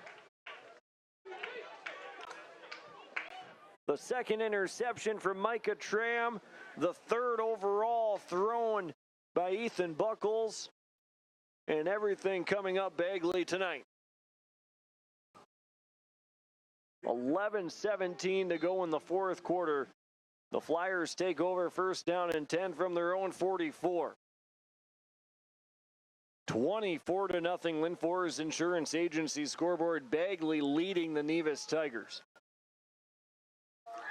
The second interception from Micah Tram, the 3rd overall thrown by Ethan Buckles, and everything coming up Bagley tonight. 11:17 to go in the 4th quarter. The Flyers take over 1st down and 10 from their own 44. 24-0 Lynn Forest Insurance Agency scoreboard. Bagley leading the Nevis Tigers.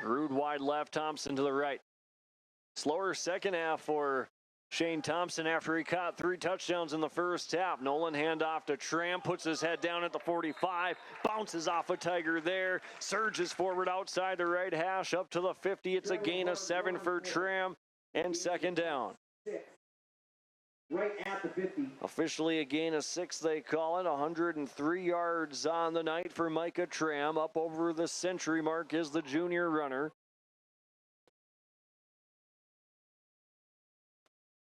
Rude wide left, Thompson to the right. Slower second half for Shane Thompson after he caught 3 touchdowns in the first half. Nolan handoff to Tram, puts his head down at the 45, bounces off a Tiger there, surges forward outside the right hash up to the 50. It's a gain of 7 for Tram and 2nd down. Right at the 50. Officially a gain of 6, they call it. 103 yards on the night for Micah Tram. Up over the century mark is the junior runner.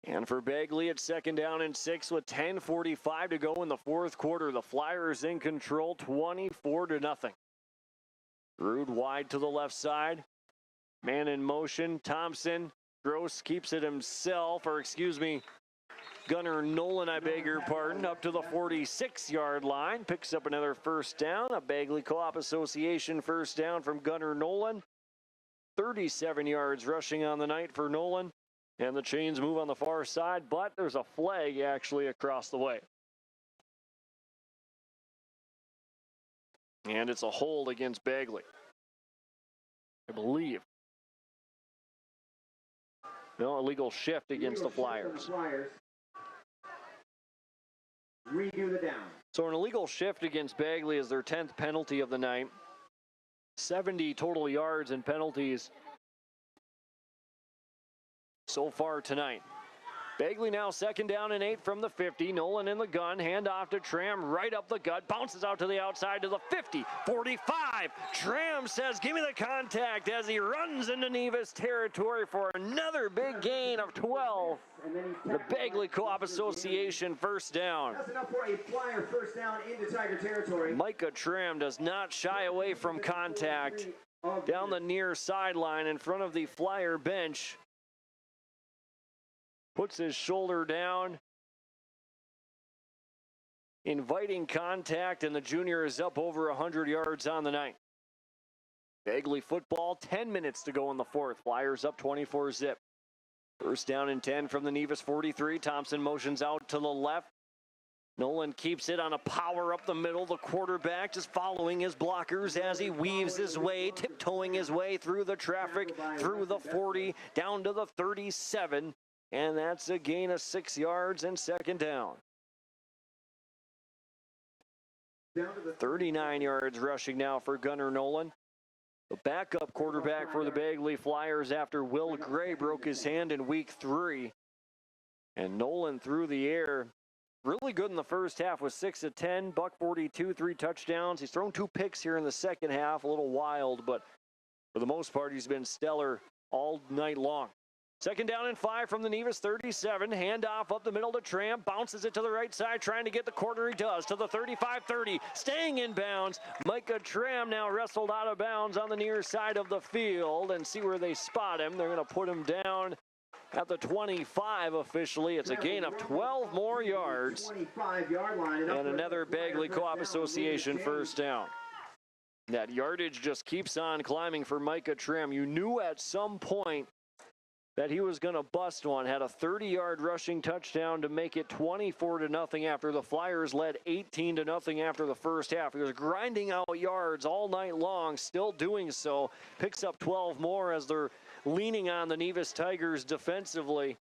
And for Bagley, it's 2nd down and 6 with 10:45 to go in the 4th quarter. The Flyers in control, 24-0. Rude wide to the left side. Man in motion. Thompson. Gross keeps it himself, Gunnar Nolan, I beg your pardon, up to the 46-yard line. Picks up another 1st down. A Bagley Co-op Association 1st down from Gunnar Nolan. 37 yards rushing on the night for Nolan. And the chains move on the far side, but there's a flag actually across the way. And it's a hold against Bagley, I believe. No, illegal shift against the Flyers. Redo the down. So an illegal shift against Bagley is their 10th penalty of the night. 70 total yards and penalties so far tonight. Bagley now 2nd down and 8 from the 50. Nolan in the gun, handoff to Tram, right up the gut, bounces out to the outside to the 50, 45. Tram says, give me the contact as he runs into Nevis territory for another big gain of 12. The Bagley Co-op Association 1st down. That's enough for a Flyer 1st down into Tiger territory. Micah Tram does not shy away from contact down the near sideline in front of the Flyer bench. Puts his shoulder down, inviting contact, and the junior is up over 100 yards on the night. Bagley football, 10 minutes to go in the 4th. Flyers up 24-0. 1st down and 10 from the Nevis 43. Thompson motions out to the left. Nolan keeps it on a power up the middle. The quarterback just following his blockers as he weaves his way, tiptoeing his way through the traffic, through the 40, down to the 37. And that's a gain of 6 yards and 2nd down. 39 yards rushing now for Gunnar Nolan. The backup quarterback for the Bagley Flyers after Will Gray broke his hand in week 3. And Nolan through the air. Really good in the first half with 6 of 10, buck 42, 3 touchdowns. He's thrown 2 picks here in the second half, a little wild, but for the most part, he's been stellar all night long. 2nd down and 5 from the Nevis 37. Handoff up the middle to Tram. Bounces it to the right side, trying to get the corner. He does to the 35-30. Staying in bounds. Micah Tram now wrestled out of bounds on the near side of the field. And see where they spot him. They're going to put him down at the 25 officially. It's a gain of 12 more yards. 25-yard line. And another Bagley Co-op Association 1st down. That yardage just keeps on climbing for Micah Tram. You knew at some point that he was going to bust one. Had a 30-yard rushing touchdown to make it 24-0 after the Flyers led 18-0 after the first half. He was grinding out yards all night long, still doing so. Picks up 12 more as they're leaning on the Nevis Tigers defensively.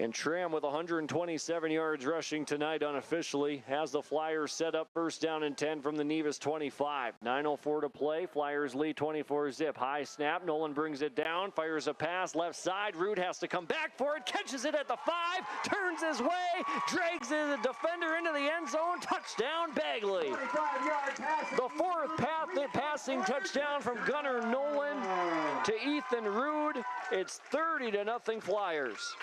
And Tram with 127 yards rushing tonight unofficially has the Flyers set up first down and 10 from the NEVIS 25. 9:04 to play. Flyers lead 24-zip. High snap. Nolan brings it down. Fires a pass left side. Rude has to come back for it. Catches it at the 5. Turns his way. Drags the defender into the end zone. Touchdown Bagley. The fourth passing touchdown from Gunnar Nolan to Ethan Rude. It's 30-0 Flyers.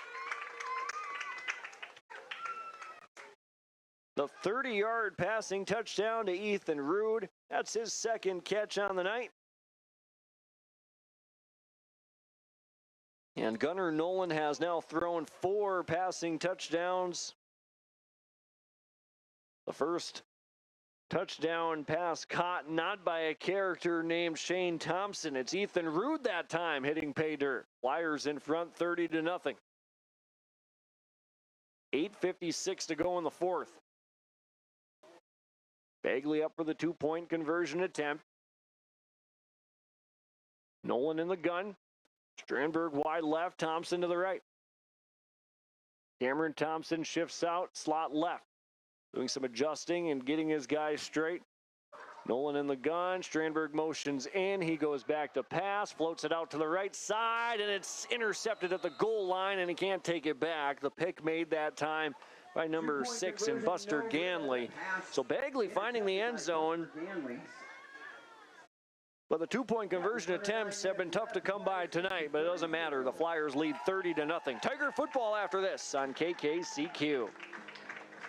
The 30-yard passing touchdown to Ethan Rude. That's his second catch on the night. And Gunnar Nolan has now thrown 4 passing touchdowns. The first touchdown pass caught not by a character named Shane Thompson. It's Ethan Rude that time hitting pay dirt. Flyers in front 30-0. 8:56 to go in the fourth. Bagley up for the 2-point conversion attempt. Nolan in the gun. Strandberg wide left, Thompson to the right. Cameron Thompson shifts out, slot left. Doing some adjusting and getting his guys straight. Nolan in the gun, Strandberg motions in. He goes back to pass, floats it out to the right side, and it's intercepted at the goal line, and he can't take it back. The pick made that time by number 6 and Buster Ganley. So Bagley finding the end zone. But the 2-point conversion attempts have been tough to come by tonight, but it doesn't matter. The Flyers lead 30-0. Tiger football after this on KKCQ.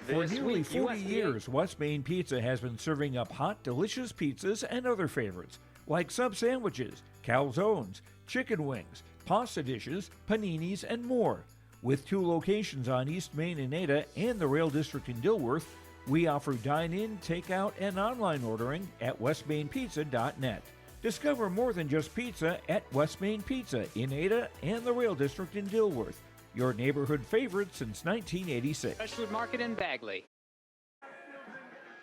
For nearly 40 years, West Main Pizza has been serving up hot, delicious pizzas and other favorites, like sub sandwiches, calzones, chicken wings, pasta dishes, paninis, and more. With 2 locations on East Main in Ada and the Rail District in Dilworth, we offer dine-in, takeout, and online ordering at westmainpizza.net. Discover more than just pizza at West Main Pizza in Ada and the Rail District in Dilworth. Your neighborhood favorite since 1986. Freshwood Market in Bagley.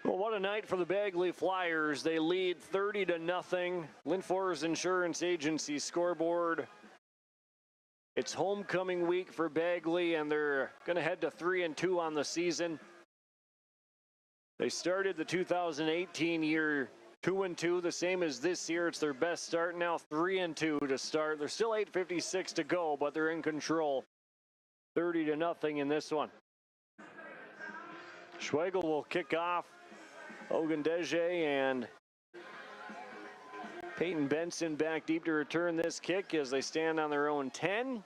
Well, what a night for the Bagley Flyers. They lead 30-0. Lynn Forrest Insurance Agency scoreboard. It's homecoming week for Bagley, and they're going to head to 3-2 on the season. They started the 2018 year 2-2, the same as this year. It's their best start. Now 3-2 to start. There's still 8:56 to go, but they're in control. 30-0 in this one. Schwegel will kick off. Ogundeje and Peyton Benson back deep to return this kick as they stand on their own 10.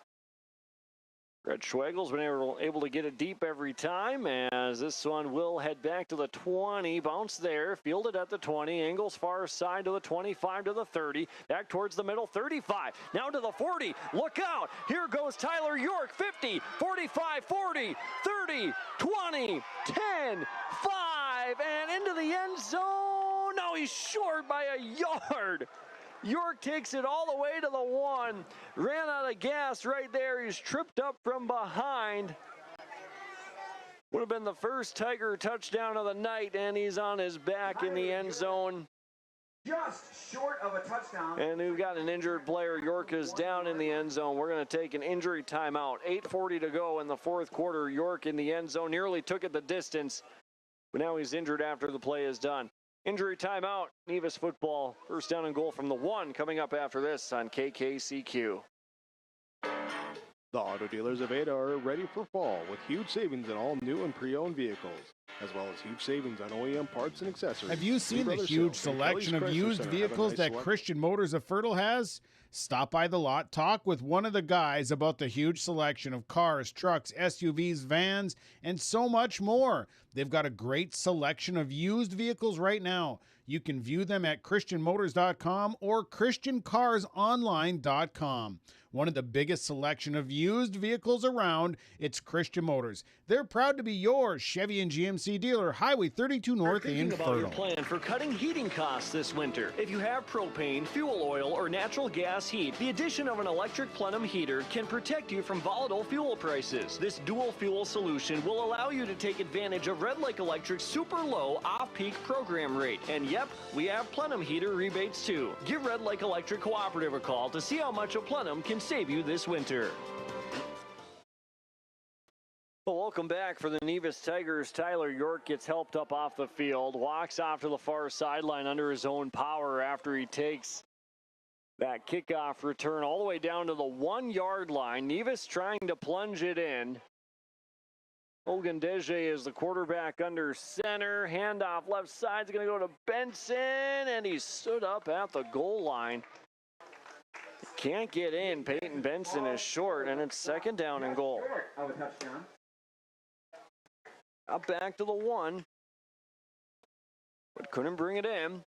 Brett Schwegel's been able to get it deep every time, as this one will head back to the 20. Bounce there, fielded at the 20. Angles far side to the 25 to the 30. Back towards the middle, 35. Now to the 40. Look out. Here goes Tyler York. 50, 45, 40, 30, 20, 10, 5, and into the end zone. No, he's short by a yard. York takes it all the way to the 1. Ran out of gas right there. He's tripped up from behind. Would have been the first Tiger touchdown of the night, and he's on his back in the end zone. Just short of a touchdown. And we've got an injured player. York is down in the end zone. We're going to take an injury timeout. 8:40 to go in the fourth quarter. York in the end zone. Nearly took it the distance, but now he's injured after the play is done. Injury timeout, Nevis football. First down and goal from the 1 coming up after this on KKCQ. The auto dealers of Ada are ready for fall with huge savings in all new and pre-owned vehicles, as well as huge savings on OEM parts and accessories. Have you seen the huge selection of used vehicles that Christian Motors of Fertile has? Stop by the lot, talk with one of the guys about the huge selection of cars, trucks, SUVs, vans, and so much more. They've got a great selection of used vehicles right now. You can view them at christianmotors.com or christiancarsonline.com. One of the biggest selection of used vehicles around, it's Christian Motors. They're proud to be your Chevy and GMC dealer, Highway 32 North in Fertile. Your plan for cutting heating costs this winter. If you have propane, fuel oil, or natural gas heat, the addition of an electric plenum heater can protect you from volatile fuel prices. This dual fuel solution will allow you to take advantage of Red Lake Electric's super low off-peak program rate. And yep, we have plenum heater rebates too. Give Red Lake Electric Cooperative a call to see how much a plenum can save you this winter. Well, welcome back for the Nevis Tigers. Tyler York gets helped up off the field, walks off to the far sideline under his own power after he takes that kickoff return all the way down to the 1-yard line. Nevis trying to plunge it in. Ogundeje is the quarterback under center. Handoff left side's going to go to Benson, and he stood up at the goal line. Can't get in. Peyton Benson is short, and it's 2nd down and goal. Up back to the 1, but couldn't bring it in.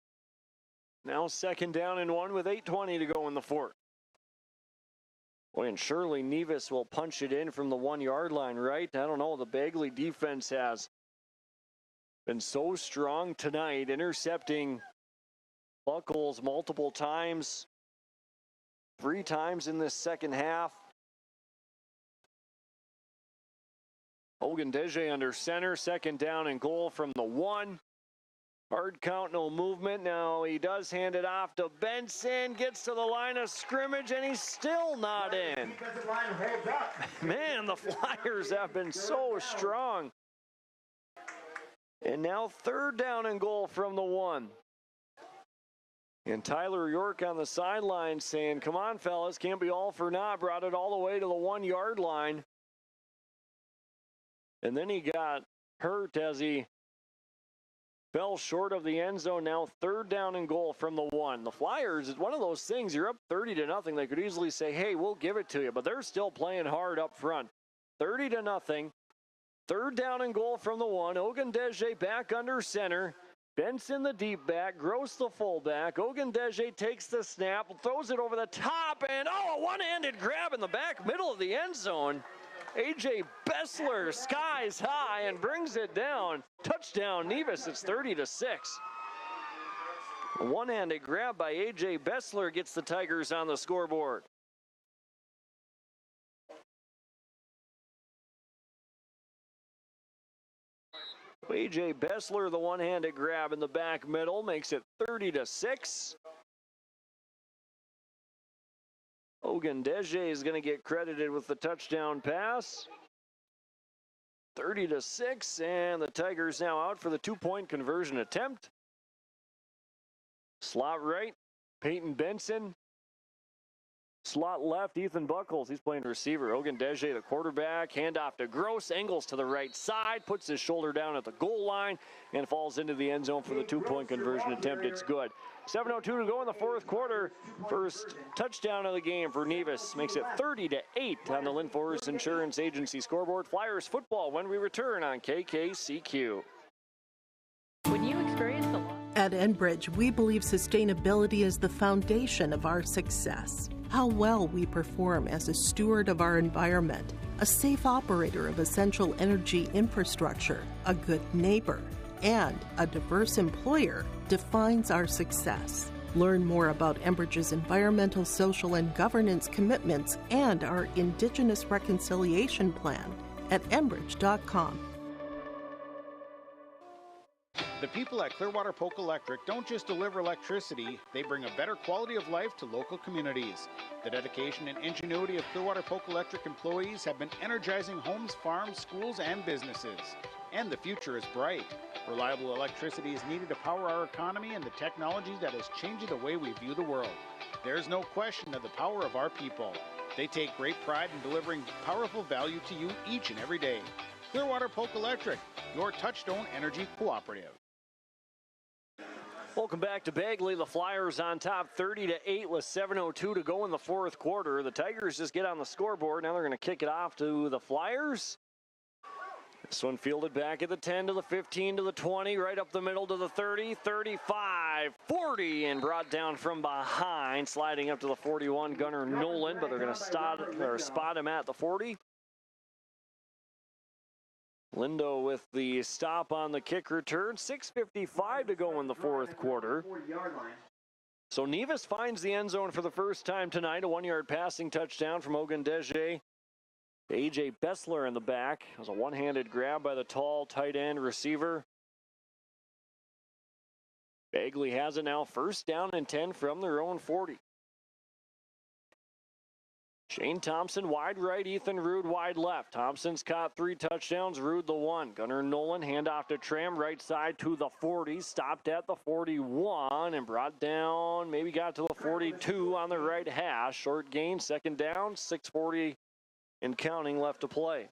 Now 2nd down and 1 with 8:20 to go in the 4th. Boy, and surely Nevis will punch it in from the 1-yard line, right? I don't know. The Bagley defense has been so strong tonight, intercepting Buckles multiple times, 3 times in this second half. Ogundeje under center, 2nd down and goal from the 1. Hard count, no movement. Now he does hand it off to Benson, gets to the line of scrimmage, and he's still not in. Man, the Flyers have been so strong. And now 3rd down and goal from the 1. And Tyler York on the sideline saying, come on, fellas, can't be all for naught. Brought it all the way to the 1-yard line. And then he got hurt as he fell short of the end zone. Now 3rd down and goal from the 1. The Flyers, it's one of those things, you're up 30-0. They could easily say, hey, we'll give it to you, but they're still playing hard up front. 30-0. 3rd down and goal from the 1. Ogundeje back under center. Benson the deep back, Gross the fullback. Ogundeje takes the snap, throws it over the top, and a one-handed grab in the back middle of the end zone. A.J. Bessler skies high and brings it down. Touchdown, Nevis. It's 30-6. A one-handed grab by A.J. Bessler gets the Tigers on the scoreboard. A.J. Bessler, the one-handed grab in the back middle, makes it 30-6. Ogundeje is going to get credited with the touchdown pass. 30-6, and the Tigers now out for the 2-point conversion attempt. Slot right, Peyton Benson. Slot left, Ethan Buckles. He's playing receiver. Ogundeje, the quarterback. Handoff to Gross. Angles to the right side. Puts his shoulder down at the goal line and falls into the end zone for the 2-point conversion attempt. It's good. 7:02 to go in the 4th quarter. First touchdown of the game for Nevis. Makes it 30-8 on the Lynn Forest Insurance Agency scoreboard. Flyers football when we return on KKCQ. When you experience a lot. At Enbridge, we believe sustainability is the foundation of our success. How well we perform as a steward of our environment, a safe operator of essential energy infrastructure, a good neighbor, and a diverse employer defines our success. Learn more about Enbridge's environmental, social, and governance commitments and our Indigenous Reconciliation Plan at enbridge.com. The people at Clearwater Polk Electric don't just deliver electricity, they bring a better quality of life to local communities. The dedication and ingenuity of Clearwater Polk Electric employees have been energizing homes, farms, schools, and businesses. And the future is bright. Reliable electricity is needed to power our economy and the technology that is changing the way we view the world. There's no question of the power of our people. They take great pride in delivering powerful value to you each and every day. Clearwater Polk Electric, your Touchstone Energy Cooperative. Welcome back to Bagley. The Flyers on top 30-8 with 7:02 to go in the 4th quarter. The Tigers just get on the scoreboard. Now they're going to kick it off to the Flyers. This one fielded back at the 10 to the 15 to the 20, right up the middle to the 30, 35, 40, and brought down from behind. Sliding up to the 41, Gunnar Nolan, but they're going to spot him at the 40. Lindo with the stop on the kick return. 6:55 to go in the 4th quarter. So Nevis finds the end zone for the first time tonight. A 1-yard passing touchdown from Ogundeje. A.J. Bessler in the back. It was a one-handed grab by the tall tight end receiver. Bagley has it now. 1st down and 10 from their own 40. Shane Thompson wide right, Ethan Rude wide left. Thompson's caught 3 touchdowns, Rude the 1. Gunnar Nolan handoff to Tram, right side to the 40, stopped at the 41 and brought down, maybe got to the 42 on the right hash. Short gain, second down, 6:40 and counting left to play.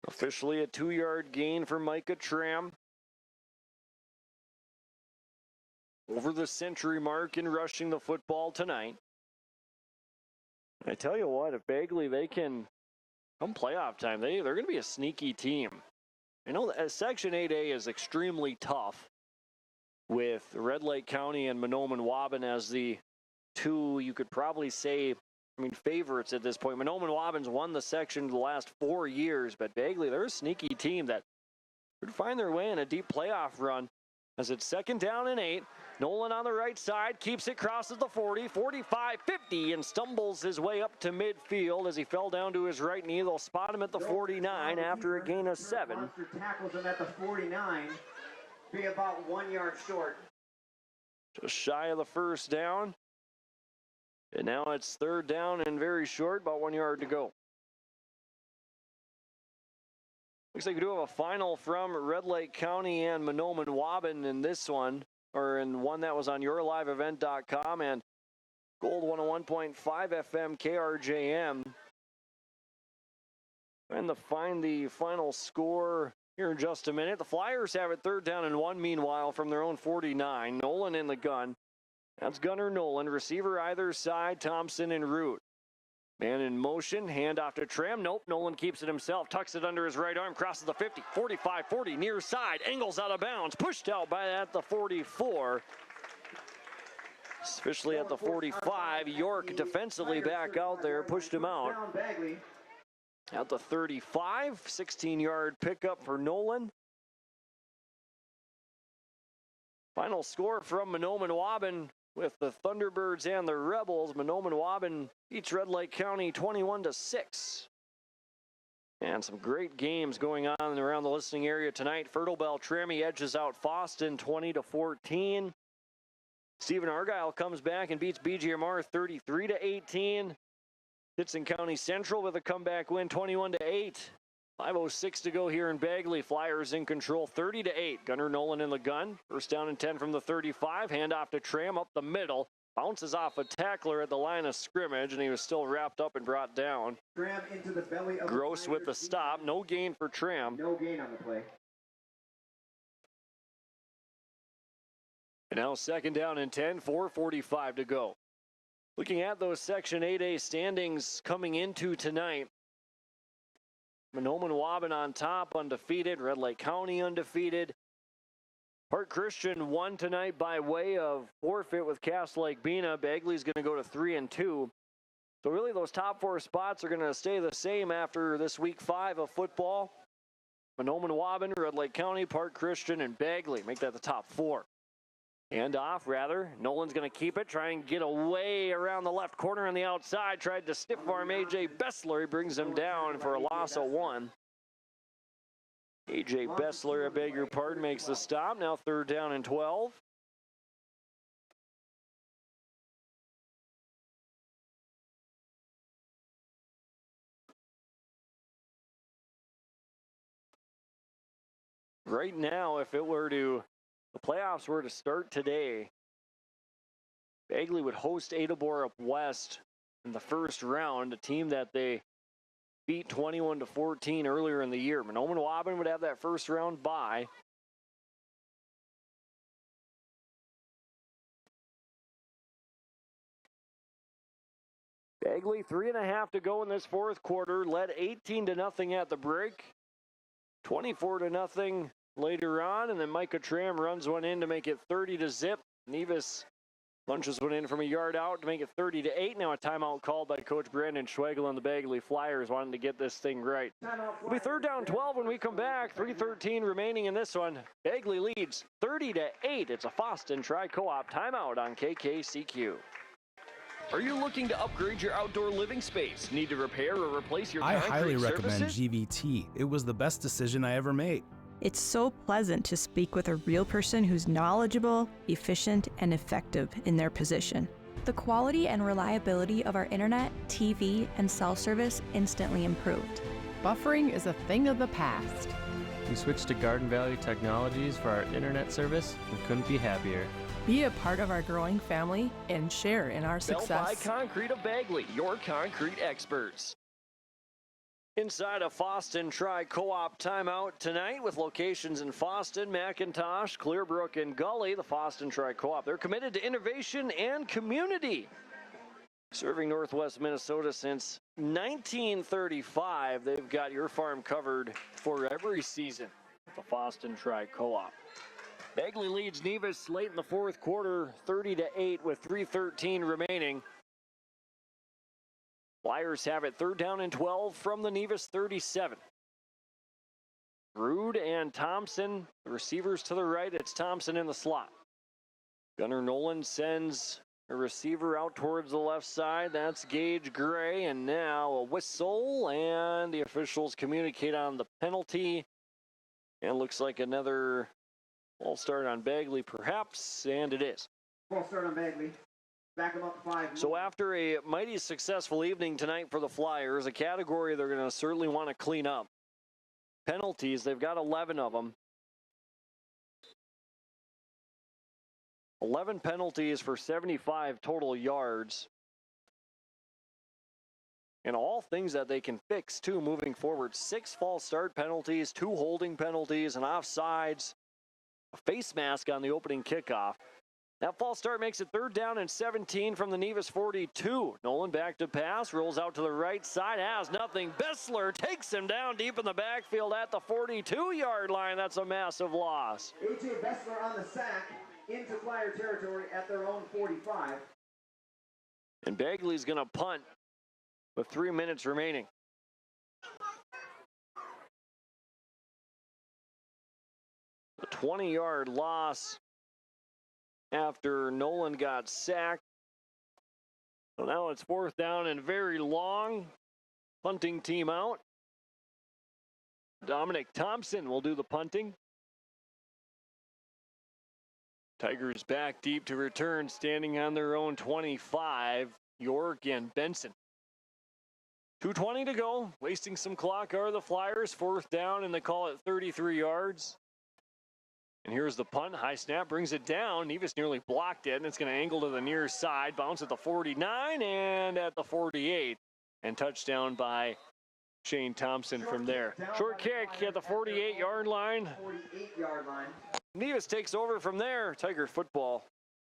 Officially a 2-yard gain for Micah Tram. Over the century mark in rushing the football tonight. I tell you what, if Bagley, they can, come playoff time, they're going to be a sneaky team. I know that Section 8A is extremely tough with Red Lake County and Mahnomen-Waban as the two, you could probably say, favorites at this point. Mahnomen-Waban's won the section the last 4 years, but Bagley, they're a sneaky team that could find their way in a deep playoff run as it's 2nd down and 8. Nolan on the right side, keeps it, crosses the 40, 45, 50, and stumbles his way up to midfield as he fell down to his right knee. They'll spot him at the 49 after a gain of 7. Monster tackles him at the 49, be about 1 yard short. Just shy of the first down. And now it's 3rd down and very short, about 1 yard to go. Looks like we do have a final from Red Lake County and Mahnomen-Waban in this one, or in one that was on yourliveevent.com and Gold 101.5 FM KRJM. And to find the final score here in just a minute. The Flyers have it 3rd down and 1, meanwhile, from their own 49. Nolan in the gun. That's Gunnar Nolan. Receiver either side, Thompson and Root. Man in motion, handoff to Tram. Nope, Nolan keeps it himself, tucks it under his right arm, crosses the 50, 45, 40, near side, angles out of bounds, pushed out by at the 44. Officially at the 45, York defensively back out there, pushed him out. At the 35, 16-yard pickup for Nolan. Final score from Mahnomen-Waban with the Thunderbirds and the Rebels. Mahnomen-Waban beats Red Lake County 21-6. And some great games going on around the listening area tonight. Fertile Beltrami edges out Foston 20-14. Stephen Argyle comes back and beats BGMR 33-18. Pitson County Central with a comeback win 21-8. 5:06 to go here in Bagley. Flyers in control 30-8. Gunnar Nolan in the gun. 1st down and 10 from the 35. Handoff to Tram up the middle. Bounces off a tackler at the line of scrimmage, and he was still wrapped up and brought down. Tram into the belly of Gross with the stop. No gain for Tram. No gain on the play. And now 2nd down and 10. 4:45 to go. Looking at those Section 8A standings coming into tonight. Mahnomen-Waban on top, undefeated. Red Lake County undefeated. Park Christian won tonight by way of forfeit with Cass Lake Bena. Bagley's going to go to 3-2. So really those top 4 spots are going to stay the same after this week 5 of football. Mahnomen-Waban, Red Lake County, Park Christian, and Bagley make that the top 4. Hand off, rather. Nolan's going to keep it, try and get away around the left corner on the outside. Tried to stiff arm A.J. Bessler. He brings him down for a loss of 1. A.J. Bessler, I beg your pardon, makes the stop. Now 3rd down and 12. Right now, if it were to the playoffs were to start today, Bagley would host Adabor up west in the first round, a team that they beat 21-14 earlier in the year. Mahnomen-Waban would have that first round bye. Bagley, 3.5 to go in this 4th quarter, led 18-0 at the break, 24-0 later on, and then Micah Tram runs one in to make it 30-0. Nevis lunches one in from a yard out to make it 30-8. Now a timeout called by Coach Brandon Schwegel and the Bagley Flyers wanting to get this thing right. It'll be 3rd down 12 when we come back. 3:13 remaining in this one. Bagley leads 30-8. It's a Foston Tri-Co-op timeout on KKCQ. Are you looking to upgrade your outdoor living space? Need to repair or replace your concrete I highly recommend surfaces? GVT. It was the best decision I ever made. It's so pleasant to speak with a real person who's knowledgeable, efficient, and effective in their position. The quality and reliability of our internet, TV, and cell service instantly improved. Buffering is a thing of the past. We switched to Garden Valley Technologies for our internet service and couldn't be happier. Be a part of our growing family and share in our Belfi success. Concrete of Bagley, your concrete experts. Inside a Foston Tri-Co-op timeout tonight with locations in Foston, McIntosh, Clearbrook, and Gully. The Foston Tri-Co-op, they're committed to innovation and community. Serving Northwest Minnesota since 1935, they've got your farm covered for every season. The Foston Tri-Co-op. Bagley leads Nevis late in the fourth quarter, 30-8 with 3:13 remaining. Flyers have it third down and 12 from the Nevis 37. Rude and Thompson, the receivers to the right. It's Thompson in the slot. Gunnar Nolan sends a receiver out towards the left side. That's Gage Gray. And now a whistle, and the officials communicate on the penalty. And looks like another false start on Bagley, perhaps, and it is. False start on Bagley. Back them up to 5. So after a mighty successful evening tonight for the Flyers, a category they're going to certainly want to clean up. Penalties, they've got 11 of them. 11 penalties for 75 total yards. And all things that they can fix, too, moving forward. 6 false start penalties, 2 holding penalties, and offsides. A face mask on the opening kickoff. That false start makes it third down and 17 from the Nevis 42. Nolan back to pass, rolls out to the right side, has nothing. Bessler takes him down deep in the backfield at the 42-yard line. That's a massive loss. A.J. Bessler on the sack into Flyer territory at their own 45. And Bagley's going to punt with 3 minutes remaining. A 20-yard loss after Nolan got sacked. So now it's fourth down and very long. Punting team out. Dominic Thompson will do the punting. Tigers back deep to return, standing on their own 25. York and Benson. 2:20 to go. Wasting some clock are the Flyers. Fourth down, and they call it 33 yards. And here's the punt. High snap brings it down. Nevis nearly blocked it, and it's going to angle to the near side. Bounce at the 49 and at the 48. And touchdown by Shane Thompson from there. Short kick at the 48-yard line. 48-yard line. Nevis takes over from there. Tiger football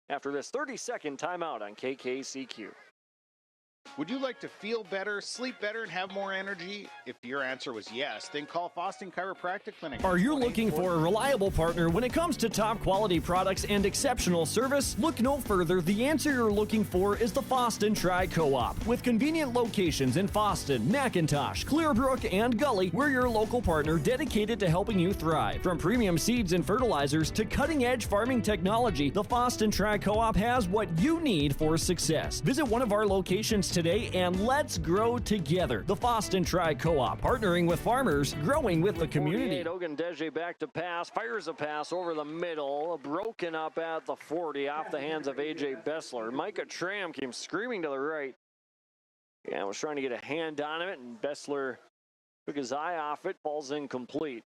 after this 30-second timeout on KKCQ. Would you like to feel better, sleep better, and have more energy? If your answer was yes, then call Foston Chiropractic Clinic. Are you looking for a reliable partner when it comes to top quality products and exceptional service? Look no further. The answer you're looking for is the Foston Tri-Co-op. With convenient locations in Foston, McIntosh, Clearbrook, and Gully, we're your local partner dedicated to helping you thrive. From premium seeds and fertilizers to cutting-edge farming technology, the Foston Tri-Co-op has what you need for success. Visit one of our locations today and let's grow together. The Foston Tri-Co-op, partnering with farmers, growing with the community. Ogundeje back to pass, fires a pass over the middle, broken up at the 40 off the hands of A.J. Bessler. Micah Tram came screaming to the right. Yeah, was trying to get a hand on it, and Bessler took his eye off it, falls incomplete.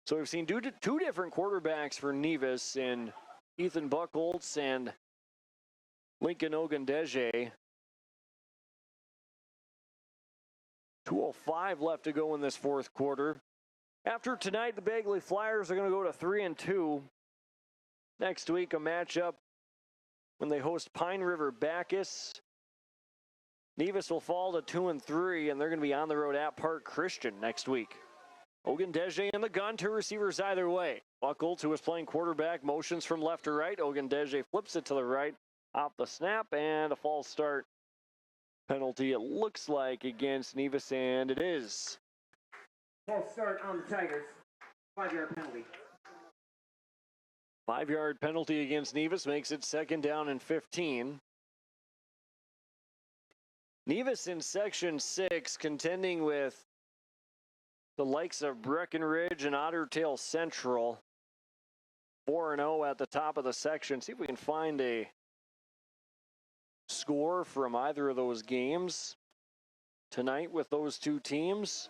So we've seen two different quarterbacks for Nevis in Ethan Buchholz and Lincoln Ogundeje. 2:05 left to go in this fourth quarter. After tonight, the Bagley Flyers are going to go to 3-2. Next week, a matchup when they host Pine River Bacchus. Nevis will fall to 2-3, and they're going to be on the road at Park Christian next week. Ogundeje in the gun, 2 receivers either way. Buchholz, who was playing quarterback, motions from left to right. Ogundeje flips it to the right off the snap, and a false start penalty, it looks like, against Nevis, and it is. False start on the Tigers. 5-yard penalty. 5-yard penalty against Nevis makes it second down and 15. Nevis in Section 6 contending with the likes of Breckenridge and Ottertail Central. 4-0 at the top of the section. See if we can find a score from either of those games tonight with those two teams.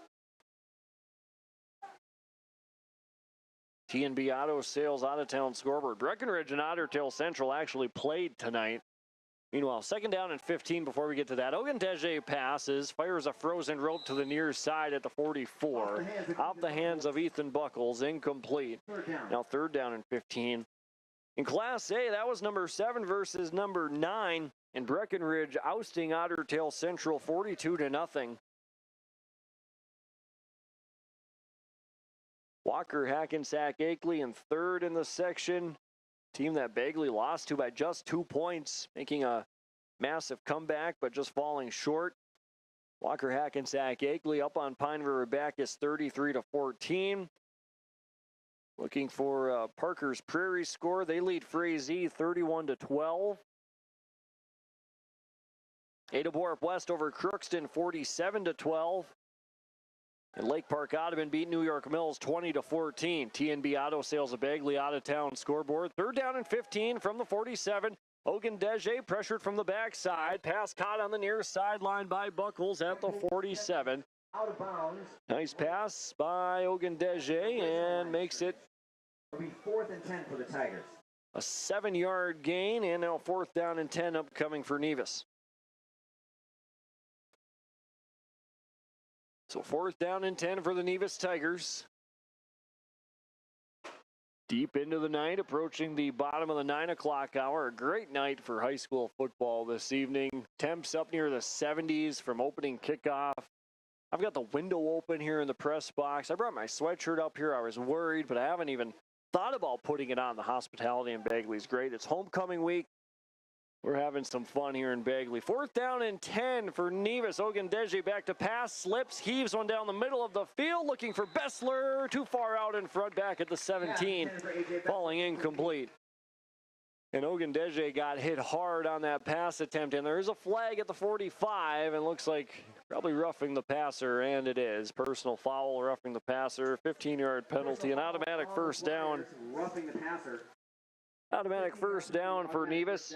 T&B Auto Sales out-of-town scoreboard. Breckenridge and Otter Tail Central actually played tonight. Meanwhile, 2nd down and 15 before we get to that. Ogundeshe passes, fires a frozen rope to the near side at the 44. Off the hands of Ethan Buckles, incomplete. Now 3rd down and 15. In Class A, that was number 7 versus number 9. And Breckenridge ousting Otter Tail Central 42-0. Walker Hackensack Akeley in 3rd in the section. Team that Bagley lost to by just 2 points, making a massive comeback, but just falling short. Walker Hackensack Akeley up on Pine River Bacchus 33-14. Looking for Parker's Prairie score. They lead Frazee 31-12. Ada Borup West over Crookston 47-12. And Lake Park Ottoman beat New York Mills 20-14. T&B Auto Sales of Bagley out of town scoreboard. 3rd down and 15 from the 47. Ogundeshe pressured from the backside. Pass caught on the near sideline by Buckles at the 47. Out of bounds. Nice pass by Ogundeshe and makes it It'll be 4th and 10 for the Tigers. a 7-yard gain, and now 4th down and 10 upcoming for Nevis. So 4th down and 10 for the Nevis Tigers. Deep into the night, approaching the bottom of the 9 o'clock hour. A great night for high school football this evening. Temps up near the 70s from opening kickoff. I've got the window open here in the press box. I brought my sweatshirt up here. I was worried, but I haven't even thought about putting it on. The hospitality in Bagley is great. It's homecoming week. We're having some fun here in Bagley. 4th down and 10 for Nevis. Ogundeshe back to pass, slips, heaves one down the middle of the field, looking for Bessler. Too far out in front, back at the 17, falling incomplete. And Ogundeshe got hit hard on that pass attempt, and there is a flag at the 45, and looks like probably roughing the passer, and it is. Personal foul, roughing the passer, 15-yard penalty, an automatic 1st down. Roughing the passer. Automatic 1st down for Nevis.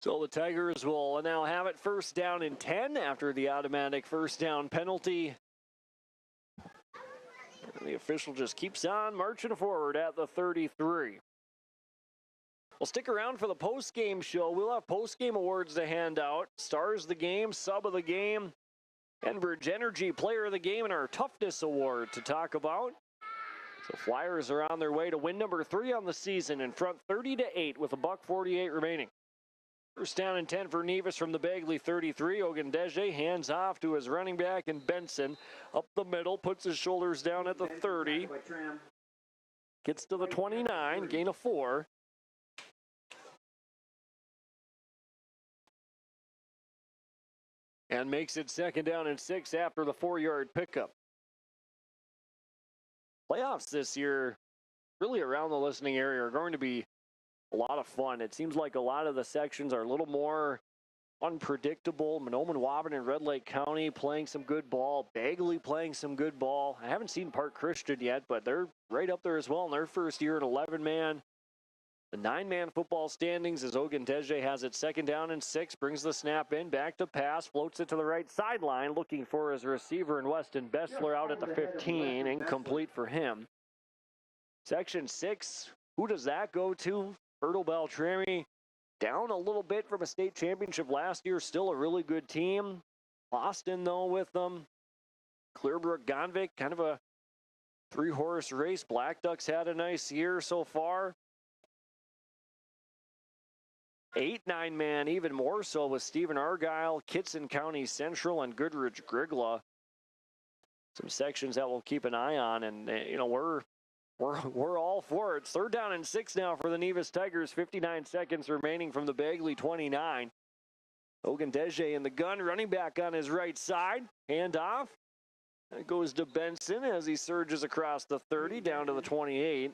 So the Tigers will now have it 1st down and 10 after the automatic 1st down penalty. And the official just keeps on marching forward at the 33. Well, stick around for the post-game show. We'll have post-game awards to hand out. Stars of the game, sub of the game, Enbridge Energy Player of the Game, and our Toughness Award to talk about. So Flyers are on their way to win number 3 on the season, in front 30-8 with $1:48 remaining. 1st down and 10 for Nevis from the Bagley 33. Ogundeshe hands off to his running back, and Benson up the middle, puts his shoulders down at the 30. Gets to the 29, gain of 4. And makes it 2nd down and 6 after the 4-yard pickup. Playoffs this year, really around the listening area, are going to be a lot of fun. It seems like a lot of the sections are a little more unpredictable. Monoman, Waban, and Red Lake County playing some good ball. Bagley playing some good ball. I haven't seen Park Christian yet, but they're right up there as well in their first year at 11-man. The 9-man football standings as Ogundeshe has it 2nd down and 6, brings the snap in, back to pass, floats it to the right sideline, looking for his receiver in Weston Bessler out at the 15, incomplete for him. Section 6, who does that go to? Fertile Beltrami, down a little bit from a state championship last year, still a really good team. Boston, though, with them. Clearbrook, Gonvick, kind of a 3-horse race. Black Ducks had a nice year so far. 8, 9-man, even more so with Stephen Argyle, Kitson County Central, and Goodrich Grigla. Some sections that we'll keep an eye on, and we're all for it. 3rd down and 6 now for the Nevis Tigers. 59 seconds remaining from the Bagley 29. Ogundeshe in the gun, running back on his right side. Hand off. That goes to Benson as he surges across the 30 down to the 28.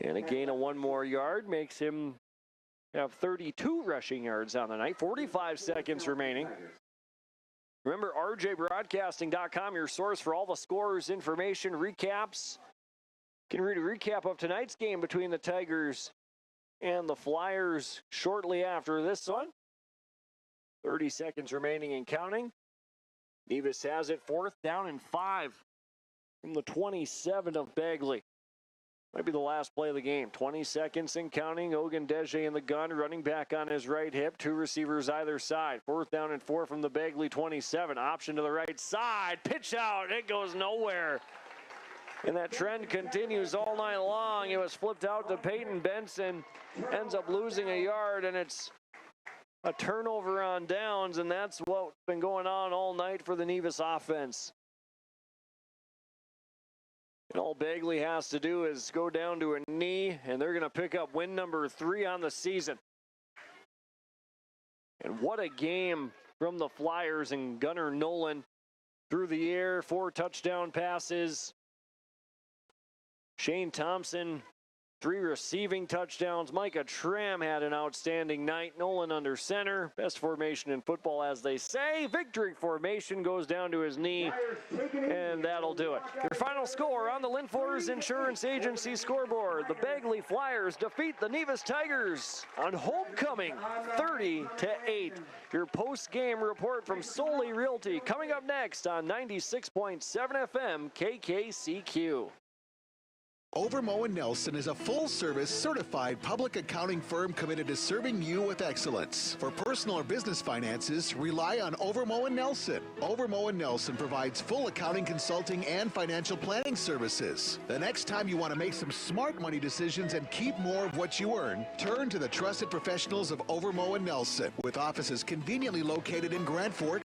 And a gain of 1 more yard makes him have 32 rushing yards on the night. 45 seconds remaining. Remember, rjbroadcasting.com, your source for all the scorers, information, recaps, Can read a recap of tonight's game between the Tigers and the Flyers shortly after this one. 30 seconds remaining and counting. Nevis has it, 4th down and 5 from the 27 of Bagley. Might be the last play of the game. 20 seconds and counting. Ogundeji in the gun, running back on his right hip. 2 receivers either side. 4th down and 4 from the Bagley 27. Option to the right side. Pitch out. It goes nowhere. And that trend continues all night long. It was flipped out to Peyton Benson. Ends up losing a yard, and it's a turnover on downs, and that's what's been going on all night for the Nevis offense. And all Bagley has to do is go down to a knee, and they're going to pick up win number 3 on the season. And what a game from the Flyers, and Gunnar Nolan through the air, 4 touchdown passes. Shane Thompson, 3 receiving touchdowns. Micah Tram had an outstanding night. Nolan under center. Best formation in football, as they say. Victory formation, goes down to his knee, and that'll do it. Your final score on the Linfors Insurance Agency scoreboard. The Bagley Flyers defeat the Nevis Tigers on homecoming, 30-8. Your post-game report from Solely Realty coming up next on 96.7 FM KKCQ. Overmo & Nelson is a full-service, certified public accounting firm committed to serving you with excellence. For personal or business finances, rely on Overmo & Nelson. Overmo & Nelson provides full accounting consulting and financial planning services. The next time you want to make some smart money decisions and keep more of what you earn, turn to the trusted professionals of Overmo & Nelson, with offices conveniently located in Grand Forks,